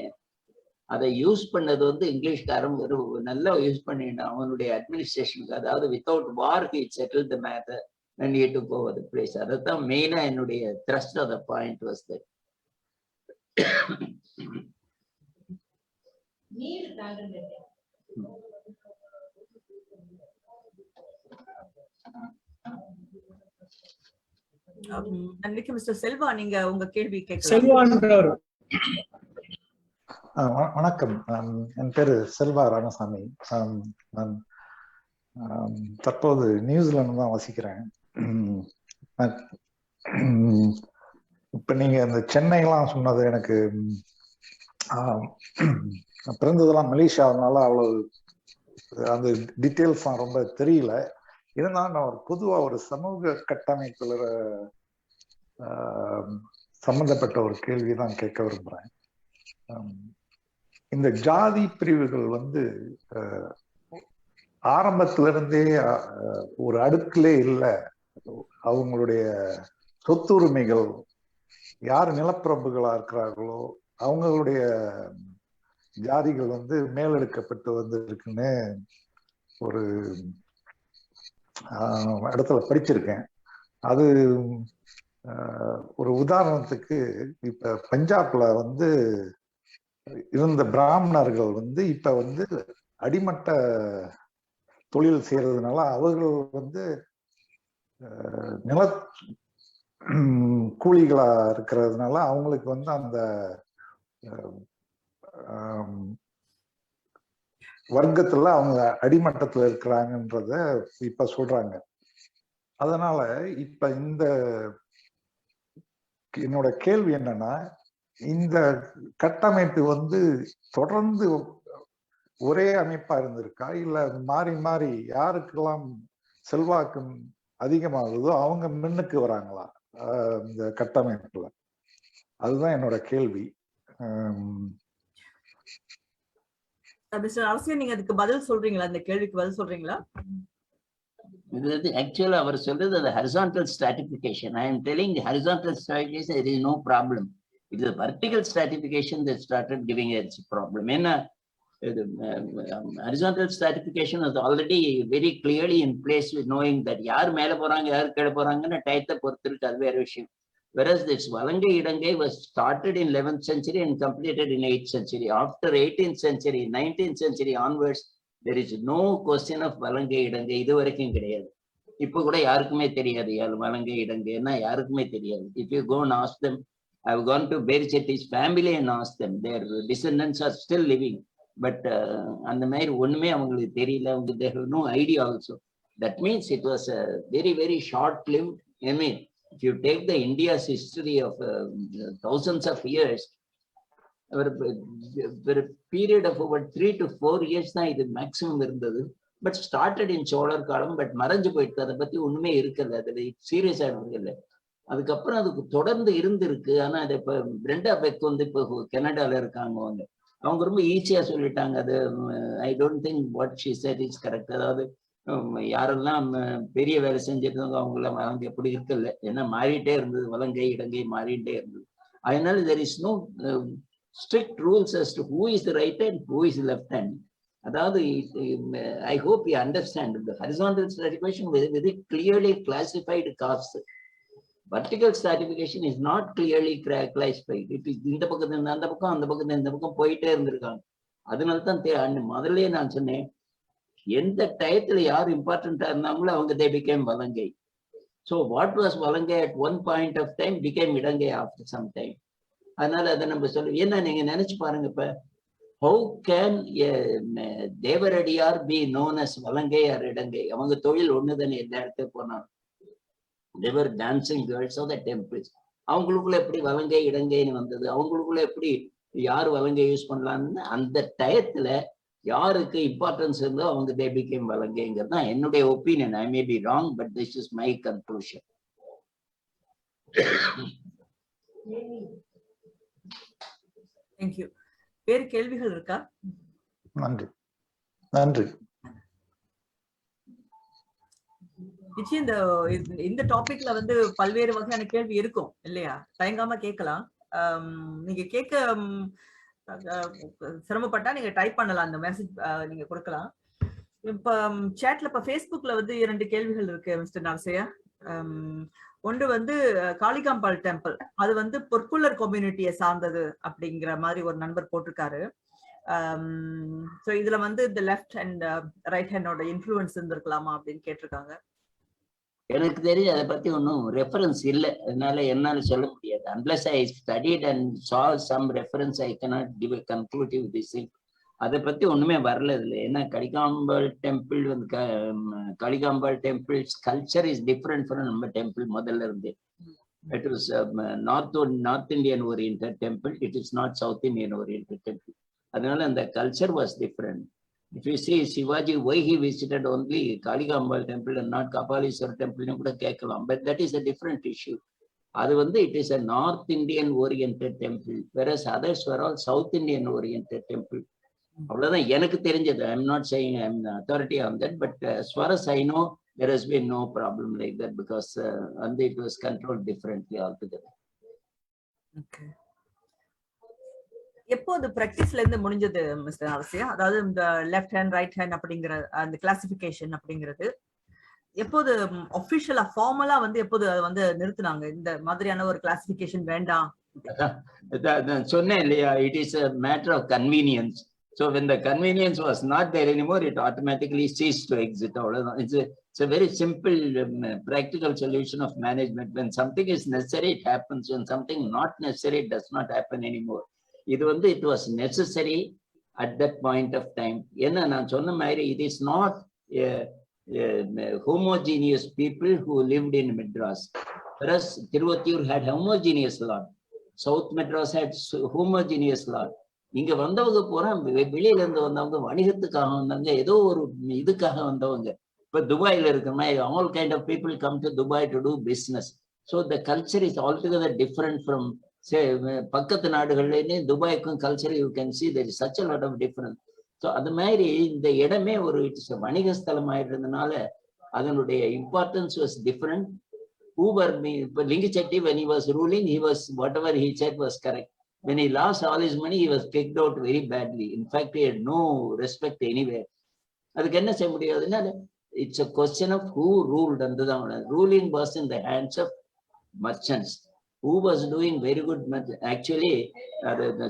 Speaker 3: அதை யூஸ் பண்ணது இங்கிலீஷ்காரன் நல்லா யூஸ் பண்ணிட்டான் அவனுடைய அட்மினிஸ்ட்ரேஷனுக்கு. அதாவது without war he settled the matter and he took over the place. அதான் மெயினா என்னுடைய thrust of the point was that.
Speaker 2: நன்றி மிஸ்டர் செல்வா, நீங்க உங்க கேள்வி கேட்கலாம்.
Speaker 1: செல்வான்றவர்.
Speaker 5: வணக்கம், என் பேரு செல்வா ராமசாமி. நான் தற்போது நியூசிலாந்து தான் வசிக்கிறேன். இப்ப நீங்க இந்த சென்னை எல்லாம் சொன்னது எனக்கு பிறந்ததெல்லாம் மலேசியாவினால அவ்வளவு அந்த டீட்டெயில்ஸ் ரொம்ப தெரியல. இருந்தாலும் நான் ஒரு பொதுவா ஒரு சமூக கட்டமைப்புல சம்பந்தப்பட்ட ஒரு கேள்விதான் கேட்க விரும்புறேன். இந்த ஜாதி பிரிவுகள் ஆரம்பத்திலிருந்தே ஒரு அடுக்கிலே இல்லை. அவங்களுடைய சொத்துரிமைகள் யார் நிலப்பிரபுகளா இருக்கிறார்களோ அவங்களுடைய ஜாதிகள் மேலெடுக்கப்பட்டு வந்திருக்குன்னு ஒரு இடத்துல படிச்சிருக்கேன். அது ஒரு உதாரணத்துக்கு இப்ப பஞ்சாப்ல இருந்த பிராமணர்கள் இப்ப அடிமட்ட தொழில் செய்யறதுனால அவர்கள் நில கூலிகளா இருக்கிறதுனால அவங்களுக்கு அந்த வர்க்கத்துல அவங்க அடிமட்டத்துல இருக்கிறாங்கன்றத இப்ப சொல்றாங்க. அதனால இப்ப இந்த என்னோட கேள்வி என்னன்னா, இந்த கட்டமைப்பு தொடர்ந்து ஒரே அமைப்பா இருந்திருக்கா, இல்ல மாறி மாறி யாருக்கெல்லாம் செல்வாக்கு அதிகமாகுதோ அவங்க முன்னுக்கு வராங்களா இந்த கட்டமைப்புல? அதுதான் என்னோட கேள்வி.
Speaker 2: மிஸ்டர் அரசியல், நீங்க அதுக்கு பதில் சொல்றீங்களா? இந்த கேள்விக்கு பதில் சொல்றீங்களா?
Speaker 3: இது ஆக்சுவலா அவர் சொல்றது அது horizontal stratification. I am telling the horizontal stratification there is no problem. It is a vertical stratification that started giving us a problem. ஏன்னா horizontal stratification was already very clearly in place with knowing that யார் மேல போறாங்க யார் கீழே போறாங்கன்னு டயத்தை பொறுத்து இருக்கு, அது வேற விஷயம். Whereas this Valangai Idangai was started in 11th century and completed in 8th century. After 18th century, 19th century onwards, there is no question of Valangai Idangai. இது வரைக்கும் கிடையாது. இப்போ கூட யாருக்குமே தெரியாது Valangai Idangaiன்னா யாருக்குமே தெரியாது. If you go and ask them, I have gone to Berichetti's family and asked them, their descendants are still living. But அந்த மாதிரி ஒண்ணுமே அவங்களுக்கு தெரியல. They have no idea also. That means it was a very, very short-lived. I mean, if you take the India's history of thousands of years, over a period of over 3 to 4 years தான் இது மேக்ஸிமம் இருந்தது. பட் ஸ்டார்டட் இன் சோழர் காலம், பட் மறைஞ்சு போயிட்டு அதை பத்தி ஒண்ணுமே இருக்கல, அதுல சீரியஸ் ஆனது இல்லை. அதுக்கப்புறம் அதுக்கு தொடர்ந்து இருந்திருக்கு. ஆனா அதை இப்ப பிரெண்டா பெக் இப்போ கனடால இருக்காங்க. அவங்க ரொம்ப ஈஸியா சொல்லிட்டாங்க. அது I don't think what she said is correct. அதாவது யாரெல்லாம் பெரிய வேலை செஞ்சிருந்தாங்க அவங்களாம் அவங்க எப்படி இருக்கல, ஏன்னா மாறிட்டே இருந்தது, வலங்கை இடங்கை மாறிட்டே இருந்தது. அதனால there is no strict rules as to who is the right hand, who is the left hand. அதாவது I hope you understand the horizontal stratification very clearly classified castes. Vertical stratification is not clearly classified. It is இந்த பக்கத்துல இருந்து அந்த பக்கம், அந்த பக்கத்துல இந்த பக்கம் போயிட்டே இருந்திருக்காங்க. அதனால்தான் முதல்லயே நான் சொன்னேன், எந்த டயத்துல யார் இம்பார்ட்டண்டா இருந்தாங்களோ அவங்க they became வலங்கை. So what was வலங்கை at one point of time became இடங்கை after some time. அதனால அதை நம்ம சொல்லுவோம். ஏன்னா நீங்க நினைச்சு பாருங்க, இப்ப how can தேவரடியார் be known as வலங்கை or இடங்கை? அவங்க தொழில் ஒண்ணுதானே எல்லா இடத்துக்கு போனாலும். They were dancing girls of the temples. அவங்களுக்குள்ள எப்படி வலங்கை இடங்கைன்னு வந்தது, அவங்களுக்குள்ள எப்படி யார் வலங்கை யூஸ் பண்ணலாம்னு அந்த டயத்துல யாருக்கு இம்பார்ட்டன்ஸ் இருந்தோ அவங்க they became வலங்கைங்கிறது தான் என்னுடைய opinion. I may be wrong, but this is my conclusion.
Speaker 2: Thank you. வேறு கேள்விகள் இருக்கா?
Speaker 5: நன்றி. நன்றி.
Speaker 2: நிச்சயம் இந்த டாபிக்ல வந்து பல்வேறு வகையான கேள்வி இருக்கும் இல்லையா? தயங்காம கேட்கலாம். நீங்க கேட்க சிரமப்பட்டா நீங்க டைப் பண்ணலாம், அந்த மெசேஜ் நீங்க கொடுக்கலாம். இப்ப சேட்ல இப்ப Facebookல வந்து 2 கேள்விகள் இருக்கு மிஸ்டர் நரசையா. ஒன்று வந்து காளிகாம்பாள் டெம்பிள், அது வந்து பொற்குள்ளர் கம்யூனிட்டியை சார்ந்தது அப்படிங்கிற மாதிரி ஒரு நண்பர் போட்டிருக்காரு. சோ இதுல வந்து இந்த லெஃப்ட் அண்ட் ரைட் ஹேண்டோட இன்ஃப்ளூயன்ஸ் இருந்திருக்கலாமா அப்படின்னு கேட்டிருக்காங்க.
Speaker 3: எனக்கு தெரிஞ்சு அதை பத்தி ஒன்றும் ரெஃபரன்ஸ் இல்லை, அதனால என்னால சொல்ல முடியாது. unless I studied and saw some reference, I cannot give a conclusive decision. அதை பத்தி ஒண்ணுமே வரல இதுல. ஏன்னா காளிகாம்பாள் டெம்பிள் வந்து Kalikambal temples culture is different from நம்ம டெம்பிள் முதல்ல இருந்து. It is north Indian oriented temple, it is not south Indian oriented temple. அதனால அந்த culture was different. If you see Shivaji, why he visited only Kaligambal temple and not Kapalishwar temple, you could கேட்கலாம். But that is a different issue. அது வந்து it is a North Indian oriented temple, whereas others were all South Indian oriented temple. அவ்வளவுதான் எனக்கு தெரிஞ்சது. I am not saying I am the authority on that, but as far as I know, there has been no problem like that because and it was controlled differently altogether.
Speaker 2: Okay. எப்போது பிராக்டிஸ்ல இருந்து முடிஞ்சது மிஸ்டர் நரசியா? அதாவது இந்த லெஃப்ட் ஹேண்ட் ரைட் ஹேண்ட் அப்படிங்கிற அந்த கிளாசிபிகேஷன் அப்படிங்கிறது எப்போது ஆபீஷியலா ஃபார்மலா வந்து எப்போது அதை வந்து நிறுத்தினாங்க? இந்த மாதிரியான ஒரு கிளாசிபிகேஷன் வேண்டாம்
Speaker 3: சொன்னேன் இல்லையா, it is a matter of convenience. So when the convenience was not there anymore, it automatically ceased to exist. It's a very simple practical solution of management. When something is necessary, it happens. When something not necessary, it does not happen anymore. இது வந்து it was necessary at that point of time. ஏன்னா நான் சொன்ன மாதிரி it is not homogeneous people who lived in Madras. Whereas Tiruvatiur had homogeneous lot. South Madras had homogeneous lot. இங்க வந்தவங்க பூரா வெளியில இருந்து வந்தவங்க வணிகத்துக்காக வந்தவங்க, ஏதோ ஒரு இதுக்காக வந்தவங்க. இப்ப துபாயில இருக்கிற மாதிரி all kind of people come to Dubai to do business. So the culture is altogether different from பக்கத்து நாடுகள்லேயே துபாய்க்கும் culture you can see there is such a lot of difference. So அது மாதிரி இந்த இடமே ஒரு இட்ஸ் வணிக ஸ்தலம் ஆயிடுறதுனால அதனுடைய இம்பார்ட்டன்ஸ் வாஸ் டிஃப்ரெண்ட். ஊபர் இப்போ Linghi Chetty when he was ruling, he was whatever he said was correct. When he lost all his money, he was kicked out very badly. In fact, he had no respect anywhere. அதுக்கு என்ன செய்ய முடியாதுன்னா it's a question of who ruled. அந்த ruling was in the hands of merchants. Who was doing very good actually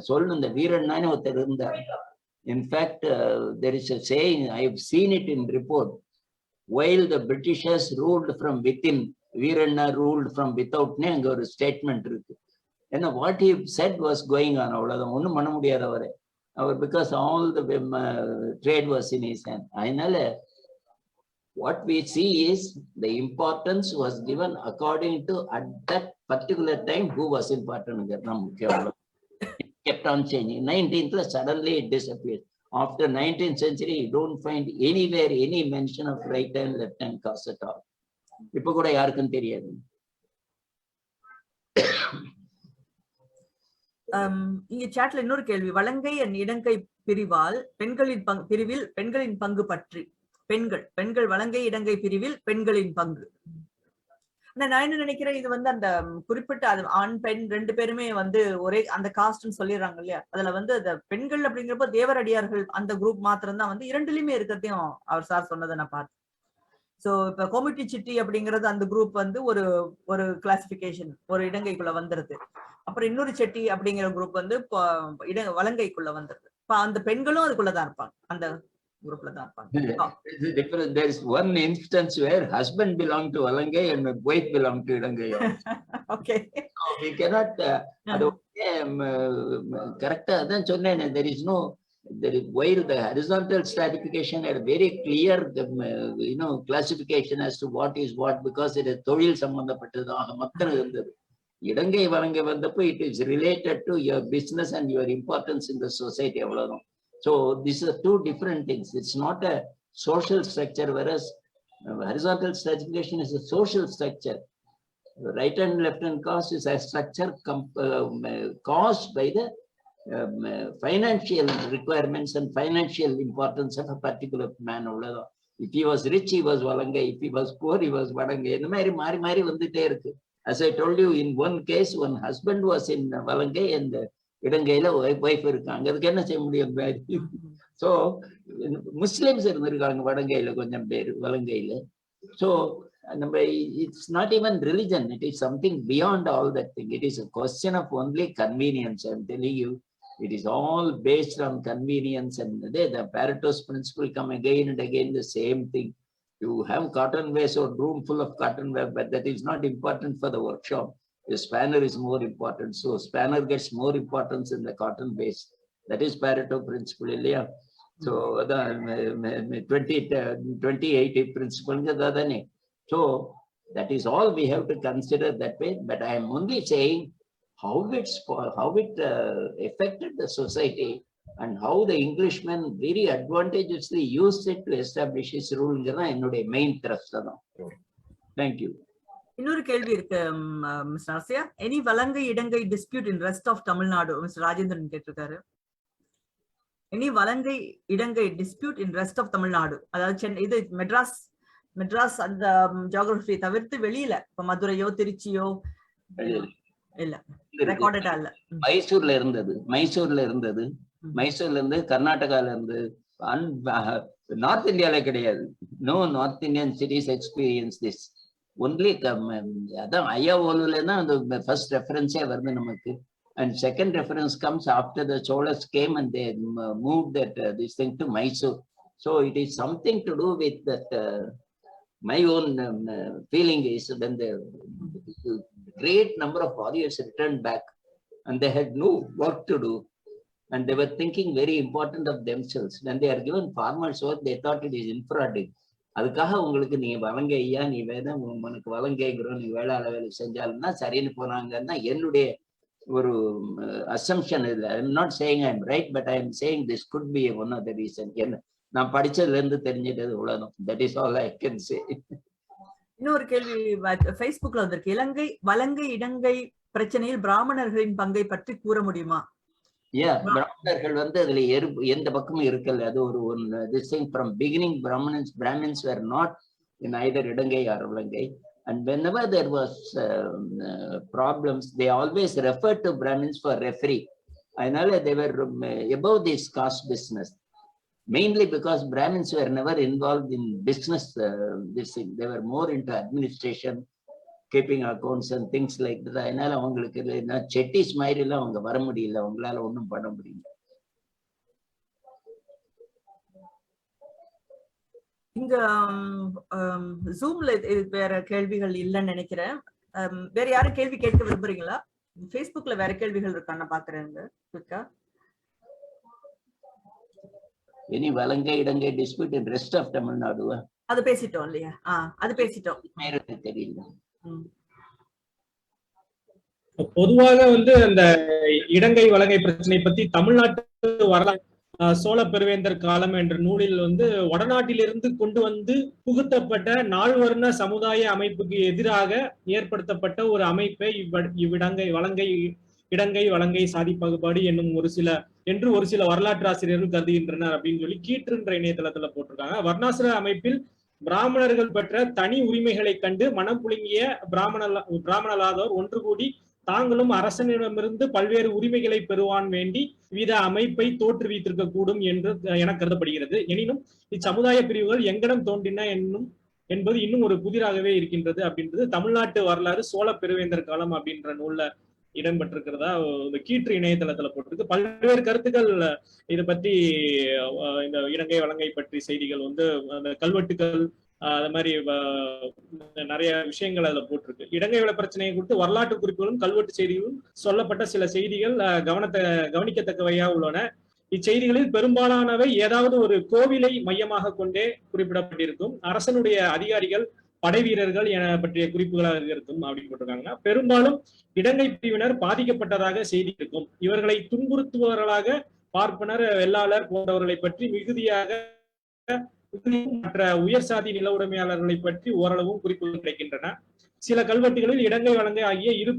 Speaker 3: சொல்லணும், இந்த வீரண்ணான்னு ஒருத்தர் இருந்தார். In fact, there is a saying, I have seen it in report, while the Britishers ruled from within, Veeranna ruled from without னே அங்க ஒரு ஸ்டேட்மெண்ட் இருக்கு. ஏன்னா what he said was going on, அவ்வளவுதான், ஒண்ணும் பண்ண முடியாது அவர் because all the trade was in his hand. அதனால what we see is the importance was given according to at that particular time who was important. It kept on changing. 19th suddenly it disappeared. After 19th century, you don't find anywhere any mention of right hand left hand cause at all. இப்ப கூட யாருக்கும் தெரியாது.
Speaker 2: இங்க சாட்ல இன்னொரு கேள்வி, வலங்கை இடங்கை பிரிவால் பிரிவில் பெண்களின் பங்கு பற்றி. பெண்கள் வலங்கை இடங்கை பிரிவில் பெண்களின் பங்கு. நான் என்ன நினைக்கிறேன், இது வந்து அந்த குறிப்பிட்ட ஆண் பெண் 2 பேருமே வந்து ஒரே அந்த காஸ்ட்னு சொல்லிடுறாங்க இல்லையா? அதுல வந்து அந்த பெண்கள் அப்படிங்கிறப்ப தேவரடியார்கள் அந்த குரூப் மாத்திரம் தான் வந்து 2லயுமே இருக்கிறதையும் அவர் சார் சொன்னதை நான் பார்த்தேன். சோ இப்ப கோமிட்டி சிட்டி அப்படிங்கிறது அந்த குரூப் வந்து ஒரு கிளாசிபிகேஷன், ஒரு இடங்கைக்குள்ள வந்துருது. அப்புறம் இன்னொரு செட்டி அப்படிங்கிற குரூப் வந்து வலங்கைக்குள்ள வந்துருது. அந்த பெண்களும் அதுக்குள்ளதான் இருப்பாங்க, அந்த குரூப்ல தான் இருப்பாங்க.
Speaker 3: There is one instance where husband belonged to Valangai and wife belonged to Idangai.
Speaker 2: Okay.
Speaker 3: So we cannot. அது கரெக்டா அதான் சொன்னேன். There is while the horizontal stratification had very clear classification as to what is what, because it is தொழில் சம்பந்தப்பட்டதாக மட்டும் இருந்தது. இடங்கை வழங்கை வந்தப்போ it is related to your business and your importance in the society அவ்வளவுதான். So these are two different things. It's not a social structure, whereas horizontal stratification is a social structure. Right and left hand caste is a structure caused by the financial requirements and financial importance of a particular man. If he was rich, he was Valangai. If he was poor, he was Valangai. இந்த மாதிரி மாறி மாறி வந்துட்டே இருக்கு. As I told you, in one case, one husband was in Valangai and இடங்கையில wife இருக்காங்க. அதுக்கு என்ன செய்ய முடியும்? So Muslims இருந்திருக்காங்க வடங்கையில கொஞ்சம் பேர், வலங்கையில. So it's not even religion. It is something beyond all that thing. It is a question of only convenience. I'm telling you, it is all based on convenience. And the Pareto's principle come again and again, the same thing. You have cotton waste or room full of cotton web, but that is not important for the workshop. The spanner is more important. So spanner gets more importance in the cotton base. That is Pareto principle. Yeah. So the 2080 principle. So that is all we have to consider that way. But I am only saying how it affected the society and how the Englishman very advantageously used it to establish his rule. என்னுடைய main thrust. Thank you.
Speaker 2: இன்னொரு கேள்வி இருக்கு மிஸ்டர் ஆசியா. எனி வலங்கை இடங்கை dispute in rest of Tamil Nadu? Mister Rajendran கேட்டிருக்காரு. எனி வலங்கை இடங்கை dispute in rest of Tamil Nadu, அதாவது சென்னை, இது மெட்ராஸ் அந்த ஜியோகிராஃபி தவிர்த்து வெளியில, இப்ப மதுரையோ திருச்சியோ இல்ல, ரெக்கார்டடா இல்ல.
Speaker 3: மைசூர்ல இருந்தது, கர்நாடகால இருந்து, நார்த் இந்தியால கிடையாது. No north Indian cities experience this. Only அதான் ஐயாவோலுல தான் அந்த ஃபர்ஸ்ட் ரெஃபரன்ஸே வருது நமக்கு. And second reference comes after the Cholas came and they moved that this thing to Mysore. So it is something to do with that. My own feeling is when the great number of warriors returned back and they had no work to do and they were thinking very important of themselves. When they are given farmers work, they thought it is infradig. அதுக்காக உங்களுக்கு நீ வலங்கையா, நீ வேதம் உனக்கு வலங்கைங்கிறோம், நீ வேளாள வேலை செஞ்சாலும்னா சரின்னு போனாங்கன்னா என்னுடைய ஒரு assumption is that. I'm not saying I'm right, but I'm saying this could be one of the reasons. நான் படிச்சதுல இருந்து தெரிஞ்சது அவ்வளவுதான். That is all I can say.
Speaker 2: இன்னொரு கேள்வி Facebookல வந்திருக்கு. வலங்கை இடங்கை பிரச்சனையில் பிராமணர்களின் பங்கை பற்றி கூற முடியுமா?
Speaker 3: பிராமணர்கள் அதுல எந்த பக்கமும் இருக்கல. அது ஒரு this thing from beginning Brahmins were not in either இடங்கை or வலங்கை. And whenever there was problems, they always referred to Brahmins for referee. Another, they were above this caste business, mainly because Brahmins were never involved in business. This thing, they were more into administration, keeping accounts and things like that. Another, அவங்களுக்கு செட்டிஸ் மாதிரி எல்லாம் அவங்க வர முடியல, அவங்களால ஒன்றும் பண்ண முடியல.
Speaker 2: இங்க ஜூம்ல வேற கேள்விகள் இல்லைன்னு நினைக்கிறேன். வேற யாரும் கேள்வி கேட்க விரும்புறீங்களா? Facebookல வேற கேள்விகள் இருக்கான்னு பாக்குறேங்க.
Speaker 3: இனி வலங்கை இடங்கை dispute in rest of Tamil Nadu
Speaker 2: அது பேசிட்டோம் இல்லையா? அது பேசிட்டோம்.
Speaker 3: தெரியல.
Speaker 1: பொதுவாக அந்த இடங்கை வலங்கை பிரச்சனை பத்தி தமிழ்நாட்டு வரலாறு சோழ பெருவேந்தர் காலம் என்ற நூலில் வடநாட்டிலிருந்து கொண்டு வந்து புகுத்தப்பட்ட நால்வர்ண சமுதாய அமைப்புக்கு எதிராக ஏற்படுத்தப்பட்ட ஒரு அமைப்பை இடங்கை வலங்கை சாதி பாகுபாடு என்னும் ஒரு சில வரலாற்று ஆசிரியர்கள் கருதுகின்றனர் அப்படின்னு சொல்லி கீற்றுன்ற இணையதளத்துல போட்டிருக்காங்க. வர்ணாசிர அமைப்பில் பிராமணர்கள் பெற்ற தனி உரிமைகளை கண்டு மனம் புழுங்கிய பிராமணலாதோர் ஒன்று கூடி தாங்களும் அரசனிடமிருந்து பல்வேறு உரிமைகளை பெறுவான் வேண்டி வித அமைப்பை தோற்றுவித்திருக்க கூடும் என கருதப்படுகிறது. எனினும் இச்சமுதாய பிரிவுகள் எங்கனம் தோன்றின என்பது இன்னும் ஒரு புதிராகவே இருக்கின்றது அப்படின்றது தமிழ்நாட்டு வரலாறு சோழ பெருவேந்தர் காலம் அப்படின்ற நூல்ல இடம்பெற்றிருக்கிறதா இந்த கீற்று இணையதளத்துல போட்டிருக்கு. பல்வேறு கருத்துக்கள் இதை பத்தி இந்த இலங்கை வழங்கை பற்றி செய்திகள் வந்து அந்த கல்வெட்டுகள் அது மாதிரி நிறைய விஷயங்கள் அதுல போட்டிருக்கு. இலங்கை வள பிரச்சனையை குறித்து வரலாற்று குறிப்புகளும் கல்வெட்டு செய்திகளும் சொல்லப்பட்ட சில செய்திகள் கவனிக்கத்தக்கவையா உள்ளன. இச்செய்திகளில் பெரும்பாலானவை ஏதாவது ஒரு கோவிலை மையமாக கொண்டே குறிப்பிடப்பட்டிருக்கும். அரசனுடைய அதிகாரிகள் படை வீரர்கள் என பற்றிய குறிப்புகளாக இருக்கும் அப்படின்னு போட்டிருக்காங்க. பெரும்பாலும் இலங்கை பிரிவினர் பாதிக்கப்பட்டதாக செய்தி இருக்கும். இவர்களை துன்புறுத்துபவர்களாக பார்ப்பனர், வெள்ளாளர் போன்றவர்களை பற்றி மிகுதியாக மற்ற உயர் சாதி நில உடைமையாளர்களை பற்றி ஓரளவும் குறிப்புகள் கிடைக்கின்றன. சில கல்வெட்டுகளில் இலங்கை வழங்கை ஆகிய இரு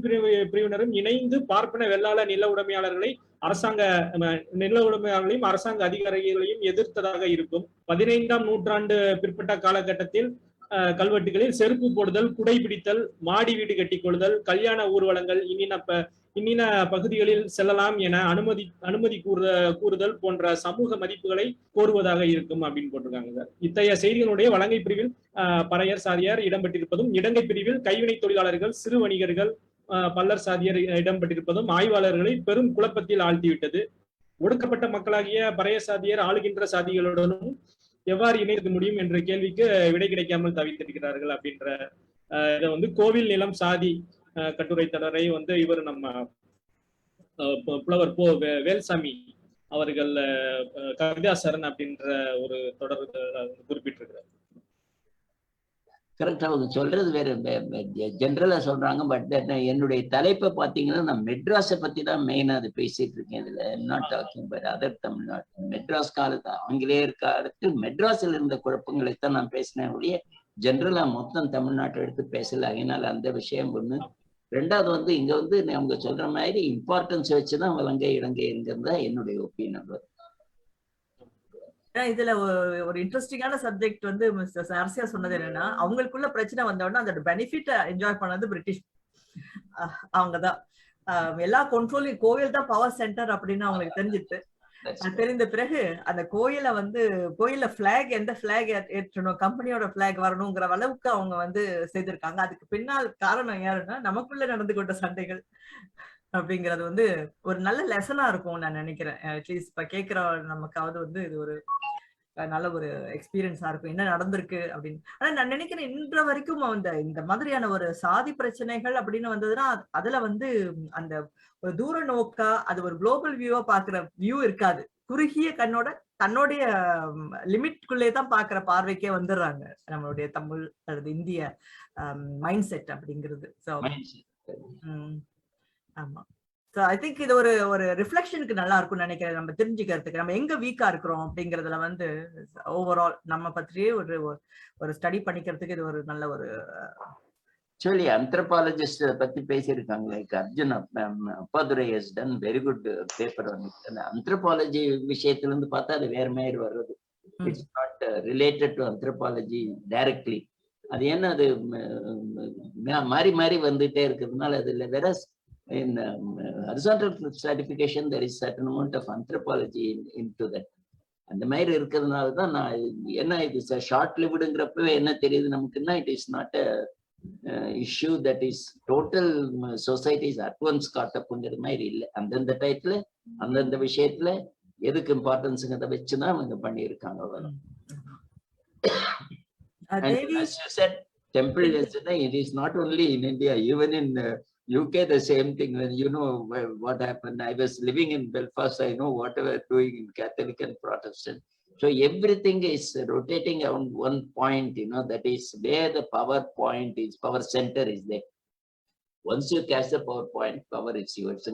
Speaker 1: பிரிவினரும் இணைந்து பார்ப்பன வெள்ளாள நில உடைமையாளர்களை நில உடைமையாளர்களையும் அரசாங்க அதிகாரிகளையும் எதிர்த்ததாக இருக்கும். 15ஆம் நூற்றாண்டு பிற்பட்ட காலகட்டத்தில் கல்வெட்டுகளில் செருப்பு போடுதல், குடை பிடித்தல், மாடி வீடு கட்டிக் கொள்ளுதல், கல்யாண ஊர்வலங்கள் இன்னின பகுதிகளில் செல்லலாம் என அனுமதி கூறுதல் போன்ற சமூக மதிப்புகளை கோருவதாக இருக்கும் அப்படின்னு போட்டிருக்காங்க சார். இத்தகைய செய்திகளுடைய வழங்கை பிரிவில் பறையர் சாதியார் இடம்பெற்றிருப்பதும், இடங்கை பிரிவில் கைவினை தொழிலாளர்கள், சிறு வணிகர்கள், பல்லர் சாதியர் இடம்பெற்றிருப்பதும் ஆய்வாளர்களை பெரும் குழப்பத்தில் ஆழ்த்திவிட்டது. ஒடுக்கப்பட்ட மக்களாகிய பறையர் சாதியர் ஆளுகின்ற சாதிகளுடனும் எவ்வாறு இணைக்க முடியும் என்ற கேள்விக்கு விடை கிடைக்காமல் தவித்திருக்கிறார்கள் அப்படின்ற இதை வந்து கோவில் நிலம் சாதி கட்டுரை தொடரை வந்து இவர் நம்ம புலவர் வேல்சாமி அவர்கள் கவிதாசரன் அப்படின்ற ஒரு தொடர் குறிப்பிட்டிருக்கிறார்.
Speaker 3: கரெக்டா அவங்க சொல்றது வேற ஜென்ரலா சொல்றாங்க. பட் என்னுடைய தலைப்பை பாத்தீங்கன்னா நான் மெட்ராஸை பத்தி தான் மெயினா அது பேசிட்டு இருக்கேன். இதுல நாட் டாக்கிங் பட் அதர் தமிழ்நாட்டு மெட்ராஸ் காலத்து ஆங்கிலேயர் காலத்தில் மெட்ராஸில் இருந்த குழப்பங்களைத்தான் நான் பேசினேன் ஒழிய ஜென்ரலா மொத்தம் தமிழ்நாட்டை எடுத்து பேசல. அதனால அந்த விஷயம் ஒண்ணு. ரெண்டாவது வந்து இங்க வந்து அவங்க சொல்ற மாதிரி இம்பார்ட்டன்ஸ் வச்சுதான் வழங்கை இலங்கைங்கிறதா என்னுடைய ஒப்பீனியன்.
Speaker 2: இதுல ஒரு இன்ட்ரெஸ்டிங்கான சப்ஜெக்ட் வந்து மிஸ்டர் அரசியா சொன்னது என்னன்னா, அவங்களுக்குள்ள பிரச்சனை வந்தோடனே அதோட பெனிஃபிட் என்ஜாய் பண்ணது பிரிட்டிஷ். அவங்கதான் எல்லா கண்ட்ரோலிங், கோயில் தான் பவர் சென்டர் அப்படின்னு அவங்களுக்கு தெரிஞ்சிட்டு தெரிந்த பிறகு அந்த கோயில பிளாக், எந்த பிளாக் ஏற்றணும், கம்பெனியோட பிளாக் வரணுங்கிற அளவுக்கு அவங்க வந்து செய்திருக்காங்க. அதுக்கு பின்னால் காரணம் யாருன்னா நமக்குள்ள நடந்து கொண்ட சண்டைகள் அப்படிங்கறது வந்து ஒரு நல்ல லெசனா இருக்கும் நான் நினைக்கிறேன். அட்லீஸ்ட் இப்ப கேட்கிற நமக்காவது வந்து இது ஒரு நல்ல ஒரு எக்ஸ்பீரியன்ஸா இருக்கும் என்ன நடந்திருக்கு அப்படின்னு. ஆனா நான் நினைக்கிறேன் இன்ற வரைக்கும் இந்த மாதிரியான ஒரு சாதி பிரச்சனைகள் அப்படின்னு வந்ததுன்னா அதுல வந்து அந்த ஒரு தூர நோக்கா, அது ஒரு குளோபல் வியூவா பாக்குற வியூ இருக்காது. குறுகிய கண்ணோட தன்னுடைய லிமிட்குள்ளே தான் பாக்குற பார்வைக்கே வந்துடுறாங்க நம்மளுடைய தமிழ் அல்லது இந்திய மைண்ட் செட் அப்படிங்கிறது. ஆமா. சோ ஐ திங்க் இது ஒரு ரிஃப்ளெக்ஷனுக்கு நல்லா இருக்கும்னு நினைக்கிறேன். நம்ம தெரிஞ்சுக்கிறதுக்கு நம்ம எங்க வீக்கா இருக்கிறோம் அப்படிங்கறதுல வந்து ஓவரால் நம்ம பத்தியே ஒரு ஸ்டடி பண்ணிக்கிறதுக்கு இது ஒரு நல்ல ஒரு
Speaker 3: ஆக்சுவலி anthropologist பத்தி பேசியிருக்காங்க. Like Arjun Appadurai has done very good paper வந்து anthropology விஷயத்துல இருந்து பார்த்தா அது வேற மாதிரி வர்றது. It's not related to anthropology directly. அது என்ன அது மாறி மாறி வந்துட்டே இருக்கிறதுனால அதுல வேற in horizontal stratification there is certain amount of anthropology into that. அந்த மாதிரி இருக்கிறதுனால தான் நான் என்ன இது ஷார்ட் லிவ்டுங்கிறப்பவே என்ன தெரியுது நமக்குன்னா it is not a issue that is total society's advance காட்டப்புங்கிறது மாதிரி இல்லை. அந்தந்த டைத்துல அந்தந்த விஷயத்துல எதுக்கு இம்பார்ட்டன்ஸுங்கிறத வச்சுதான் அவங்க பண்ணியிருக்காங்க. அவ்வளவு temple it is not only in India, even in UK the same thing. When you know what happened, I was living in Belfast, I know whatever doing in Catholic and Protestant. So everything is rotating around one point, that is where the power point is, power center is there. Once you catch the power point, power is yours.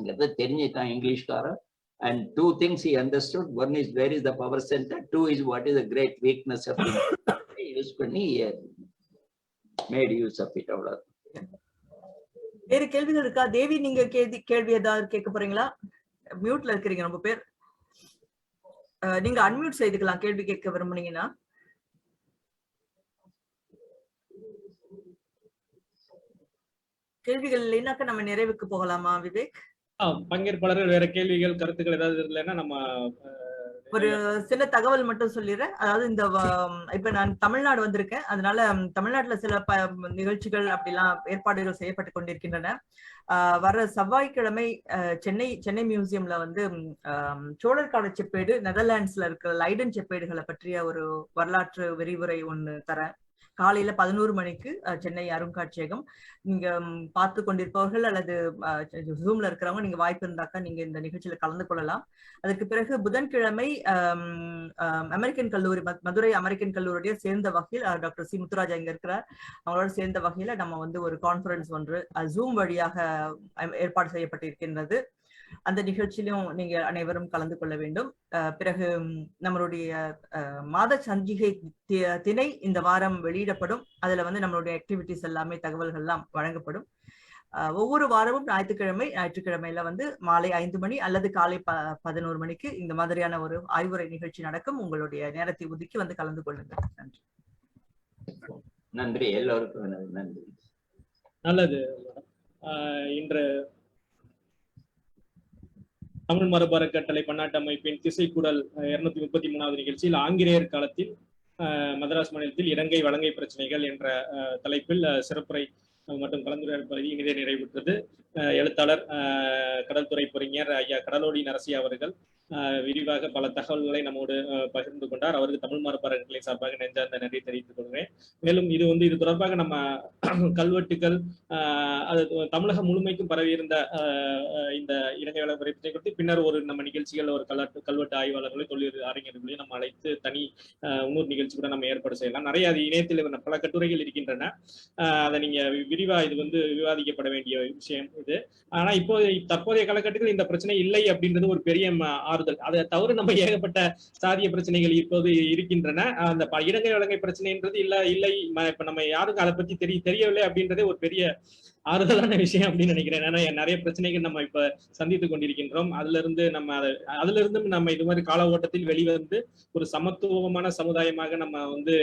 Speaker 3: English kara. And two things he understood. One is where is the power center. Two is what is the great weakness of it. Made use of it.
Speaker 2: வேறு கேள்விகள் இருக்கா? தேவி, நீங்க கேள்வி ஏதாவது கேட்க போறீங்களா? மியூட்ல இருக்கிறீங்க ரொம்ப பேர். நீங்க அன்மியூட் செய்துக்கலாம் கேள்வி கேட்க விரும்புனீங்கன்னா. கேள்விகள் இல்லைன்னாக்க நம்ம நிறைவுக்கு போகலாமா விவேக்?
Speaker 1: பங்கேற்பாளர்கள் வேற கேள்விகள் கருத்துக்கள் ஏதாவது இல்லைன்னா நம்ம
Speaker 2: ஒரு சின்ன தகவல் மட்டும் சொல்லிடுறேன். அதாவது இந்த இப்ப நான் தமிழ்நாடு வந்திருக்கேன். அதனால தமிழ்நாட்டுல சில நிகழ்ச்சிகள் அப்படிலாம் ஏற்பாடுகள் செய்யப்பட்டு கொண்டிருக்கின்றன. வர செவ்வாய்க்கிழமை சென்னை மியூசியம்ல வந்து சோழர் கால செப்பேடு, நெதர்லாண்ட்ஸ்ல இருக்கிற லைடன் செப்பேடுகளை பற்றிய ஒரு வரலாற்று விரிவுரை ஒண்ணு தரேன். காலையில 11 மணிக்கு சென்னை அருங்காட்சியகம். நீங்க பார்த்து கொண்டிருப்பவர்கள் அல்லது ஜூம்ல இருக்கிறவங்க நீங்க வாய்ப்பு இருந்தாக்கா நீங்க இந்த நிகழ்ச்சியில கலந்து கொள்ளலாம். அதுக்கு பிறகு புதன்கிழமை அமெரிக்கன் கல்லூரி, மதுரை அமெரிக்கன் கல்லூரியோட சேர்ந்த வகையில் டாக்டர் சி முத்துராஜா இங்க இருக்கிறார். அவங்களோட சேர்ந்த வகையில நம்ம வந்து ஒரு கான்பரன்ஸ் ஒன்று ஜூம் வழியாக ஏற்பாடு செய்யப்பட்டிருக்கின்றது. அந்த நிகழ்ச்சியிலும் நீங்க அனைவரும் கலந்து கொள்ள வேண்டும். பிறகு நம்மளுடைய மாத சஞ்சிகை திணை இந்த வாரம் வெளியிடப்படும். அதுல வந்து நம்மளுடைய ஆக்டிவிட்டிஸ் எல்லாமே தகவல்கள் எல்லாம் வழங்கப்படும். ஒவ்வொரு வாரமும் ஞாயிற்றுக்கிழமையில வந்து மாலை 5 மணி அல்லது காலை 11 மணிக்கு இந்த மாதிரியான ஒரு ஆய்வுரை நிகழ்ச்சி நடக்கும். உங்களுடைய நேரத்தை ஒதுக்கி வந்து கலந்து கொள்ளுங்கள். நன்றி.
Speaker 3: நன்றி, எல்லோருக்கும் நன்றி.
Speaker 1: நல்லது. இன்று தமிழ் மரபு அறக்கட்டளை பன்னாட்டு அமைப்பின் திசைக்குடல் 233வது நிகழ்ச்சியில் ஆங்கிலேயர் காலத்தில் மதராஸ் மாநிலத்தில் இலங்கை வலங்கை பிரச்சனைகள் என்ற தலைப்பில் சிறப்புரை மற்றும் கலந்துரையாடல் பகுதி இனிதே நிறைவுற்றது. எழுத்தாளர் கடல்துறை பொறிஞர் ஐயா கடலோடி நரசியா அவர்கள் விரிவாக பல தகவல்களை நம்மோடு பகிர்ந்து கொண்டார். அவருக்கு தமிழ் மரபு அறக்கட்டளை சார்பாக நெஞ்சார்ந்த நன்றி தெரிவித்துக் கொள்கிறேன். மேலும் இது தொடர்பாக நம்ம கல்வெட்டுகள் அது தமிழகம் முழுமைக்கும் பரவி இருந்த இந்த இலங்கை வள பிரச்சனை குறித்து பின்னர் ஒரு நம்ம நிகழ்ச்சிகள் ஒரு கல்வெட்டு ஆய்வாளர்களை தொழில் அறிஞர்களையும் நம்ம அழைத்து தனி இன்னொரு நிகழ்ச்சி கூட நம்ம ஏற்பாடு செய்யலாம். நிறைய அது இணையத்தில் பல கட்டுரைகள் இருக்கின்றன. அதை நீங்க விரிவா இது வந்து விவாதிக்கப்பட வேண்டிய விஷயம் இது. ஆனா இப்போ தற்போதைய காலகட்டத்தில் இந்த பிரச்சனை இல்லை அப்படின்றது ஒரு பெரிய ஆறுதல். அதை தவிர நம்ம ஏகப்பட்ட சாதிய பிரச்சனைகள் இப்போது இருக்கின்றன. அந்த இலங்கை வலங்கை பிரச்சனைன்றது இல்லை இப்ப நம்ம யாருக்கும் அதை பத்தி தெரியவில்லை அப்படின்றதே ஒரு பெரிய ஆறுதலான விஷயம் அப்படின்னு நினைக்கிறேன். ஏன்னா நிறைய பிரச்சனைகள் நம்ம இப்ப சந்தித்துக் கொண்டிருக்கின்றோம். அதுல இருந்து நம்ம இது மாதிரி கால ஓட்டத்தில் வெளிவந்து ஒரு சமத்துவமான சமுதாயமாக நம்ம வந்து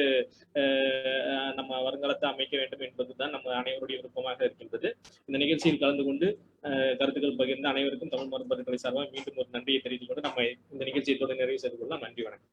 Speaker 1: நம்ம வருங்காலத்தை அமைக்க வேண்டும் என்பதுதான் நம்ம அனைவருடைய விருப்பமாக இருக்கின்றது. இந்த நிகழ்ச்சியில் கலந்து கொண்டு கருத்துக்கள் பகிர்ந்து அனைவருக்கும் தமிழ் மரபு அறக்கட்டளை சார்பாக மீண்டும் ஒரு நன்றியை தெரிவித்துக் கொண்டு நம்ம இந்த நிகழ்ச்சியை தொடர்ந்து நிறைவு செய்து கொள்ளலாம். நன்றி, வணக்கம்.